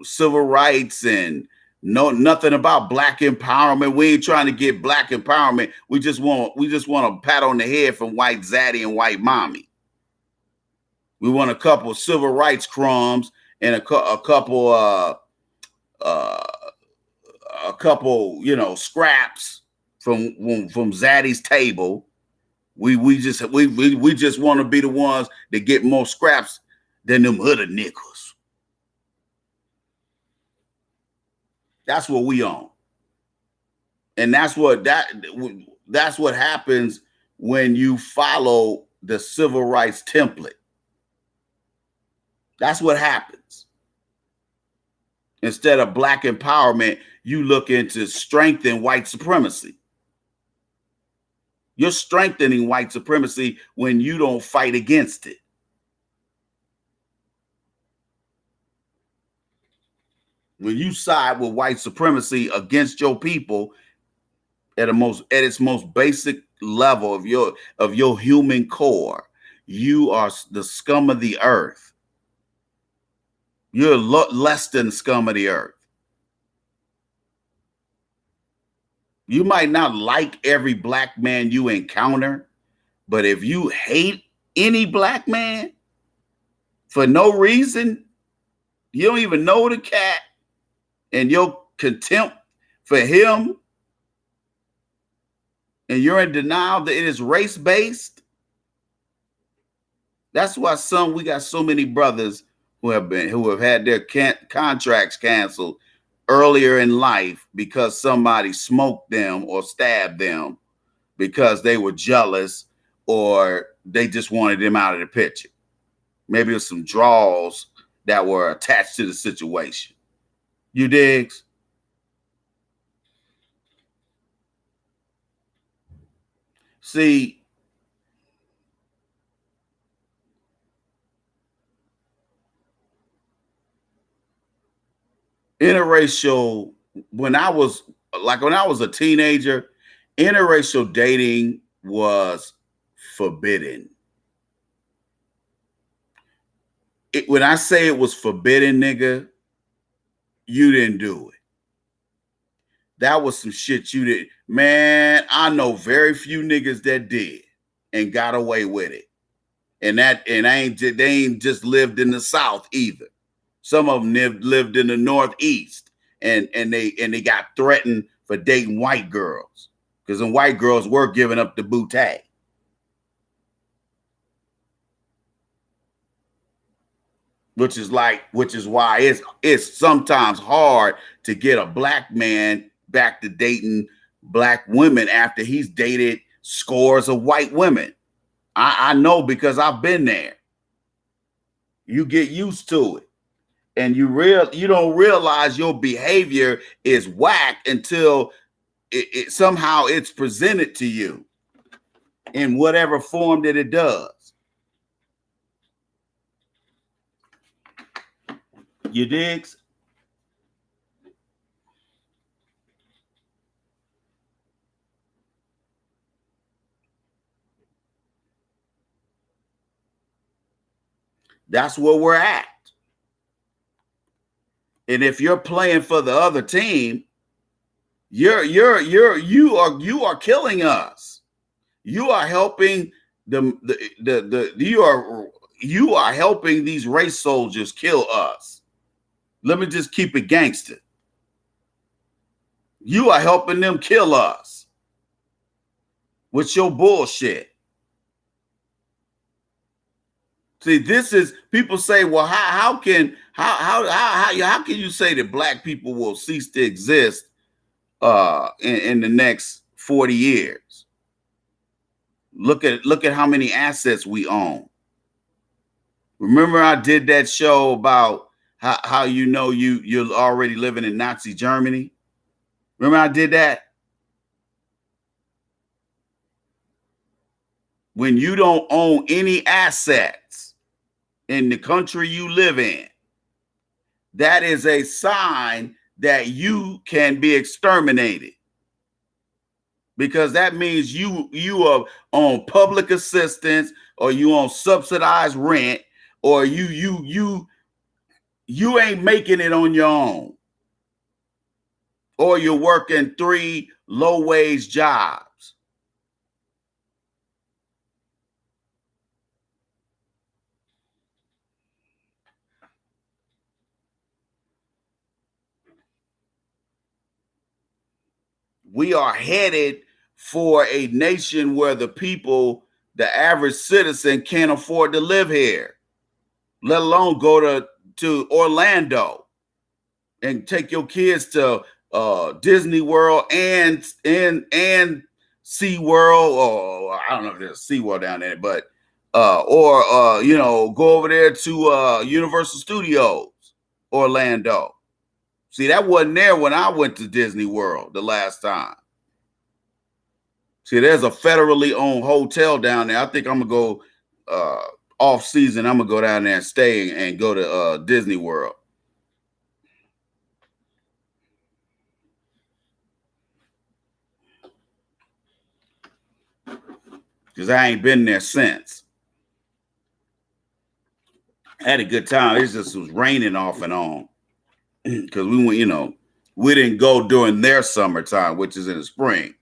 Speaker 1: civil rights and nothing about black empowerment. We ain't trying to get black empowerment. We just want a pat on the head from white zaddy and white mommy. We want a couple civil rights crumbs and a couple scraps from Zaddy's table. We just want to be the ones that get more scraps than them other niggas. That's what we own. And that's what happens when you follow the civil rights template. That's what happens. Instead of black empowerment, you look into strengthen white supremacy. You're strengthening white supremacy when you don't fight against it. When you side with white supremacy against your people at its most basic level of your human core, you are the scum of the earth. You're less than scum of the earth. You might not like every black man you encounter, but if you hate any black man for no reason, you don't even know the cat, and your contempt for him, and you're in denial that it is race-based, that's why we got so many brothers who have had their contracts canceled earlier in life because somebody smoked them or stabbed them because they were jealous or they just wanted them out of the picture. Maybe there's some draws that were attached to the situation. You digs? See, interracial, when I was a teenager, interracial dating was forbidden. When I say it was forbidden, nigga, you didn't do it. That was some shit you did. Man, I know very few niggas that did and got away with it. And they ain't just lived in the South either. Some of them lived in the Northeast, and they got threatened for dating white girls because the white girls were giving up the bootay. Which is why it's sometimes hard to get a black man back to dating black women after he's dated scores of white women. I know because I've been there. You get used to it. And you don't realize your behavior is whack until it somehow it's presented to you in whatever form that it does. You digs? That's where we're at. And if you're playing for the other team, you are killing us. You are helping you are helping these race soldiers kill us. Let me just keep it gangster. You are helping them kill us with your bullshit. See, this is, people say, well, how can you say that black people will cease to exist in the next 40 years? Look at how many assets we own. Remember I did that show about how you're already living in Nazi Germany? Remember I did that? When you don't own any assets in the country you live in, that is a sign that you can be exterminated, because that means you are on public assistance, or you on subsidized rent, or you ain't making it on your own, or you're working 3 low-wage jobs. We are headed for a nation where the people, the average citizen, can't afford to live here, let alone go to Orlando and take your kids to Disney World and Sea World, or I don't know if there's Sea World down there, but or go over there to Universal Studios Orlando. See, that wasn't there when I went to Disney World the last time. See, there's a federally owned hotel down there. I think I'm gonna go off season. I'm gonna go down there and stay and go to Disney World. Because I ain't been there since. I had a good time. It just was raining off and on. Because we went, we didn't go during their summertime, which is in the spring.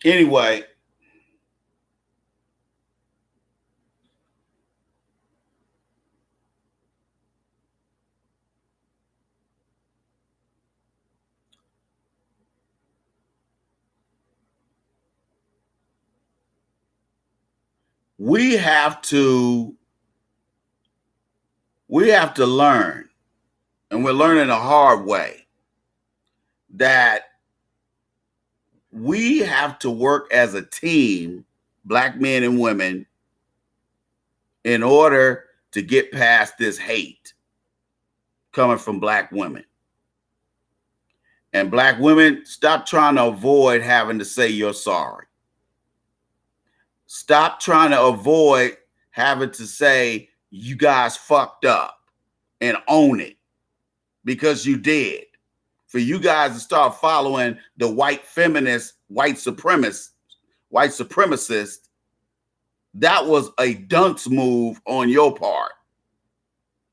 Speaker 1: Anyway, we have to learn, and we're learning the hard way, that we have to work as a team, Black men and women, in order to get past this hate coming from Black women. And Black women, stop trying to avoid having to say you're sorry. Stop trying to avoid having to say you guys fucked up, and own it, because you did. For you guys to start following the white feminist, white supremacist, that was a dunce move on your part,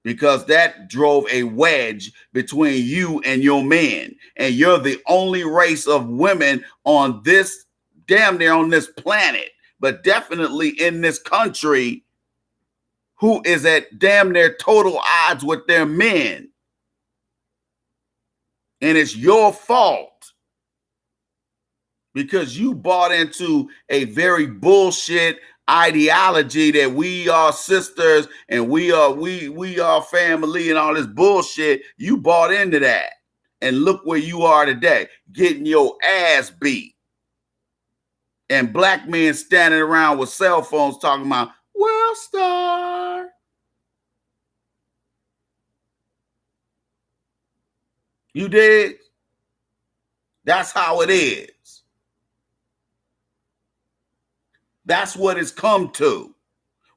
Speaker 1: because that drove a wedge between you and your men. And you're the only race of women on this, damn near on this planet, but definitely in this country, who is at damn near total odds with their men. And it's your fault, because you bought into a very bullshit ideology that we are sisters and we are family and all this bullshit. You bought into that, and look where you are today, getting your ass beat, and Black men standing around with cell phones talking about World Star. You did? That's how it is. That's what it's come to.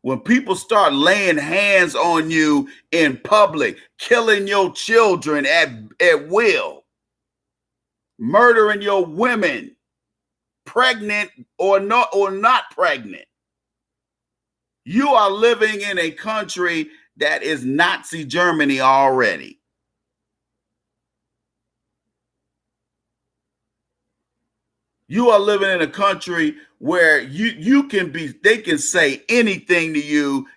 Speaker 1: When people start laying hands on you in public, killing your children at will, murdering your women, pregnant or not pregnant. You are living in a country that is Nazi Germany already. You are living in a country where they can say anything to you,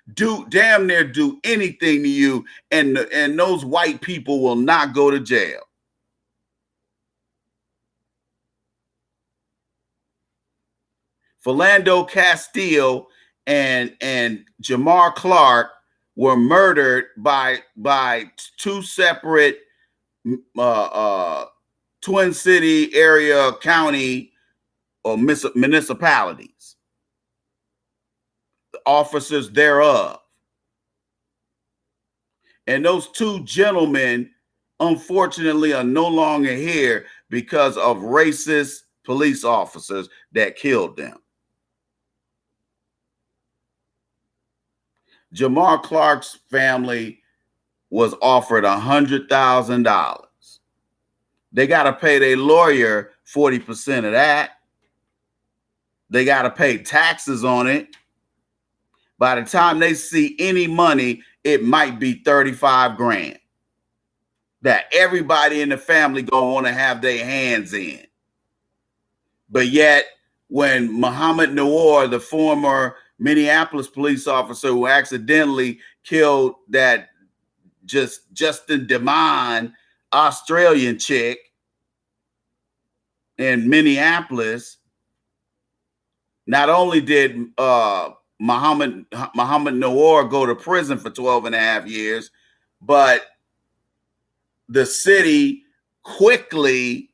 Speaker 1: damn near do anything to you, and those white people will not go to jail. Philando Castile and Jamar Clark were murdered by 2 separate Twin City area county or municipalities, the officers thereof. And those 2 gentlemen, unfortunately, are no longer here because of racist police officers that killed them. Jamar Clark's family was offered $100,000. They got to pay their lawyer 40% of that. They got to pay taxes on it. By the time they see any money, it might be 35 grand that everybody in the family gonna want to have their hands in. But yet, when Muhammad Noor, the former Minneapolis police officer who accidentally killed that Justin DeMond Australian chick in Minneapolis, not only did Muhammad Noor go to prison for 12 and a half years, but the city quickly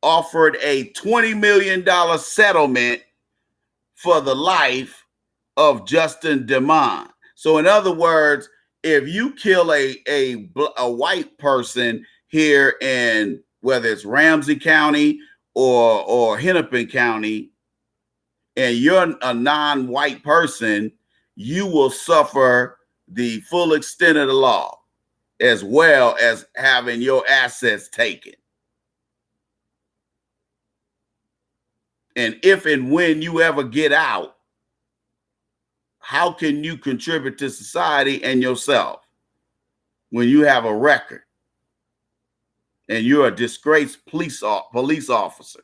Speaker 1: offered a $20 million settlement for the life of Justin DeMond. So in other words, if you kill a white person here in whether it's Ramsey County or Hennepin County, and you're a non-white person, you will suffer the full extent of the law, as well as having your assets taken. And if and when you ever get out, how can you contribute to society and yourself when you have a record and you're a disgraced police officer?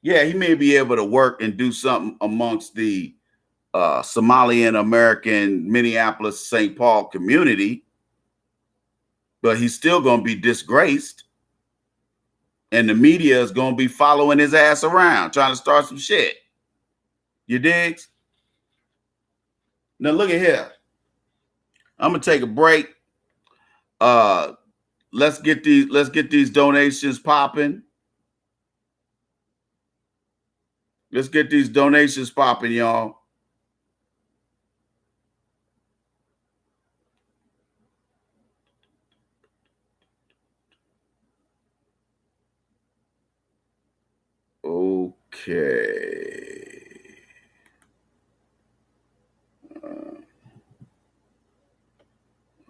Speaker 1: Yeah, he may be able to work and do something amongst the Somalian American Minneapolis St. Paul community, but he's still going to be disgraced, and the media is going to be following his ass around trying to start some shit. You digs? Now look at here. I'm gonna take a break. Let's get these donations popping. Let's get these donations popping, y'all. Okay.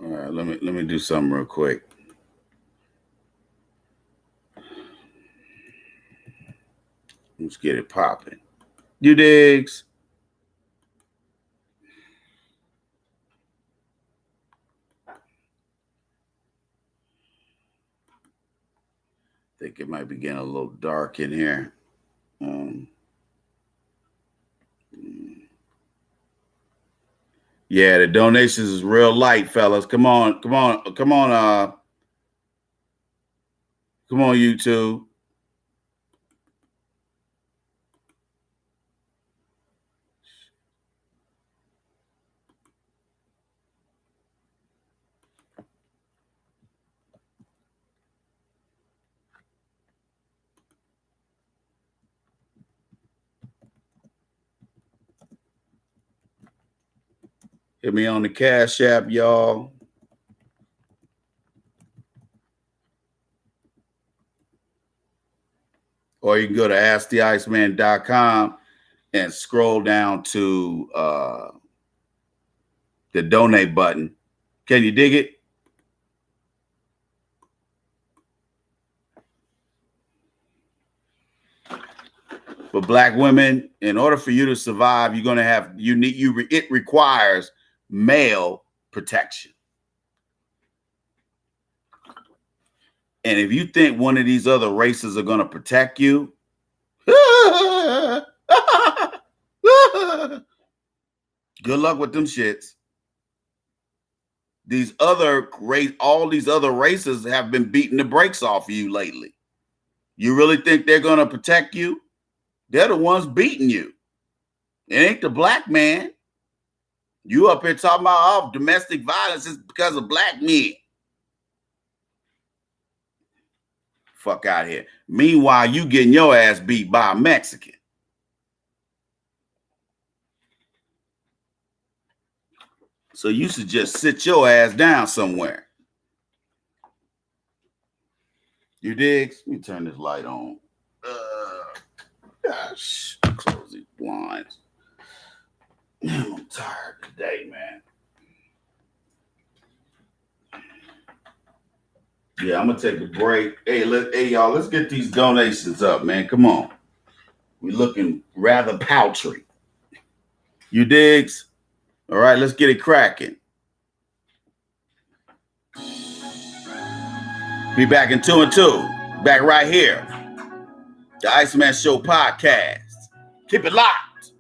Speaker 1: All right, let me do something real quick. Let's get it popping. You digs? I think it might be getting a little dark in here. Yeah, the donations is real light, fellas. Come on, YouTube. Hit me on the Cash App, y'all. Or you can go to AskTheIceman.com and scroll down to the donate button. Can you dig it? For Black women, in order for you to survive, you're going to have it requires male protection. And if you think one of these other races are going to protect you, good luck with them shits. All these other races have been beating the brakes off of you lately. You really think they're going to protect you? They're the ones beating you. It ain't the black man. You up here talking about domestic violence is because of black men. Fuck out here. Meanwhile, you getting your ass beat by a Mexican. So you should just sit your ass down somewhere. You dig? Let me turn this light on. Gosh, close these blinds. I'm tired today, man. Yeah, I'm gonna take a break. Hey, y'all, let's get these donations up, man. Come on. We're looking rather paltry. You digs? All right, let's get it cracking. Be back in 2 and 2. Back right here. The Iceman Show podcast. Keep it locked.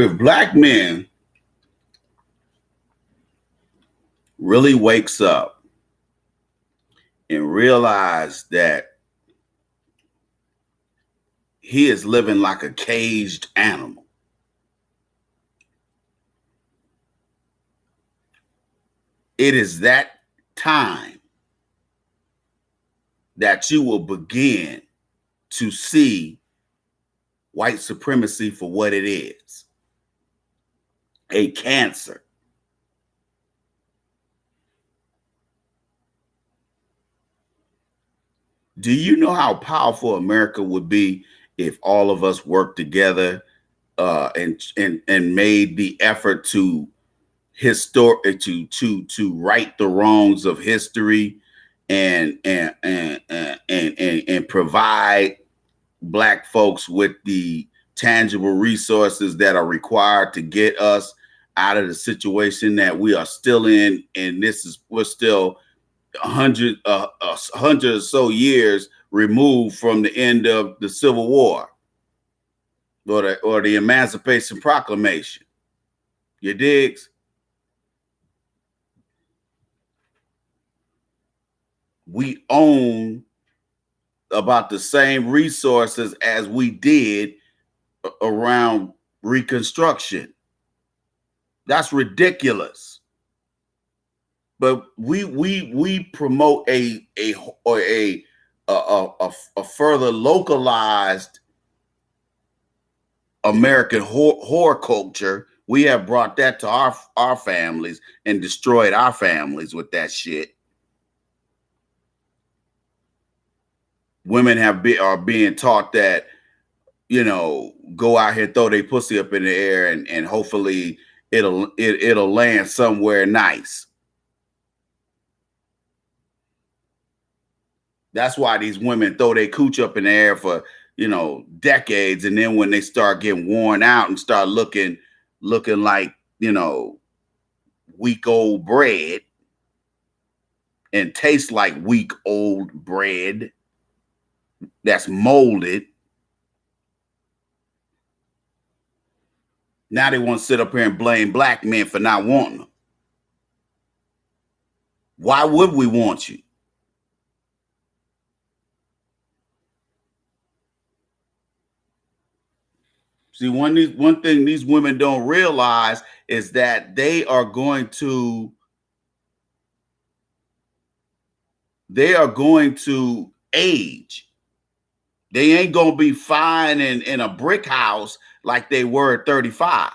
Speaker 1: if black men really wakes up and realize that he is living like a caged animal, it is that time that you will begin to see white supremacy for what it is, a cancer. Do you know how powerful America would be if all of us worked together and made the effort to right the wrongs of history and provide black folks with the tangible resources that are required to get us out of the situation that we are still in, and we're still 100 or so years removed from the end of the Civil War or the Emancipation Proclamation. You digs? We own about the same resources as we did around Reconstruction. That's ridiculous. But we promote a further localized American horror culture. We have brought that to our families and destroyed our families with that shit. Women are being taught that, go out here, throw their pussy up in the air, and hopefully it'll land somewhere nice. That's why these women throw their cooch up in the air for, decades, and then when they start getting worn out and start looking like, week old bread and taste like week old bread that's molded, now they want to sit up here and blame black men for not wanting them. Why would we want you? See, one thing these women don't realize is that they are going to age. They ain't gonna be fine in a brick house like they were at 35.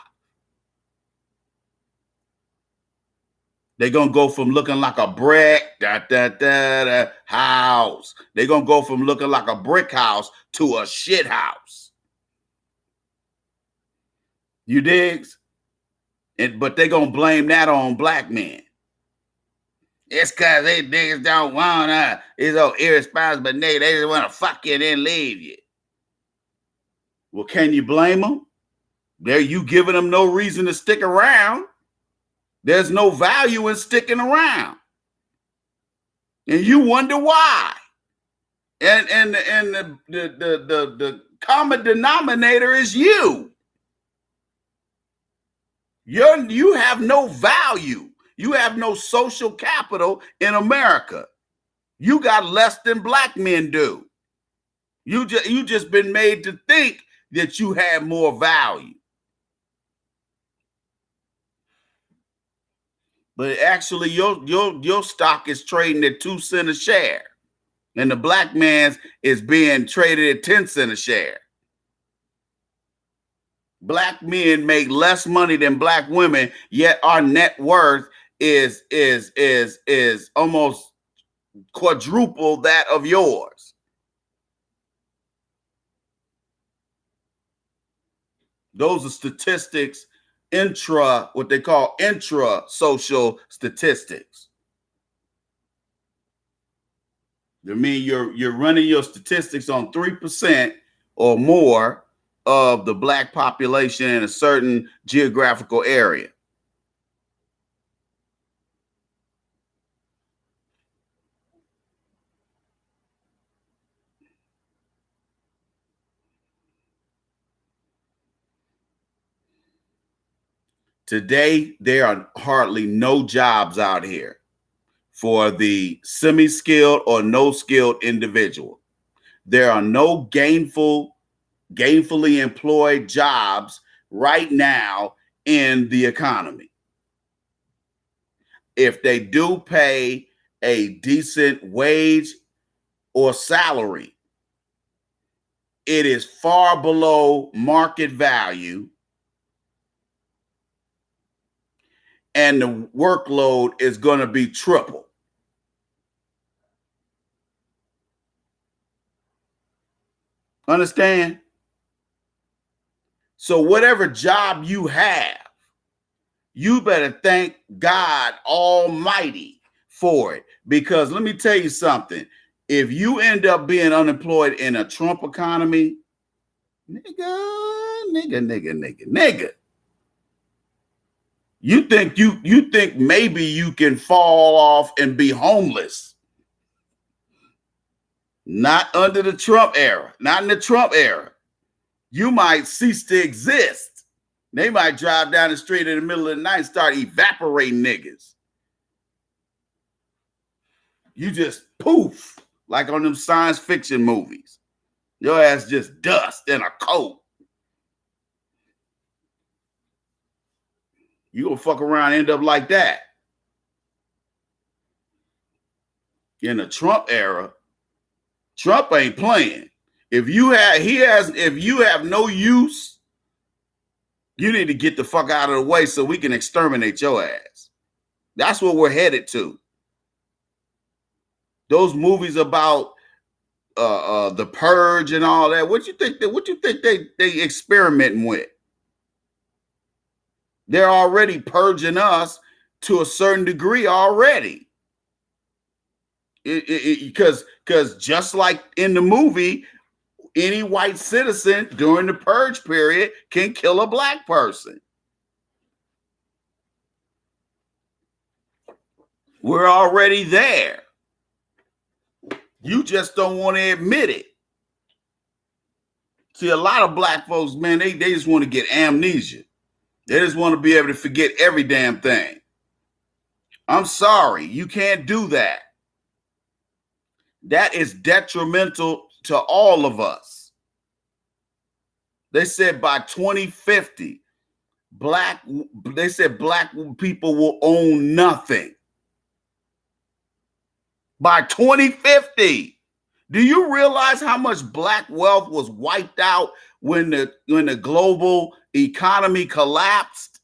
Speaker 1: They're gonna go from looking like a brick house. They're gonna go from looking like a brick house to a shit house. You digs? But they gonna blame that on black men. It's cause they niggas don't want these old irresponsible niggas. They just want to fuck you and then leave you. Well, can you blame them? You giving them no reason to stick around. There's no value in sticking around, and you wonder why. And the common denominator is you. You have no value. You have no social capital in America. You got less than black men do. You just been made to think that you have more value. But actually your stock is trading at 2 cents a share. And the black man's is being traded at 10 cents a share. Black men make less money than black women, yet our net worth is almost quadruple that of yours. Those are statistics, what they call intra-social statistics. I mean, you're running your statistics on 3% or more of the black population in a certain geographical area. Today, there are hardly no jobs out here for the semi-skilled or no-skilled individual. There are no gainfully employed jobs right now in the economy. If they do pay a decent wage or salary, it is far below market value, and the workload is going to be triple. Understand? So whatever job you have, you better thank God Almighty for it. Because let me tell you something. If you end up being unemployed in a Trump economy, nigga, you think maybe you can fall off and be homeless. Not under the Trump era. Not in the Trump era. You might cease to exist. They might drive down the street in the middle of the night and start evaporating niggas. You just poof, like on them science fiction movies. Your ass just dust in a coat. You gonna fuck around and end up like that. In the Trump era, Trump ain't playing. If you have no use, you need to get the fuck out of the way so we can exterminate your ass. That's what we're headed to. Those movies about the Purge and all that. What you think they experimenting with? They're already purging us to a certain degree already. Because just like in the movie, any white citizen during the purge period can kill a black person. We're already there. You just don't want to admit it. See, a lot of black folks, man, they just want to get amnesia. They just want to be able to forget every damn thing. I'm sorry, you can't do that. That is detrimental to all of us. They said by 2050, black people will own nothing. By 2050. Do you realize how much black wealth was wiped out when the global economy collapsed?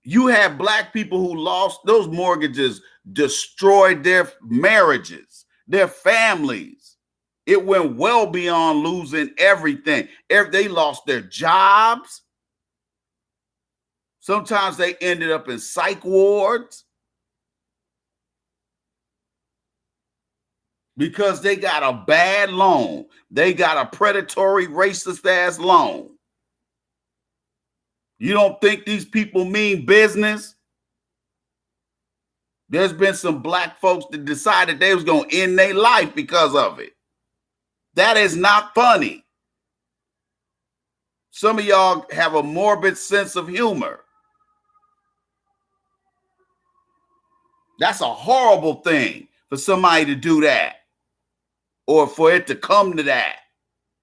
Speaker 1: You had black people who lost those mortgages, destroyed their marriages, their families. It went well beyond losing everything. They lost their jobs. Sometimes they ended up in psych wards because they got a bad loan. They got a predatory, racist ass loan. You don't think these people mean business? There's been some black folks that decided they was going to end their life because of it. That is not funny. Some of y'all have a morbid sense of humor. That's a horrible thing for somebody to do that, or for it to come to that,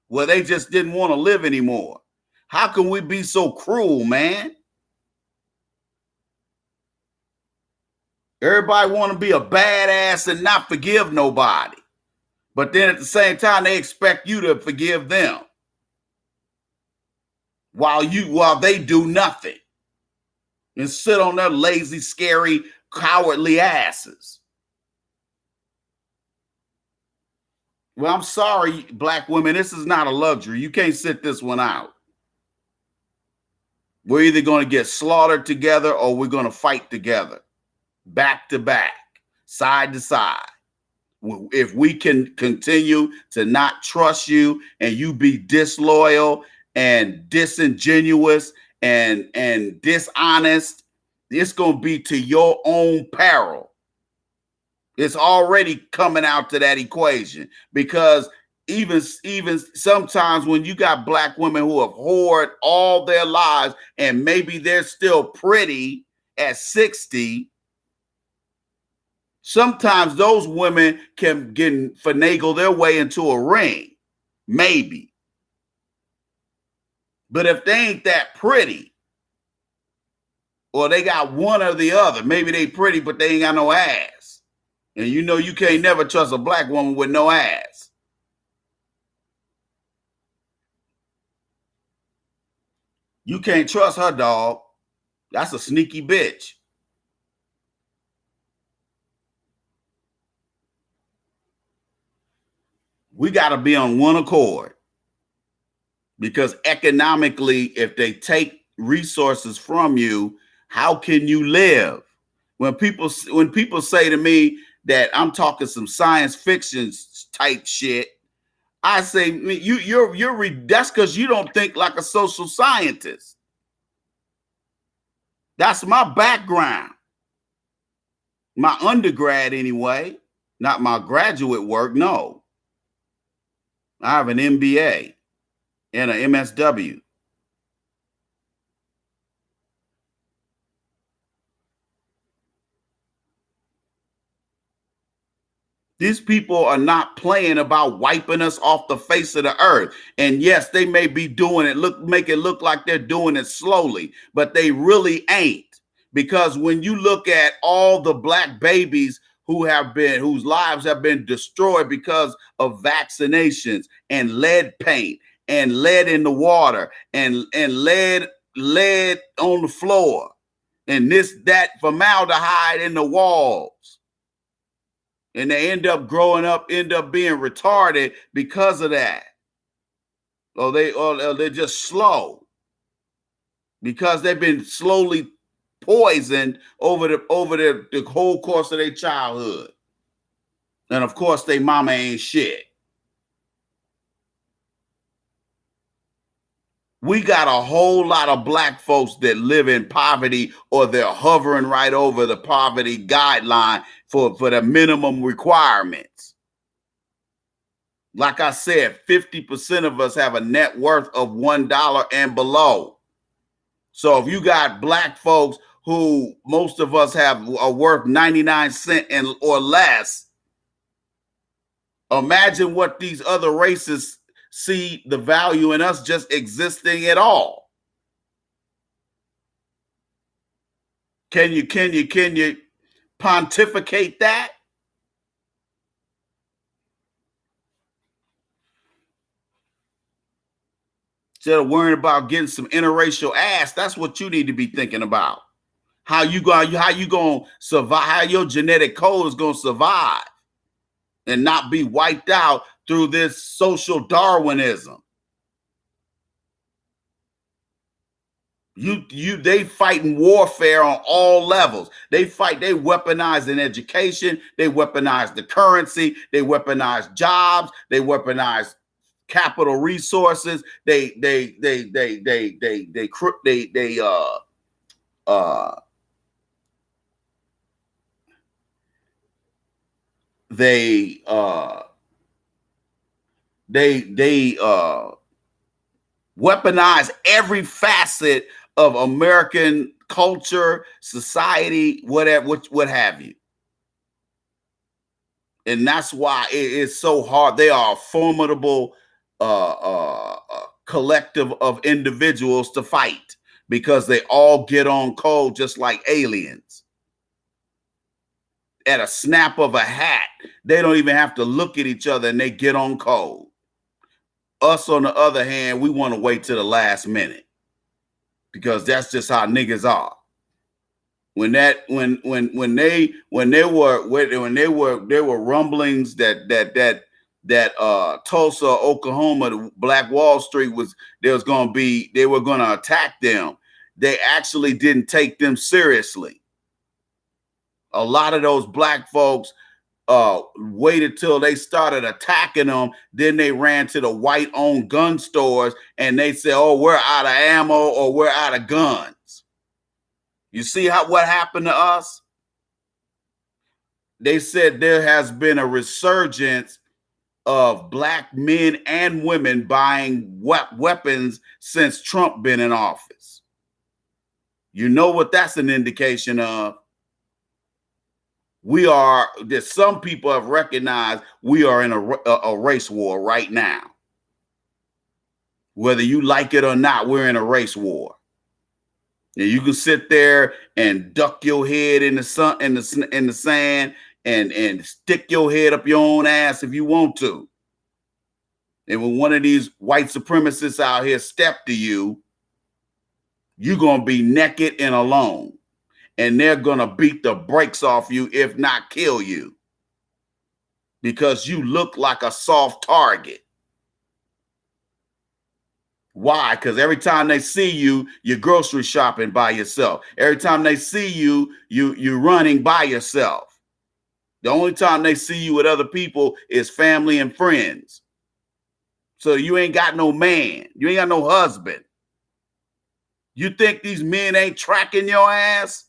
Speaker 1: where they just didn't want to live anymore. How can we be so cruel, man? Everybody want to be a badass and not forgive nobody. But then at the same time, they expect you to forgive them while they do nothing and sit on their lazy, scary, cowardly asses. Well, I'm sorry, black women, this is not a luxury. You can't sit this one out. We're either going to get slaughtered together or we're going to fight together, back to back, side to side. If we can continue to not trust you and you be disloyal and disingenuous and dishonest, it's going to be to your own peril. It's already coming out to that equation, because even sometimes when you got black women who have whored all their lives and maybe they're still pretty at 60, sometimes those women can finagle their way into a ring, maybe. But if they ain't that pretty, or they got one or the other, maybe they pretty but they ain't got no ass, and you know you can't never trust a black woman with no ass. You can't trust her, dog. That's a sneaky bitch. We got to be on one accord, because economically, if they take resources from you, how can you live? When people say to me that I'm talking some science fiction type shit, I say you're that's because you don't think like a social scientist. That's my background, my undergrad anyway, not my graduate work. No, I have an MBA and an MSW. These people are not playing about wiping us off the face of the earth. And yes, they may be doing it, make it look like they're doing it slowly, but they really ain't. Because when you look at all the black babies whose lives have been destroyed because of vaccinations and lead paint and lead in the water and lead on the floor and that formaldehyde in the walls, and they end up being retarded because of that. Or they're just slow because they've been slowly poisoned over the whole course of their childhood. And of course, they mama ain't shit. We got a whole lot of black folks that live in poverty, or they're hovering right over the poverty guideline for the minimum requirements. Like I said, 50% of us have a net worth of $1 and below. So if you got black folks who most of us are worth 99 cents or less, imagine what these other races see the value in us just existing at all. Can you pontificate that? Instead of worrying about getting some interracial ass, that's what you need to be thinking about. How you gonna survive? How your genetic code is gonna survive and not be wiped out through this social Darwinism. They fighting warfare on all levels. They weaponize in education, they weaponize the currency, they weaponize jobs, they weaponize capital resources. They weaponize every facet of American culture, society, whatever, what have you. And that's why it is so hard. They are a formidable collective of individuals to fight, because they all get on code just like aliens. At a snap of a hat, they don't even have to look at each other and they get on code. Us, on the other hand, we want to wait till the last minute, because that's just how niggas are. When there were rumblings that Tulsa, Oklahoma, Black Wall Street they were going to attack them, they actually didn't take them seriously. A lot of those black folks waited till they started attacking them. Then they ran to the white-owned gun stores and they said, "Oh, we're out of ammo, or we're out of guns." You see what happened to us? They said there has been a resurgence of black men and women buying weapons since Trump been in office. You know what that's an indication of? That some people have recognized we are in a race war right now. Whether you like it or not, we're in a race war. And you can sit there and duck your head in the sun, in the sand, and stick your head up your own ass if you want to. And when one of these white supremacists out here step to you, you're gonna be naked and alone. And they're gonna beat the brakes off you, if not kill you. Because you look like a soft target. Why? Because every time they see you, you're grocery shopping by yourself. Every time they see you, you're running by yourself. The only time they see you with other people is family and friends. So you ain't got no man. You ain't got no husband. You think these men ain't tracking your ass?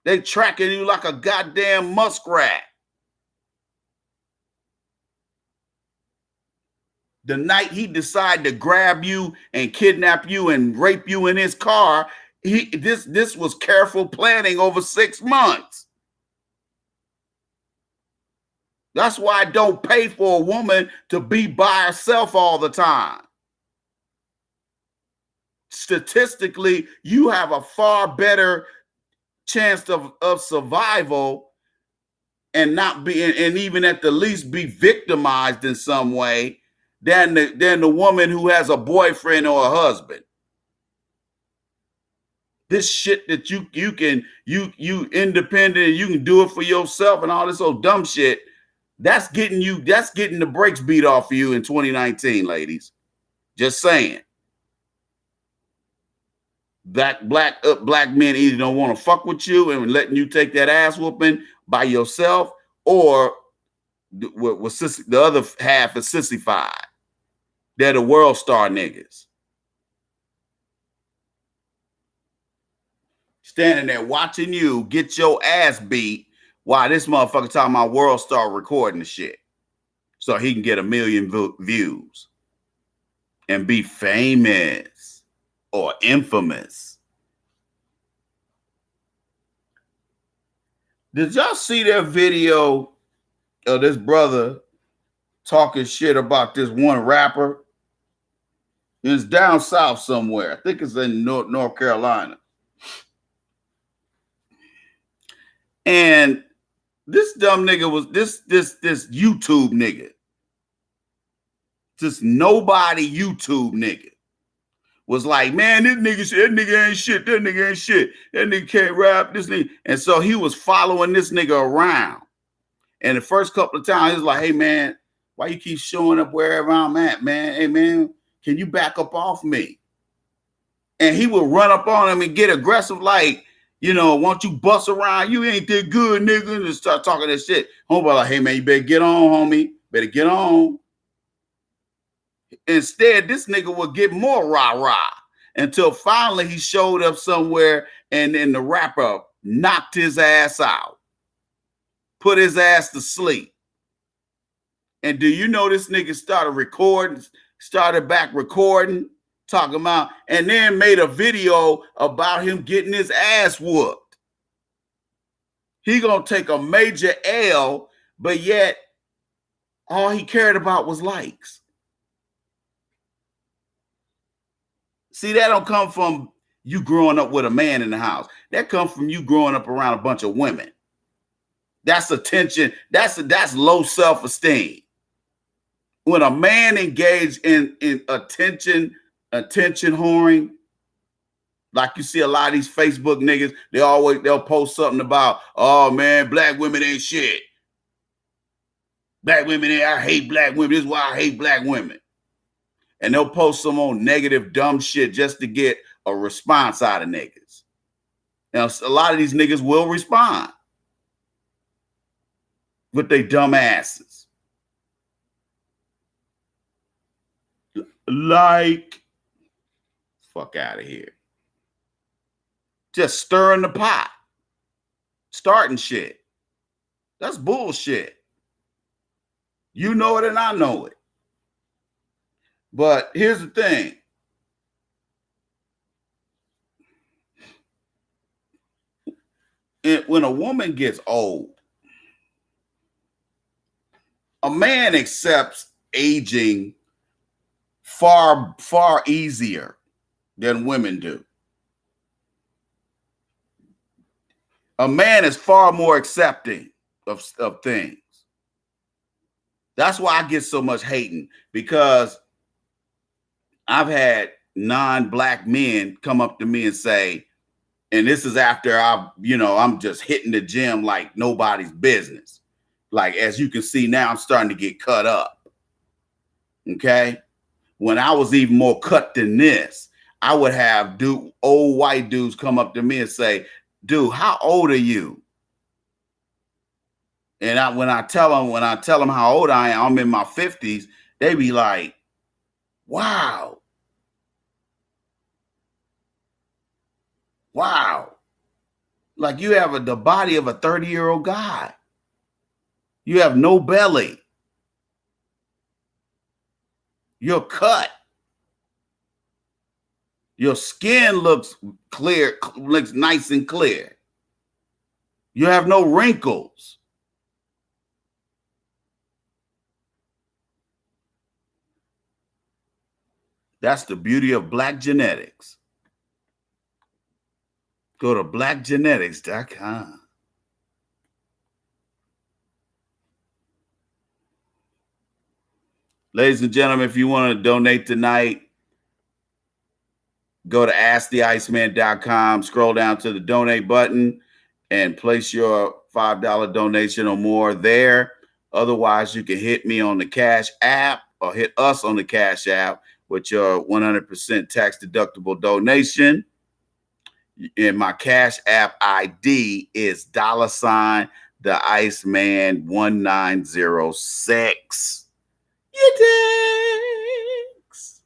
Speaker 1: They tracking you like a goddamn muskrat. The night he decided to grab you and kidnap you and rape you in his car, this was careful planning over 6 months. That's why I don't pay for a woman to be by herself all the time. Statistically, you have a far better chance of survival and not be, and even at the least be victimized in some way than the woman who has a boyfriend or a husband. This shit that you independent, you can do it for yourself and all this old dumb shit. That's getting the brakes beat off of you in 2019, ladies. Just saying. Black men either don't want to fuck with you and letting you take that ass whooping by yourself, or with the other half is sissified. They're the world star niggas. Standing there watching you get your ass beat while this motherfucker talking about world star recording the shit so he can get 1 million views and be famous or infamous. Did y'all see that video of this brother talking shit about this one rapper? It's down south somewhere. I think it's in North Carolina. And this dumb nigga was this YouTube nigga. This nobody YouTube nigga was like, man, that nigga ain't shit. That nigga ain't shit. That nigga can't rap. This nigga. And so he was following this nigga around. And the first couple of times, he was like, hey, man, why you keep showing up wherever I'm at, man? Hey, man, can you back up off me? And he would run up on him and get aggressive, like, you know, once you bust around, you ain't that good, nigga, and start talking that shit. Homeboy like, hey, man, you better get on, homie. Better get on. Instead, this nigga would get more rah-rah until finally he showed up somewhere and then the rapper knocked his ass out, put his ass to sleep. And do you know this nigga started back recording, talking about, and then made a video about him getting his ass whooped. He gonna take a major L, but yet all he cared about was likes. See, that don't come from you growing up with a man in the house. That comes from you growing up around a bunch of women. That's attention. That's low self-esteem. When a man engaged in attention whoring, like you see a lot of these Facebook niggas, they'll post something about, oh man, black women ain't shit. Black women I hate black women. This is why I hate black women. And they'll post some on negative, dumb shit just to get a response out of niggas. Now, a lot of these niggas will respond with their dumb asses. Like, fuck out of here. Just stirring the pot. Starting shit. That's bullshit. You know it and I know it. But here's the thing. When a woman gets old, a man accepts aging far, far easier than women do. A man is far more accepting of things. That's why I get so much hating, because I've had non-black men come up to me and say, and this is after I'm just hitting the gym like nobody's business. Like, as you can see now, I'm starting to get cut up. Okay. When I was even more cut than this, I would have old white dudes come up to me and say, dude, how old are you? And when I tell them how old I am, I'm in my 50s, they be like, wow. Wow. Like, you have the body of a 30-year-old guy. You have no belly. You're cut. Your skin looks clear, looks nice and clear. You have no wrinkles. That's the beauty of black genetics. Go to blackgenetics.com. Ladies and gentlemen, if you want to donate tonight, go to asktheiceman.com, scroll down to the donate button, and place your $5 donation or more there. Otherwise, you can hit me on the Cash App or hit us on the Cash App with your 100% tax deductible donation. And my Cash App ID is $the Iceman 1906. You takes.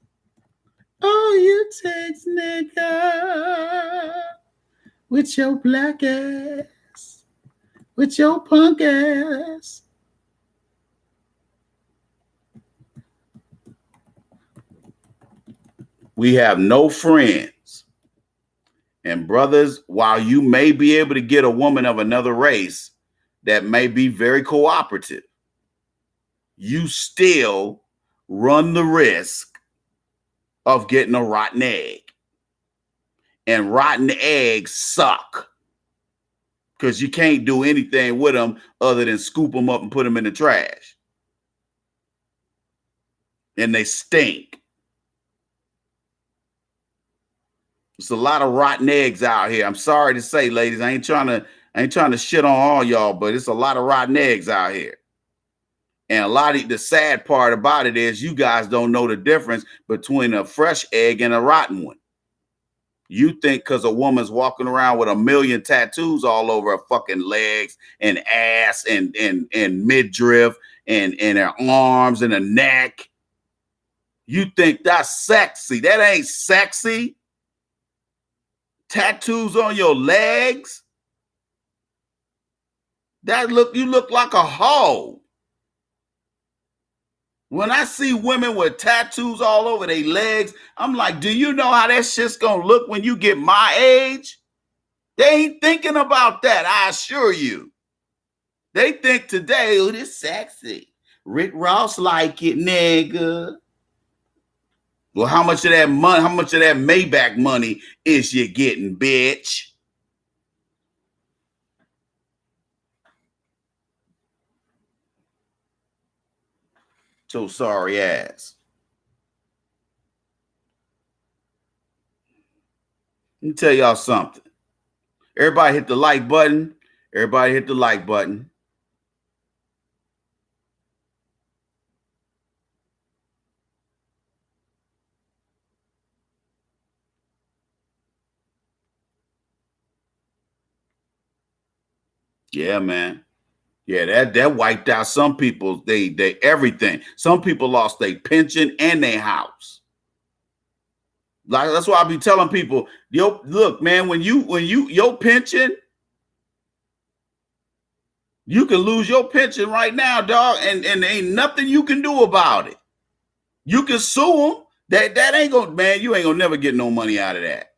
Speaker 1: Oh, you takes, nigga. With your black ass. With your punk ass. We have no friends. And brothers, while you may be able to get a woman of another race that may be very cooperative, you still run the risk of getting a rotten egg. And rotten eggs suck, because you can't do anything with them other than scoop them up and put them in the trash. And they stink. There's a lot of rotten eggs out here. I'm sorry to say, ladies, I ain't trying to shit on all y'all, but it's a lot of rotten eggs out here. And the sad part about it is you guys don't know the difference between a fresh egg and a rotten one. You think because a woman's walking around with a million tattoos all over her fucking legs and ass and midriff and her arms and her neck, you think that's sexy. That ain't sexy. Tattoos on your legs? You look like a hoe. When I see women with tattoos all over their legs, I'm like, do you know how that shit's gonna look when you get my age? They ain't thinking about that, I assure you. They think today, oh, this sexy. Rick Ross like it, nigga. Well, how much of that money, how much of that Maybach money is you getting, bitch? So sorry ass. Let me tell y'all something. Everybody hit the like button. Everybody hit the like button. Yeah, man. Yeah, that wiped out some people. They everything. Some people lost their pension and their house. Like, that's why I be telling people, yo, look, man, when your pension, You can lose your pension right now, dog, and ain't nothing you can do about it. You can sue them. That ain't gonna, man, you ain't gonna never get no money out of that.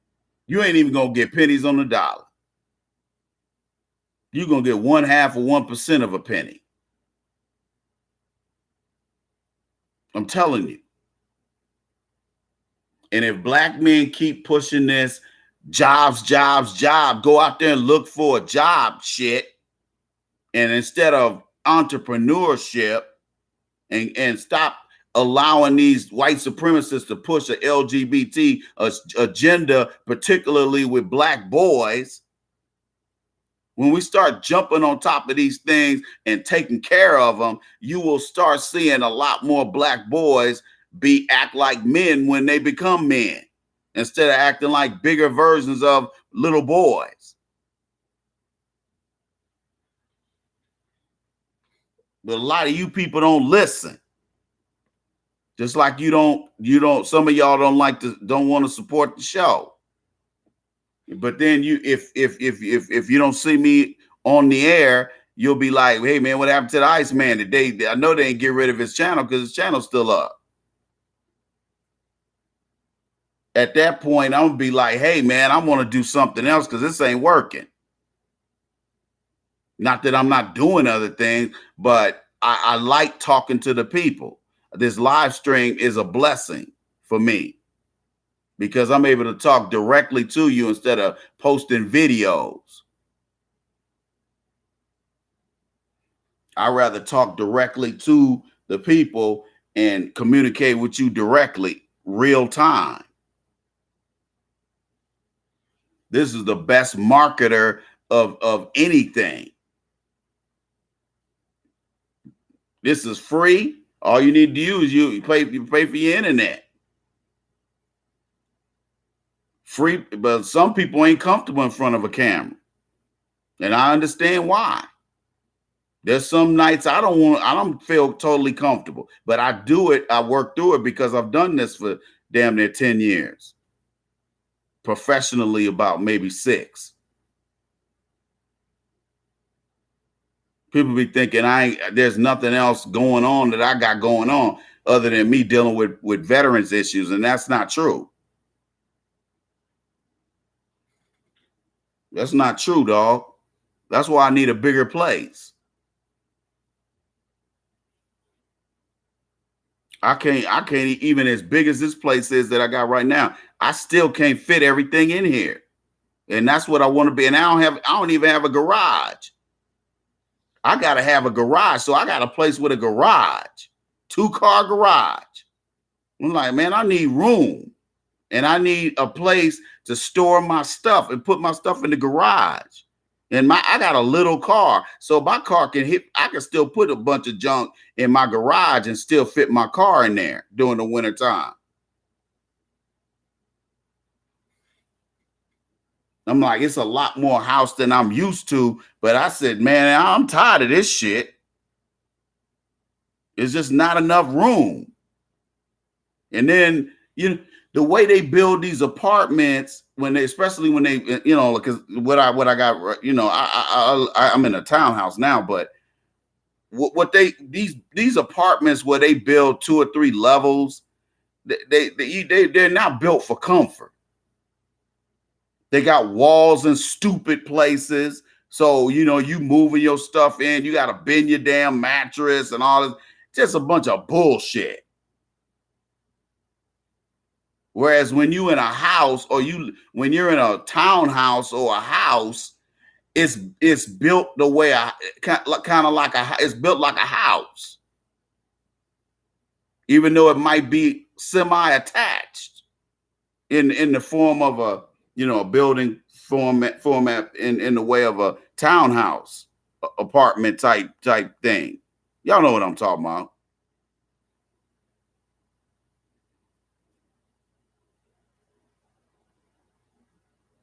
Speaker 1: You ain't even gonna get pennies on the dollar. You're gonna get 1/2 of 1% of a penny. I'm telling you. And if black men keep pushing this jobs, go out there and look for a job shit, and instead of entrepreneurship and stop allowing these white supremacists to push an LGBT agenda, particularly with black boys, when we start jumping on top of these things and taking care of them, you will start seeing a lot more black boys act like men when they become men, instead of acting like bigger versions of little boys. But a lot of you people don't listen. Just like you don't, some of y'all don't want to support the show. But then if you don't see me on the air, you'll be like, hey man, what happened to the Iceman today? I know they ain't get rid of his channel because his channel's still up. At that point, I'm gonna be like, hey man, I want to do something else because this ain't working. Not that I'm not doing other things, but I like talking to the people. This live stream is a blessing for me because I'm able to talk directly to you instead of posting videos. I'd rather talk directly to the people and communicate with you directly, real time. This is the best marketer of anything. This is free. All you need to do is you pay for your internet. Free, but some people ain't comfortable in front of a camera. And I understand why. There's some nights I don't feel totally comfortable, but I do it. I work through it because I've done this for damn near 10 years. Professionally, about maybe 6. People be thinking there's nothing else going on that I got going on other than me dealing with veterans issues, and that's not true. That's not true, dog. That's why I need a bigger place. I can't even, as big as this place is that I got right now, I still can't fit everything in here. And that's what I want to be. And I don't even have a garage. I got to have a garage. So I got a place with a garage, 2-car garage. I'm like, man, I need room and I need a place to store my stuff and put my stuff in the garage. And I got a little car, so my car I can still put a bunch of junk in my garage and still fit my car in there during the winter time. I'm like, it's a lot more house than I'm used to, but I said, man, I'm tired of this shit. It's just not enough room. And then, the way they build these apartments, especially when they, because what I got, I'm in a townhouse now, but these apartments where they build 2 or 3 levels, they're not built for comfort. They got walls in stupid places. So, you moving your stuff in, you got to bend your damn mattress and all this, just a bunch of bullshit. Whereas when you in a house or when you're in a townhouse or a house, it's built the way kind of like it's built like a house, even though it might be semi-attached in the form of a building format in the way of a townhouse apartment type thing. Y'all know what I'm talking about.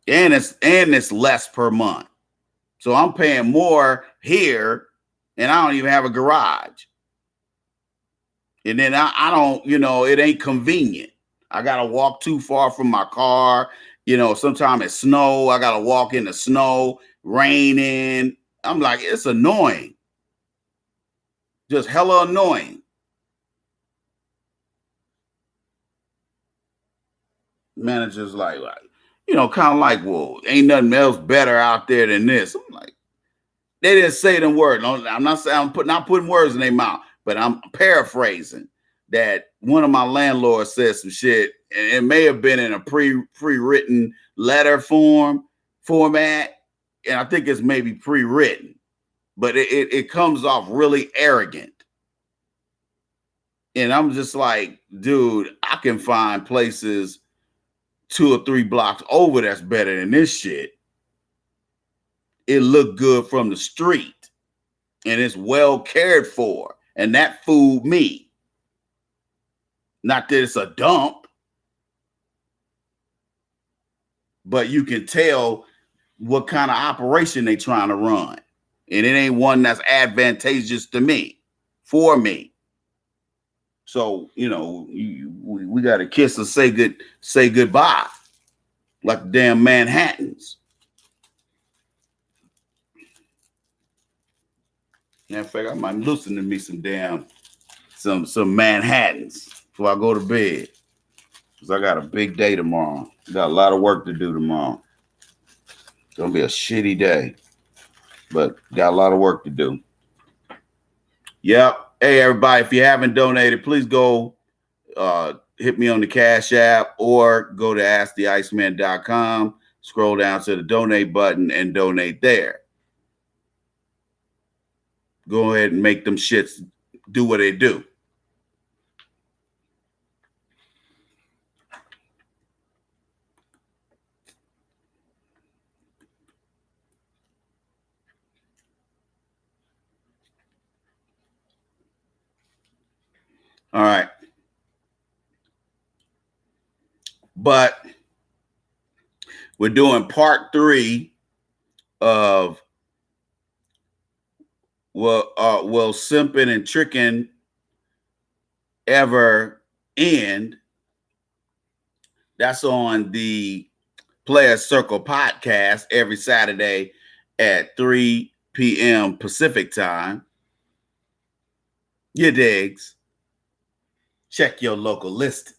Speaker 1: And it's less per month. So I'm paying more here and I don't even have a garage. And then I don't, it ain't convenient. I got to walk too far from my car. Sometimes it's snow. I got to walk in the snow, raining. I'm like, it's annoying. Just hella annoying. Managers like kind of like, well, ain't nothing else better out there than this. I'm like, they didn't say them words. I'm not saying not putting words in their mouth, but I'm paraphrasing that one of my landlords said some shit, and it may have been in a pre-written letter format, and I think it's maybe pre-written, but it comes off really arrogant. And I'm just like, dude, I can find places 2 or 3 blocks over that's better than this shit. It looked good from the street, and it's well cared for, and that fooled me. Not that it's a dump, but you can tell what kind of operation they trying to run, and it ain't one that's advantageous to me, for me. So we got to kiss and say goodbye, like the damn Manhattans. In fact, I might loosen to me some Manhattans before I go to bed, because I got a big day tomorrow. Got a lot of work to do tomorrow. It's gonna be a shitty day, but got a lot of work to do. Yep. Hey, everybody, if you haven't donated, please go hit me on the Cash App or go to asktheiceman.com, scroll down to the donate button and donate there. Go ahead and make them shits do what they do. All right. But we're doing part 3 of will simping and tricking ever end? That's on the Players Circle podcast every Saturday at 3 p.m. Pacific time. You digs? Check your local listings,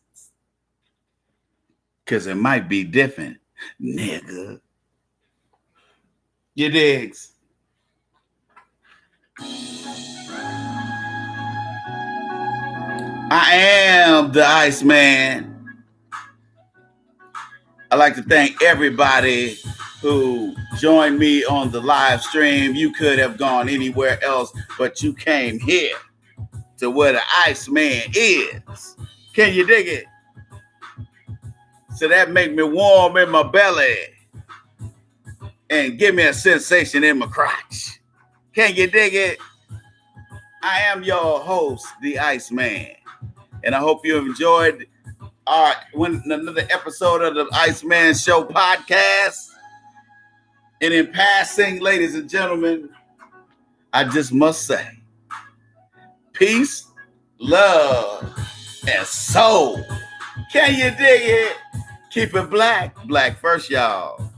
Speaker 1: because it might be different, nigga. You digs? I am the Iceman. I'd like to thank everybody who joined me on the live stream. You could have gone anywhere else, but you came here to where the Iceman is. Can you dig it? So that make me warm in my belly and give me a sensation in my crotch. Can you dig it? I am your host, the Iceman, and I hope you have enjoyed another episode of the Iceman Show podcast. And in passing, ladies and gentlemen, I just must say, peace, love, and soul. Can you dig it? Keep it black. Black first, y'all.